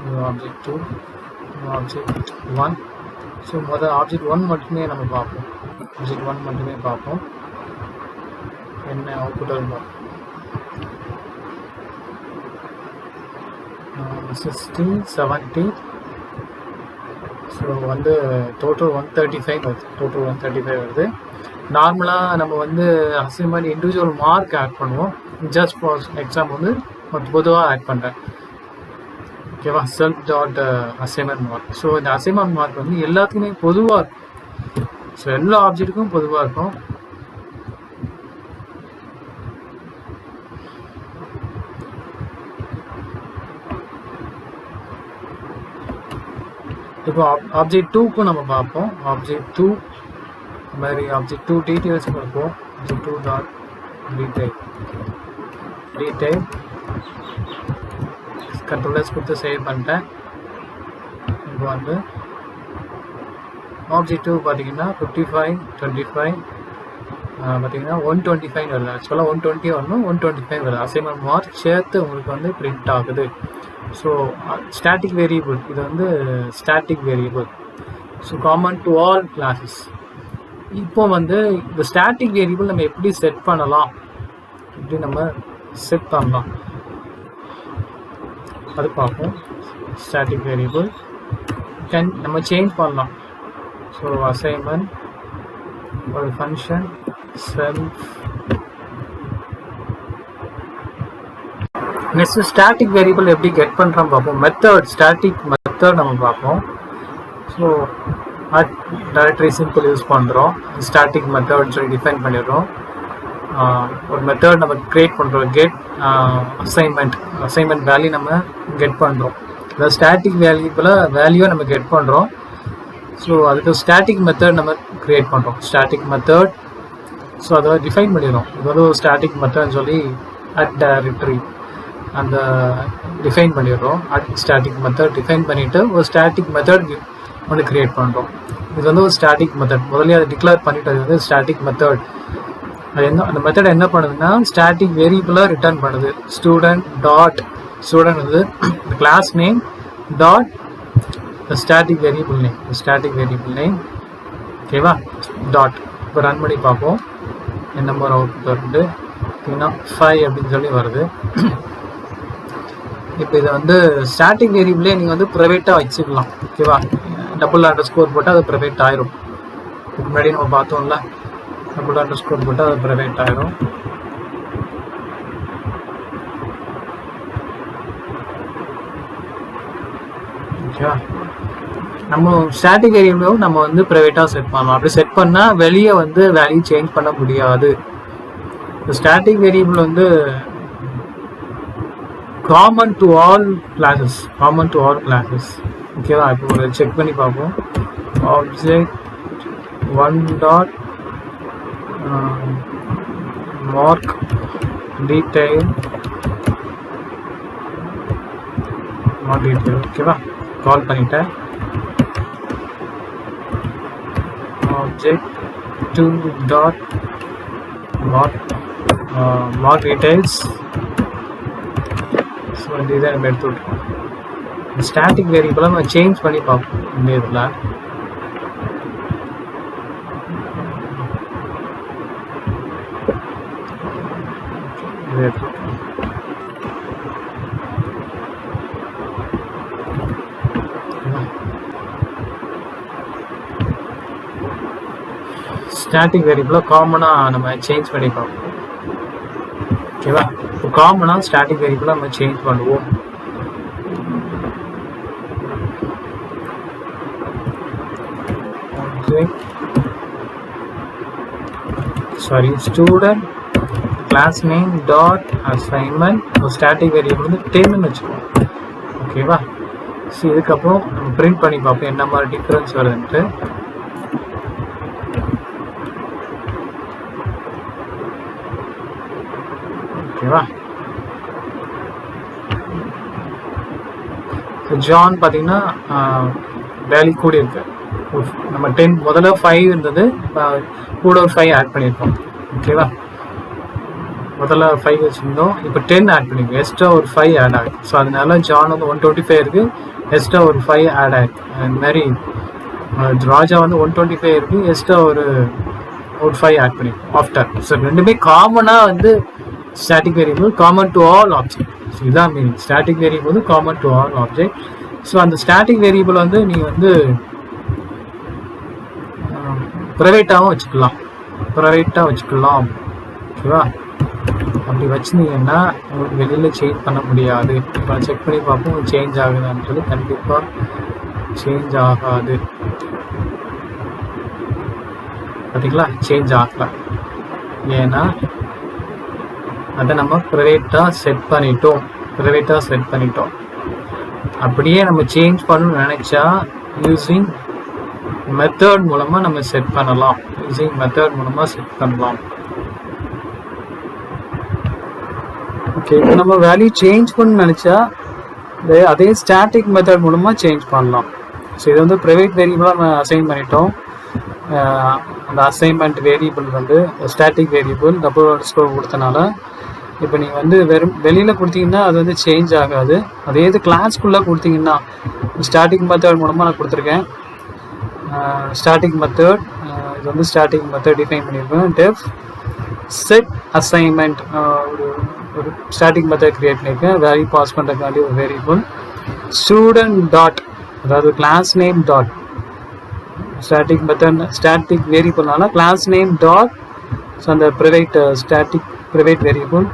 [SPEAKER 1] இது ஆப்ஜெக்ட் 2, இது ஆப்ஜெக்ட் 1. ஸோ முதல் ஆப்ஜெக்ட் 1 மட்டுமே நம்ம பார்ப்போம். ஆப்ஜெக்ட் 1 மட்டுமே பார்ப்போம், என்ன அவுட்புட் வருது. 60 70. ஸோ வந்து டோட்டல் 135 வருது. டோட்டல் 135 வருது. நார்மலாக நம்ம வந்து அசைன்மெண்ட் இண்டிவிஜுவல் மார்க் ஆட் பண்ணுவோம். ஜஸ்ட் ஃபார் எக்ஸாம் வந்து பொதுவாக ஆட் பண்ணுறேன். ஓகேவா, self dot assignment mark. So இந்த அசைன்மெண்ட் மார்க் வந்து எல்லாத்துக்குமே பொதுவாக இருக்கும். ஸோ எல்லா ஆப்ஜெக்ட்டுக்கும் பொதுவாக இருக்கும். இப்போ ஆப்ஜெக்ட் 2க்கும் நம்ம பார்ப்போம். ஆப்ஜெக்ட் 2 மாதிரி ஆப்ஜெக்ட் 2 டீட்டெயில்ஸ் கொடுப்போம். ஆப்ஜெக்ட் 2 டாட் டீடைல் கண்ட்ரோலர்ஸ் கொடுத்து சேவ் பண்ணிட்டேன். இப்போ வந்து ஆப்ஜெக்ட் 2 பார்த்தீங்கன்னா 55 25 பார்த்தீங்கன்னா 125 வருது. ஆக்சுவலாக 120 வரணும், 125 வருது. அசைன்மெண்ட் மார்க் சேர்த்து உங்களுக்கு வந்து பிரிண்ட் ஆகுது. ஸோ ஸ்டாட்டிக் வேரியபிள், இது வந்து static variable. So common to all classes. இப்போ வந்து இந்த ஸ்டாட்டிக் வேரியபிள் நம்ம எப்படி செட் பண்ணலாம், எப்படி நம்ம செட் பண்ணலாம் அது பார்ப்போம். ஸ்டாட்டிக் வேரியபிள் நம்ம சேஞ்ச் பண்ணலாம். ஸோ அசைன்மெண்ட் ஒரு function self. Next static variable எப்படி கெட் பண்ணுறோம் பார்ப்போம். மெத்தட், ஸ்டாட்டிக் மெத்தட் நம்ம பார்ப்போம். ஸோ டைரக்டரி சிம்பிள் யூஸ் பண்ணுறோம். ஸ்டாட்டிக் மெத்தட் சொல்லி டிஃபைன் பண்ணிடுறோம். ஒரு மெத்தட் நம்ம கிரியேட் பண்ணுறோம். கெட் அசைன்மெண்ட் வேல்யூ நம்ம கெட் பண்ணுறோம். அதாவது ஸ்டாட்டிக் வேல்யூவை நம்ம கெட் பண்ணுறோம். ஸோ அதுக்கு ஸ்டாட்டிக் மெத்தட் நம்ம கிரியேட் பண்ணுறோம். ஸ்டாட்டிக் மெத்தட் ஸோ அதை டிஃபைன் பண்ணிடுறோம். இது வந்து ஒரு ஸ்டாட்டிக் மெத்தட்னு சொல்லி அட் டைரக்டரி அந்த டிஃபைன் பண்ணிடுறோம். அட் ஸ்டாட்டிக் மெத்தட் டிஃபைன் பண்ணிவிட்டு ஒரு ஸ்டாட்டிக் மெத்தட் ஒன்று கிரியேட் பண்ணுறோம். இது வந்து ஒரு ஸ்டாட்டிக் மெத்தட். முதல்ல அதை டிக்ளேர் பண்ணிவிட்டு அது வந்து ஸ்டாட்டிக் மெத்தட். அது அந்த மெத்தட் என்ன பண்ணுதுன்னா ஸ்டாட்டிக் வேரியபிளாக ரிட்டர்ன் பண்ணுது. ஸ்டூடெண்ட் வந்து class name dot static variable name ஓகேவா டாட். இப்போ ரன் பண்ணி பார்ப்போம். என் நம்பர் அவுட்புட் வருது பார்த்தீங்கன்னா 5 அப்படின்னு சொல்லி வருது. இப்போ இதை வந்து ஸ்டாட்டிக் வேரியபிளே நீங்கள் வந்து ப்ரைவேட்டாக வச்சுக்கலாம். ஓகேவா, $_ போட்டால் அது ப்ரைவேட் ஆயிரும். இதுக்கு முன்னாடி நம்ம பார்த்தோம்ல, $_ போட்டால் அது ப்ரைவேட் ஆயிரும். ஓகேவா, நம்ம ஸ்டாட்டிக் வேரியபிளும் நம்ம வந்து ப்ரைவேட்டாக செட் பண்ணலாம். அப்படி செட் பண்ணால் வெளியே வந்து வேல்யூ சேஞ்ச் பண்ண முடியாது. ஸ்டாட்டிக் வேரியபிள் வந்து காமன் டு ஆல் கிளாஸஸ். ஓகேவா, இப்போ ஒரு செக் பண்ணி பார்ப்போம். ஆப்ஜெக்ட் 1 டாட் மார்க் டீடைல் ஓகேவா, கால் பண்ணிட்டேன். Object 2 dot mark details. So இந்த இதை நம்ம எடுத்து விட்டுருக்கோம். ஸ்டாட்டிக் வேரியபிளை நம்ம சேஞ்ச் பண்ணி பார்ப்போம். இந்த இதில் ஸ்டாட்டிக் வேரியபிளை காமனாக நம்ம சேஞ்ச் பண்ணி பார்ப்போம். ஓகேவா, இப்போ காமனாக ஸ்டாட்டிக் வேரியபிளை நம்ம சேஞ்ச் பண்ணுவோம். Student class name dot assignment. Static variable வந்து 10ன்னு வச்சுக்கோம். ஓகேவா, ஸோ இதுக்கப்புறம் நம்ம பிரிண்ட் பண்ணி பார்ப்போம் என்ன மாதிரி டிஃப்ரென்ஸ் வருதுன்ட்டு. ஓகேவா, ஜான் பார்த்தீங்கன்னா வேல்யூ கூடி இருக்கு. நம்ம 10 முதல்ல 5 இருந்தது, கூட ஒரு 5 ஆட் பண்ணியிருக்கோம். ஓகேவா, முதல்ல 5 வச்சுருந்தோம், இப்போ 10 ஆட் பண்ணியிருக்கோம். எக்ஸ்ட்ரா ஒரு 5 ஆட் ஆகுது. ஸோ அதனால ஜான் வந்து 125 இருக்குது, எக்ஸ்ட்ரா ஒரு 5 ஆட் ஆகிருக்கு. அந்த மாதிரி ராஜா வந்து 125 இருக்குது, எக்ஸ்ட்ரா ஒரு 5 ஆட் பண்ணியிருக்கோம் ஆஃப்டர். ஸோ ரெண்டுமே காமனாக வந்து static variable common to all object. So இதான் மீனிங். ஸ்டாட்டிக் வேரியபிள் வந்து common to all object. So அந்த ஸ்டாட்டிக் வேரியபிள் வந்து நீங்கள் வந்து ப்ரைவேட்டாகவும் வச்சுக்கலாம். ஓகேவா, அப்படி வச்சுருந்தீங்கன்னா உங்களுக்கு வெளியில் சேஞ்ச் பண்ண முடியாது. இப்போ செக் பண்ணி பார்ப்போம் சேஞ்ச் ஆகுதான்னு சொல்லி. கண்டிப்பாக சேஞ்ச் ஆகாது. பார்த்தீங்களா, சேஞ்ச் ஆகலை. ஏன்னா அதை நம்ம ப்ரைவேட்டாக செட் பண்ணிட்டோம். அப்படியே நம்ம சேஞ்ச் பண்ணணும்னு நினச்சா யூஸிங் மெத்தட் மூலமாக நம்ம செட் பண்ணலாம். ஓகே, இப்போ நம்ம வேல்யூ சேஞ்ச் பண்ணணும்னு நினச்சா அதே ஸ்டாட்டிக் மெத்தட் மூலமாக சேஞ்ச் பண்ணலாம். ஸோ இது வந்து ப்ரைவேட் வேரியபிளாக நம்ம அசைன் பண்ணிட்டோம். அந்த அசைன்மெண்ட் வேரியபிள் வந்து ஸ்டாட்டிக் வேரியபிள் $_ கொடுத்தனால இப்போ நீங்கள் வந்து வெளியில் கொடுத்தீங்கன்னா அது வந்து சேஞ்ச் ஆகாது. அதே இது கிளாஸ்க்குள்ளே கொடுத்தீங்கன்னா ஸ்டாட்டிக் மெத்தட் மூலமாக நான் கொடுத்துருக்கேன். ஸ்டாட்டிக் மெத்தட் இது வந்து ஸ்டாட்டிக் மெத்தட் டிஃபைன் பண்ணியிருக்கேன். டெஃப் செட் அசைன்மெண்ட் ஒரு ஸ்டாட்டிக் மெத்தட் கிரியேட் பண்ணியிருக்கேன். வேல்யூ பாஸ் பண்ணுறதுக்காண்டி ஒரு வேரியபிள் ஸ்டூடெண்ட் டாட், அதாவது class name dot static method static வேரியபிள்னால கிளாஸ் நேம் டாட். ஸோ அந்த private variable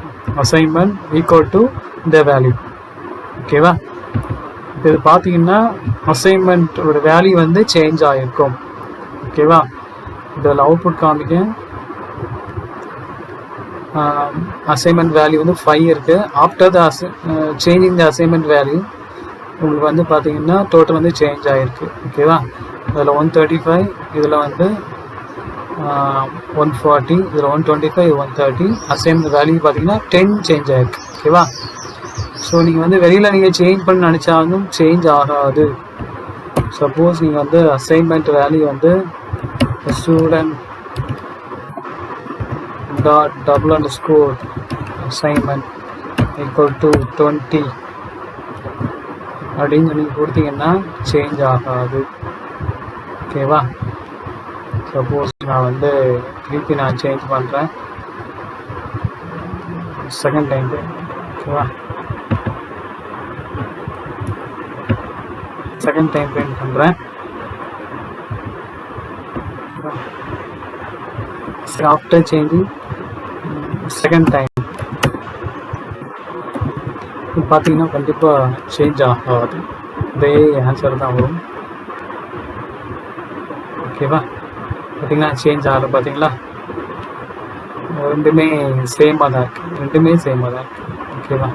[SPEAKER 1] assignment equal to இந்த வேல்யூ. ஓகேவா, இப்போ இது பார்த்தீங்கன்னா அசைன்மெண்ட்டோட வேல்யூ வந்து சேஞ்ச் ஆகிருக்கும். ஓகேவா, இதில் அவுட்புட் காமிக்க அசைன்மெண்ட் வேல்யூ வந்து 5 இருக்குது. After the changing the assignment value உங்களுக்கு வந்து பார்த்தீங்கன்னா டோட்டல் வந்து சேஞ்ச் ஆகிருக்கு. ஓகேவா? இதில் 135, இதில் வந்து 140, இதில் 125, 130. அசைன்மெண்ட் வேல்யூ பார்த்தீங்கன்னா 10 சேஞ்ச் ஆகிருக்கு. ஓகேவா? ஸோ நீங்கள் வந்து வெளியில் நீங்கள் சேஞ்ச் பண்ண நினச்சாலும் சேஞ்ச் ஆகாது. சப்போஸ் நீங்கள் வந்து அசைன்மெண்ட் வேல்யூ வந்து student dot double and score assignment equal to 20 அப்படின்னு சொல்லி கொடுத்தீங்கன்னா சேஞ்ச் ஆகாது. ஓகேவா? சப்போஸ் நான் வந்து திருப்பி நான் சேஞ்ச் பண்ணுறேன் செகண்ட் டைம். ஓகேவா? செகண்ட் டைம் பிரிண்ட் பண்ணுறேன். ஆஃப்டர் சேஞ்சிங் செகண்ட் டைம் பார்த்தீங்கன்னா கண்டிப்பாக சேஞ்ச் ஆகாது. இதே ஆன்சர் தான் வரும். ஓகேவா? பார்த்தீங்கன்னா சேஞ்ச் ஆகலை. பார்த்தீங்களா? ரெண்டுமே சேமாக தான் இருக்குது. ரெண்டுமே சேமாக தான் இருக்குது. ஓகேவா?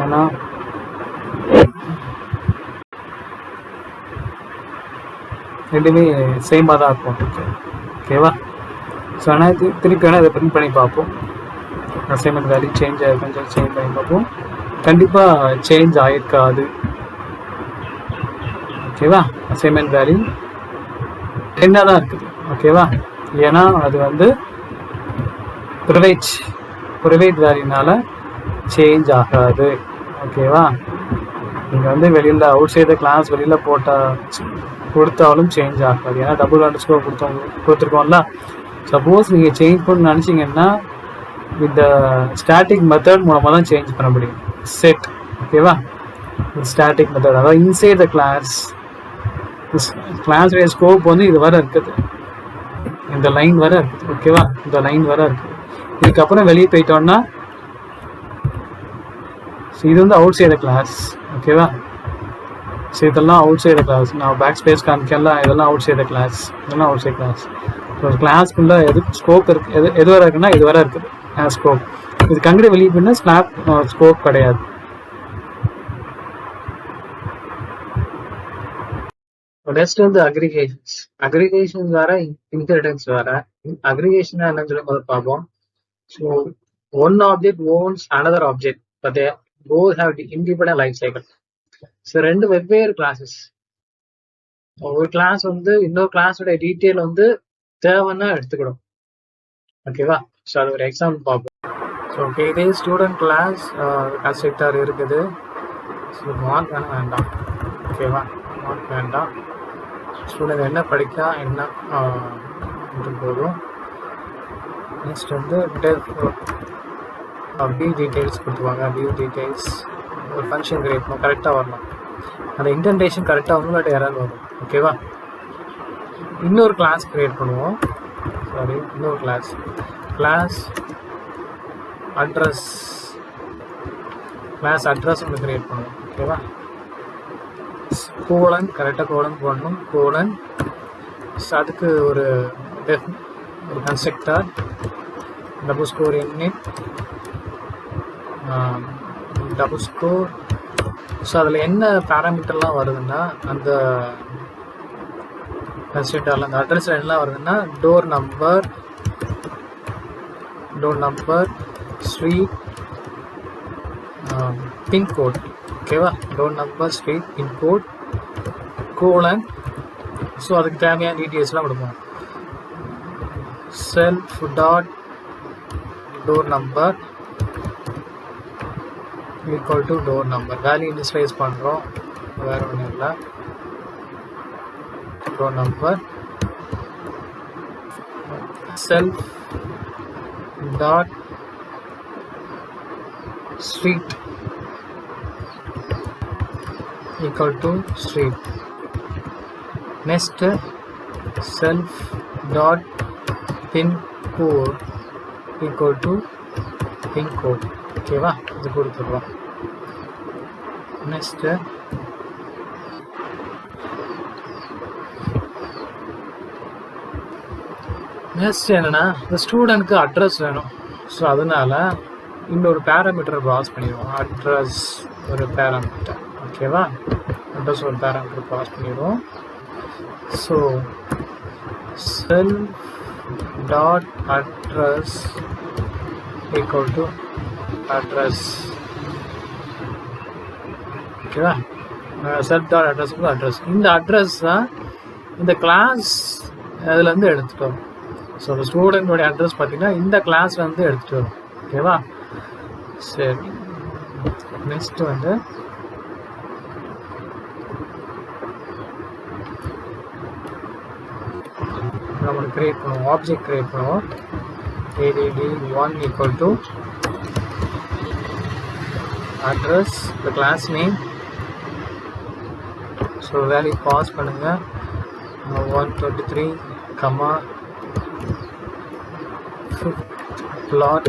[SPEAKER 1] ஏன்னா ரெண்டுமே சேமாக தான் இருக்கும். ஓகேவா? ஸோ ஆனால் திருப்பி வேணால் இதை பிரிண்ட் பண்ணி பார்ப்போம். அசைன்மெண்ட் வேல்யூ சேஞ்ச் ஆகிருக்குன்னு சொல்லி சேஞ்ச் பண்ணி பார்ப்போம். கண்டிப்பாக சேஞ்ச் ஆகிருக்காது. ஓகேவா? அசைன்மெண்ட் வேல்யூ 10 தான் இருக்குது. ஓகேவா? ஏன்னா அது வந்து ப்ரைவேட் வேல்யூனால சேஞ்ச் ஆகாது. ஓகேவா? நீங்கள் வந்து வெளியில் அவுட் சைடு கிளாஸ் வெளியில் கொடுத்தாலும் சேஞ்ச் ஆகாது. ஏன்னா டபுள் அண்டர் ஸ்கோர் கொடுத்துருக்கோம்ல. சப்போஸ் நீங்கள் சேஞ்ச் பண்ண நினச்சிங்கன்னா இந்த ஸ்டாட்டிக் மெத்தட் மூலமாக தான் சேஞ்ச் பண்ண முடியும். செட். ஓகேவா? ஸ்டாட்டிக் மெத்தட் அதாவது இன்சைட் த கிளாஸுடைய ஸ்கோப் வந்து இது வர இருக்குது. இந்த லைன் வர இருக்குது. ஓகேவா? இந்த லைன் வர இருக்குது. இதுக்கப்புறம் வெளியே போயிட்டோம்னா இது வந்து அவுட் சைடு கிளாஸ். ஓகேவா? ஸோ இதெல்லாம் அவுட் சைடு கிளாஸ். நான் பேக் ஸ்பேஸ் காமிக்கலாம். இதெல்லாம் அவுட் சைடு கிளாஸ். இதெல்லாம் அவுட் சைடு கிளாஸ். ஸோ கிளாஸ்க்குள்ளே எது ஸ்கோப் இருக்குது, எது வர இருக்குன்னா இது வர இருக்குது ஸ்கோப். இது கங்கடி வெளியே போயின்னா ஸ்கோப் கிடையாது. நெக்ஸ்ட் வந்து அக்ரிகேஷன்ஸ் வேற, இன்ஹெரிட்டன்ஸ் வேற. அக்ரிகேஷன் என்னன்னு சொல்லி முதல்ல பார்ப்போம். So one object ones another object but they both have independent life cycle. So ரெண்டு வெவ்வேறு கிளாஸஸ். ஒரு கிளாஸ் வந்து இன்னொரு கிளாஸோட டீட்டெயில் வந்து தேவைன்னா எடுத்துக்கிடும். ஓகேவா? ஸோ அது ஒரு எக்ஸாம்பிள் பார்ப்போம். ஸோ ஓகே, இதே ஸ்டூடெண்ட் கிளாஸ் கன்ஸ்ட்ரக்டர் இருக்குது. ஸோ மார்க் வேண்டாம். ஓகேவா? மார்க் வேண்டாம். ஸ்டூடெண்ட் என்ன படிக்கா என்ன போதும். நெக்ஸ்ட் வந்து வியூ டீட்டெயில்ஸ் கொடுத்துருவாங்க. வியூ டீட்டெயில்ஸ் ஒரு ஃபங்க்ஷன் கிரியேட் பண்ணணும். கரெக்டாக வரணும். அந்த இன்டென்டேஷன் கரெக்டாக வரணும், இல்லாட்டி எரர் வரும். ஓகேவா? இன்னொரு கிளாஸ் கிரியேட் பண்ணுவோம். இன்னொரு கிளாஸ் அட்ரஸ் ஒன்று கிரியேட் பண்ணுவோம். ஓகேவா? கோலன் கரெக்டாக போடணும். கோலன். அதுக்கு ஒரு constructor double score init double score. So அதில் என்ன பேராமீட்டர்லாம் வருதுன்னா அந்த கன்ஸ்ட்ரக்டரில் அந்த அட்ரஸில் என்ன வருதுன்னா டோர் நம்பர், ஸ்ட்ரீட், பின்கோட். ஓகேவா? Door number, street, pincode, colon. So அதுக்கு தேவையான டீட்டெயில்ஸ்லாம் கொடுப்போம். Self dot door number equal to door number. Value initialise பண்ணுறோம், வேறு ஒன்றும் இல்லை. Door number self dot street equal to street. Next self dot pincode equal to pincode. ஓகேவா? இது கொடுத்துருவோம். நெக்ஸ்ட்டு நெக்ஸ்ட் என்னென்னா இந்த ஸ்டூடெண்ட்க்கு அட்ரஸ் வேணும். ஸோ அதனால் இன்னொரு பேராமீட்டர் பாஸ் பண்ணிடுவோம். அட்ரஸ் ஒரு பேராமீட்டர். ஓகேவா? அட்ரஸ் ஒரு பேராமீட்டர் பாஸ் பண்ணிடுவோம். So self dot address equal to address. ஓகேவா? செல்ஃப் டாட் அட்ரஸுக்கு அட்ரஸ். இந்த அட்ரஸ் தான் இந்த கிளாஸ் அதுலேருந்து எடுத்துகிட்டு வரும். ஸோ இந்த ஸ்டூடெண்ட்டோடைய அட்ரஸ் பார்த்தீங்கன்னா இந்த கிளாஸ் வந்து எடுத்துகிட்டு வரும். ஓகேவா? சரி, நெக்ஸ்ட் வந்து நம்ம கிரியேட் பண்ணுவோம். ஆப்ஜெக்ட் கிரியேட் பண்ணுவோம். add1 equal to address the class name. So value pass பண்ணுங்க. 123 கமா plot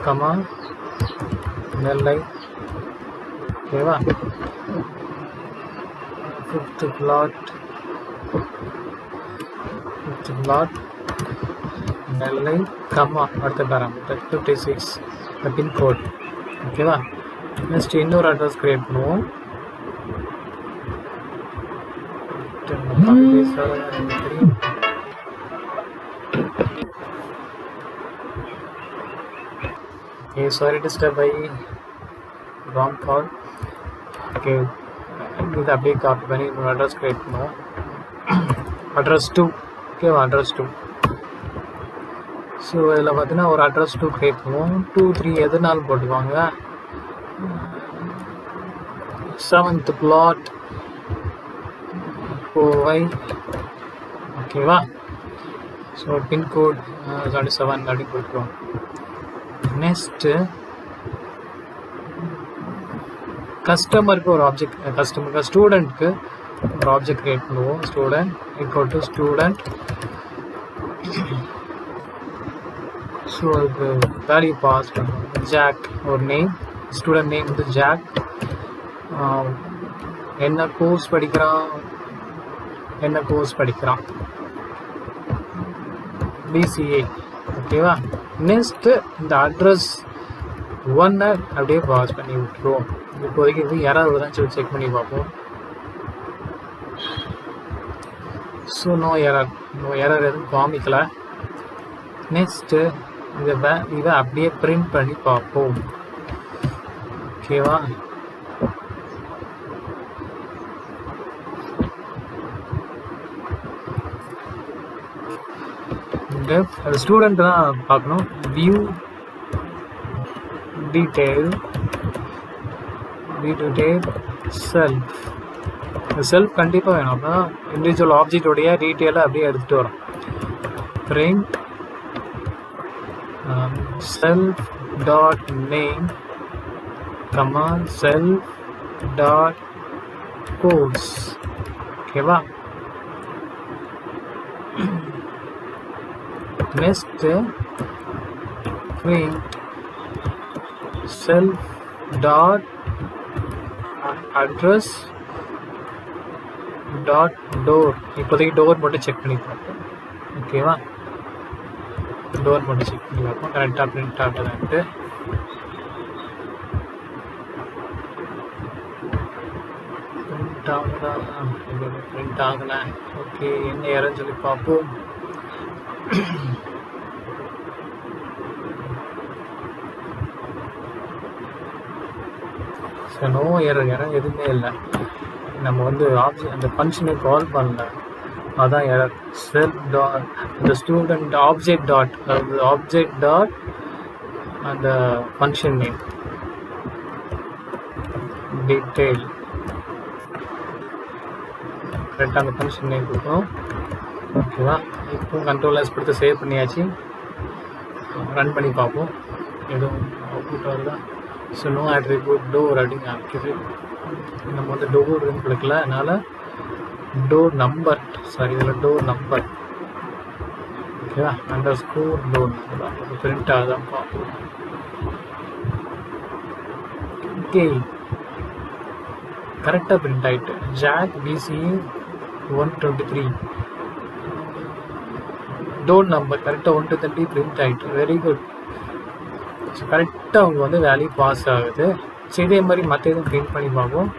[SPEAKER 1] கமா நெல்லை. ஓகேவா? 5th plot நெல்லை கமா அடுத்த பேராமீட்டர் 56 பின்கோட். ஓகேவா? நெக்ஸ்ட் இன்னொரு அட்ரஸ் கிரியேட் பண்ணுவோம். Okay, sorry to disturb by wrong call. Okay, இது அப்படியே காப்பி பண்ணி இன்னொரு அட்ரஸ் கிரியேட் பண்ணுவோம். அட்ரஸ் 2. ஓகேவா? அட்ரஸ் 2. ஸோ இதில் பார்த்தீங்கன்னா ஒரு அட்ரஸ் 2 கிரியேட் பண்ணுவோம். 2 3 எதுனாலும் போட்டுக்குவாங்க. 7th plot Kovai. ஓகேவா? ஸோ பின்கோட் 77 அப்படி கொடுத்துருவோம். நெக்ஸ்ட்டு கஸ்டமருக்கு ஒரு ஆப்ஜெக்ட், கஸ்டமருக்கு ஸ்டூடெண்ட்க்கு ஒரு ஆப்ஜெக்ட் கிரியேட் பண்ணுவோம். Student equal to student. So அதுக்கு வேல்யூ பாஸ் பண்ணுவோம். ஜாக் ஒரு நேம், ஸ்டூடெண்ட் நேம் வந்து ஜாக். என்ன கோர்ஸ் படிக்கிறான் BCA. ஓகேவா? நெக்ஸ்ட்டு இந்த அட்ரஸ் 1 அப்படியே பாஸ் பண்ணி விட்டுருவோம். இப்போதைக்கு இது யாராவது தான் சொல்லி செக் பண்ணி பார்ப்போம். ஸோ நோ எரர் எதுவும் காமிக்கல. நெக்ஸ்ட்டு இதை அப்படியே பிரிண்ட் பண்ணி பார்ப்போம். ஓகேவா? அது ஸ்டூடெண்ட் தான் பார்க்கணும். வியூ டீட்டெயில் செல்ஃப் கண்டிப்பாக வேணும். அப்படின்னா இண்டிவிஜுவல் ஆப்ஜெக்டோடைய டீட்டெயிலை அப்படியே எடுத்துகிட்டு வரோம். Print self dot name comma self dot course. ஓகேவா? Next print self dot address dot door. இப்போதைக்கு டோர் மட்டும் செக் பண்ணி பார்ப்போம். ஓகேவா? டோர் மட்டும் செக் பண்ணி பார்ப்போம். கரெக்டாக பிரிண்ட் ஆகுதுன்ட்டு. பிரிண்ட் ஆகலை. ஓகே, என்ன ஏறன்னு சொல்லி பார்ப்போம். நோ எரர் எதுவுமே இல்லை. நம்ம வந்து அந்த ஃபங்க்ஷனை கால் பண்ணல, அதான் எரர். செல்ஃப் டாட் அந்த ஸ்டூடெண்ட் ஆப்ஜெக்ட் டாட் அந்த ஃபங்க்ஷன் நேம் டீட்டெயில் கரெக்டாக அந்த ஃபங்க்ஷன் நேம் கொடுக்கும். ஓகேவா? இப்போ கண்ட்ரோலர்ஸ் கொடுத்து சேவ் பண்ணியாச்சு. ரன் பண்ணி பார்ப்போம் எதுவும் அவுட்புட் வருதா. ஸோ நோ அட்ரிபியூட் டோர் அப்படின்னு காமிக்குது. நம்ம வந்து டோர் கொடுக்கல, அதனால் டோர் நம்பர், சாரி இதில் டோர் நம்பர். ஓகேவா? _ டோர் நம்பர் பிரிண்ட் ஆகுதான் பார்ப்போம். ஓகே, கரெக்டாக பிரிண்ட் ஆகிட்டு. Jack BCA 123. டோர் நம்பர் கரெக்டாக 1 to 30 பிரிண்ட் ஆகிட்டு. Very good. ஸோ கரெக்டாக அவங்க வந்து வேல்யூ பாஸ் ஆகுது. ஸோ இதே மாதிரி மற்ற எதுவும் பிரிண்ட் பண்ணி பார்ப்போம்.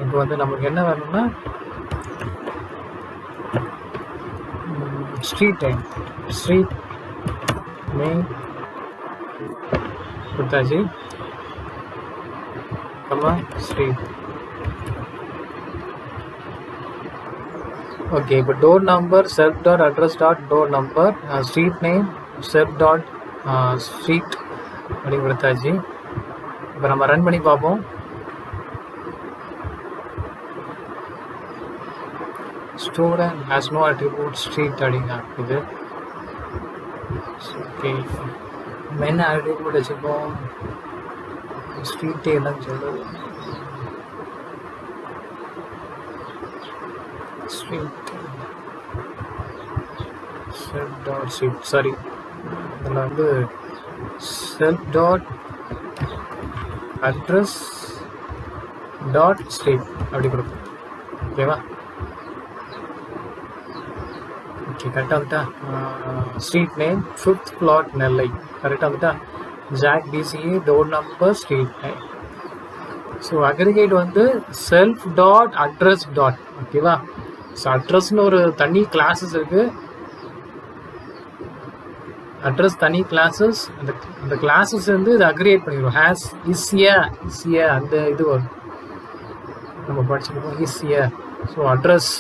[SPEAKER 1] இப்போ வந்து நமக்கு என்ன வேணும்னா ஸ்ட்ரீட் டைம், ஸ்ட்ரீட் நேம் கொடுத்தாச்சு. ஸ்ட்ரீட். ஓகே, இப்போ door number self dot address dot door number, street name self dot street அப்படின்னு கொடுத்தாச்சு. இப்போ நம்ம ரன் பண்ணி பார்ப்போம். Student has no attribute street அப்படிங்க இது. ஓகே, நம்ம என்ன அட்ரிபியூட் வச்சுப்போம்? ஸ்ட்ரீட்டே எல்லாம் சொல்லுது. Street self dot street, sorry இதில் வந்து self dot address dot street அப்படி கொடுப்போம். ஓகேவா? ஓகே, கரெக்டாக வந்துட்டா? ஸ்ட்ரீட் நேம் 5th plot நெல்லை, கரெக்டாக வந்துட்டா? Jack BCA door number street name. So aggregate வந்து செல்ஃப் டாட் அட்ரஸ் டாட். ஓகேவா? ஸோ அட்ரஸ்னு ஒரு தனி கிளாஸஸ் இருக்குது. அட்ரஸ் தனி கிளாஸஸ். அந்த கிளாஸஸ் வந்து இது அக்ரிகேட் பண்ணிடுவோம். ஹேஸ் இஸ்ஏ அந்த இது வரும், நம்ம படிச்சுருக்கோம் இஸ்ஏ. ஸோ அட்ரஸ்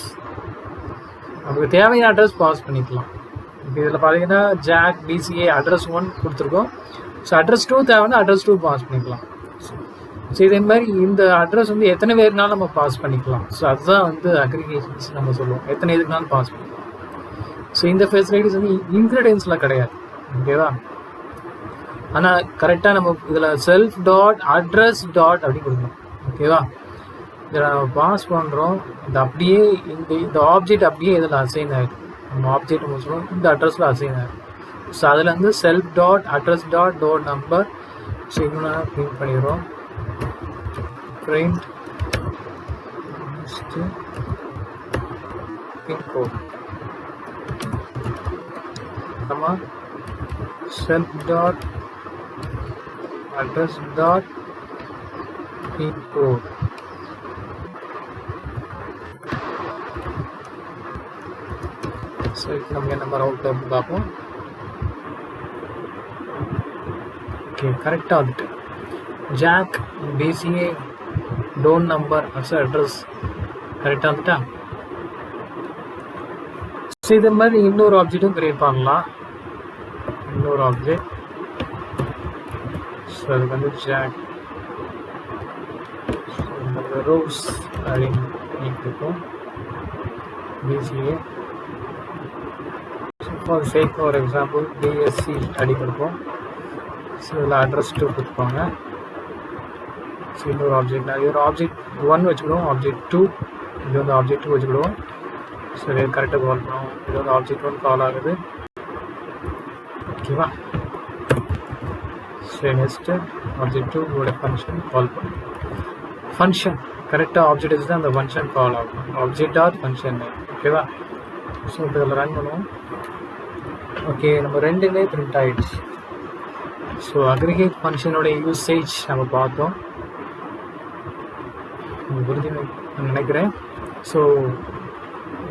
[SPEAKER 1] நமக்கு தேவையான அட்ரஸ் பாஸ் பண்ணிக்கலாம். இப்போ இதில் பார்த்தீங்கன்னா ஜாக் பிசிஏ அட்ரஸ் 1 கொடுத்துருக்கோம். ஸோ அட்ரஸ் 2 தேவைன்னா அட்ரஸ் 2 பாஸ் பண்ணிக்கலாம். ஸோ இதே மாதிரி இந்த அட்ரஸ் வந்து எத்தனை பேர்னாலும் நம்ம பாஸ் பண்ணிக்கலாம். ஸோ அதுதான் வந்து அக்ரிகேஷன்ஸ் நம்ம சொல்லுவோம், எத்தனை இதுக்குனாலும் பாஸ் பண்ணிக்கலாம். ஸோ இந்த ஃபெசிலிட்டிஸ் வந்து இன்க்ரீடியன்ஸ்லாம் கிடையாது. ஓகேவா? ஆனால் கரெக்டாக நம்ம இதில் செல்ஃப் டாட் அட்ரஸ் டாட் அப்படி கொடுக்கணும். ஓகேவா? இதில் நம்ம பாஸ் பண்ணுறோம். இது அப்படியே இந்த ஆப்ஜெக்ட் அப்படியே இதில் அசைன் ஆகிடும். நம்ம ஆப்ஜெக்ட் முடிச்சிடும், இந்த அட்ரஸில் அசைன் ஆகிடும். ஸோ அதில் வந்து self dot address dot door number. So இன்னும் பிரிண்ட் பண்ணிடுறோம். பிரிண்ட் பின்கோட் நம்ம self dot address dot pincode. So இப்போ நம்ம என்ன நம்பர் அவுட் ஆகுது பார்ப்போம். ஓகே, கரெக்டாக வந்துட்டு Jack BCA door number address கரெக்டாக வந்துட்டா? ஸோ இது மாதிரி இன்னொரு ஆப்ஜெக்டும் கிரியேட் பண்ணலாம். இன்னொரு ஆப்ஜெக்ட். ஸோ அதுக்கு வந்து ஜாக் ரோஸ் அப்படின்னு கொடுப்போம். BCA for sake for example BSc அப்படி கொடுப்போம். ஸோ இதில் அட்ரஸ் 2 கொடுத்துப்பாங்க. ஸோ இன்னொரு ஆப்ஜெக்ட், இது ஒரு ஆப்ஜெக்ட் 1 வச்சுக்கிடுவோம், ஆப்ஜெக்ட் 2 இது வந்து ஆப்ஜெக்ட் 2 வச்சுக்கிடுவோம். ஸோ இது கரெக்டாக கால் பண்ணுவோம். இது வந்து ஆப்ஜெக்ட் 1 கால் ஆகுது. ஓகேவா? ஸோ நெக்ஸ்ட்டு ஆப்ஜெக்ட் 2 இதோட ஃபங்க்ஷன் கால் பண்ணுவோம். ஃபங்க்ஷன் கரெக்டாக ஆப்ஜெக்ட் வச்சு தான் அந்த ஃபங்க்ஷன் கால் ஆகும். Object dot function. ஓகேவா? ஸோ இப்போ இதில் ரன் பண்ணுவோம். ஓகே, நம்ம ரெண்டுமே பிரிண்ட் ஆகிடுச்சு. ஸோ அக்ரிகேட் ஃபங்க்ஷனோட யூசேஜ் நம்ம பார்த்தோம், புரிஞ்சு நினைக்கிறேன். ஸோ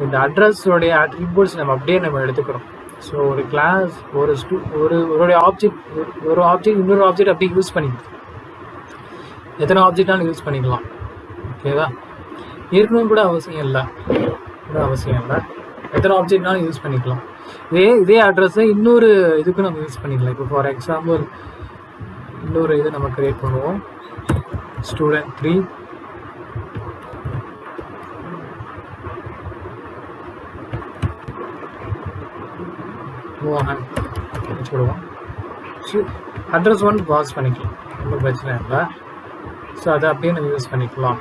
[SPEAKER 1] இந்த அட்ரஸோடைய அட்ரிபியூட்ஸ் நம்ம அப்படியே நம்ம எடுத்துக்கிறோம். ஸோ ஒரு கிளாஸ் ஒரு ஆப்ஜெக்ட் இன்னொரு ஆப்ஜெக்ட் அப்படியே யூஸ் பண்ணிக்கலாம். எத்தனை ஆப்ஜெக்டாலும் யூஸ் பண்ணிக்கலாம். ஓகேவா? இருக்கணும் கூட அவசியம் இல்லை, எத்தனை ஆப்ஜெக்ட்னாலும் யூஸ் பண்ணிக்கலாம். இதே அட்ரஸை இன்னொரு இதுக்கு நம்ம யூஸ் பண்ணிக்கலாம். இப்போ ஃபார் எக்ஸாம்பிள் இன்னொரு இது நம்ம கிரியேட் பண்ணுவோம். ஸ்டூடெண்ட் 3 மோகன் வச்சுக்கிடுவோம். ஸோ அட்ரஸ் 1 பாஸ் பண்ணிக்கலாம், ஒன்றும் பிரச்சனை இல்லை. ஸோ அதை அப்படியே நம்ம யூஸ் பண்ணிக்கலாம்.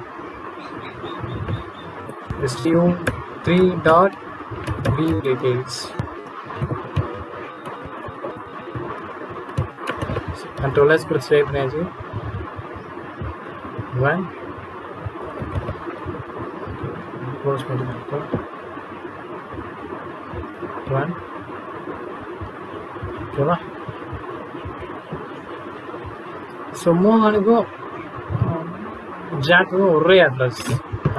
[SPEAKER 1] STU3.B details. Control S கொடுத்து சேவ் பண்ணியாச்சு. 1 க்ளோஸ் பண்ணிக்கலாம். 1 ஓகேவா? ஸோ மோகனுக்கும் ஜாக்குக்கும் ஒரே அட்ரஸ்,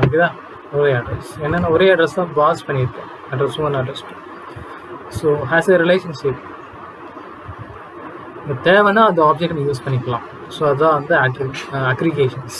[SPEAKER 1] ஓகேதா? ஒரே அட்ரஸ். என்னென்னா ஒரே அட்ரஸ் தான் பாஸ் பண்ணியிருக்கேன், address 1 address 2. So has a relationship. தேவைன்னா அந்த ஆப்ஜெக்ட் யூஸ் பண்ணிக்கலாம். ஸோ அதுதான் வந்து அக்ரிகேஷன்ஸ்.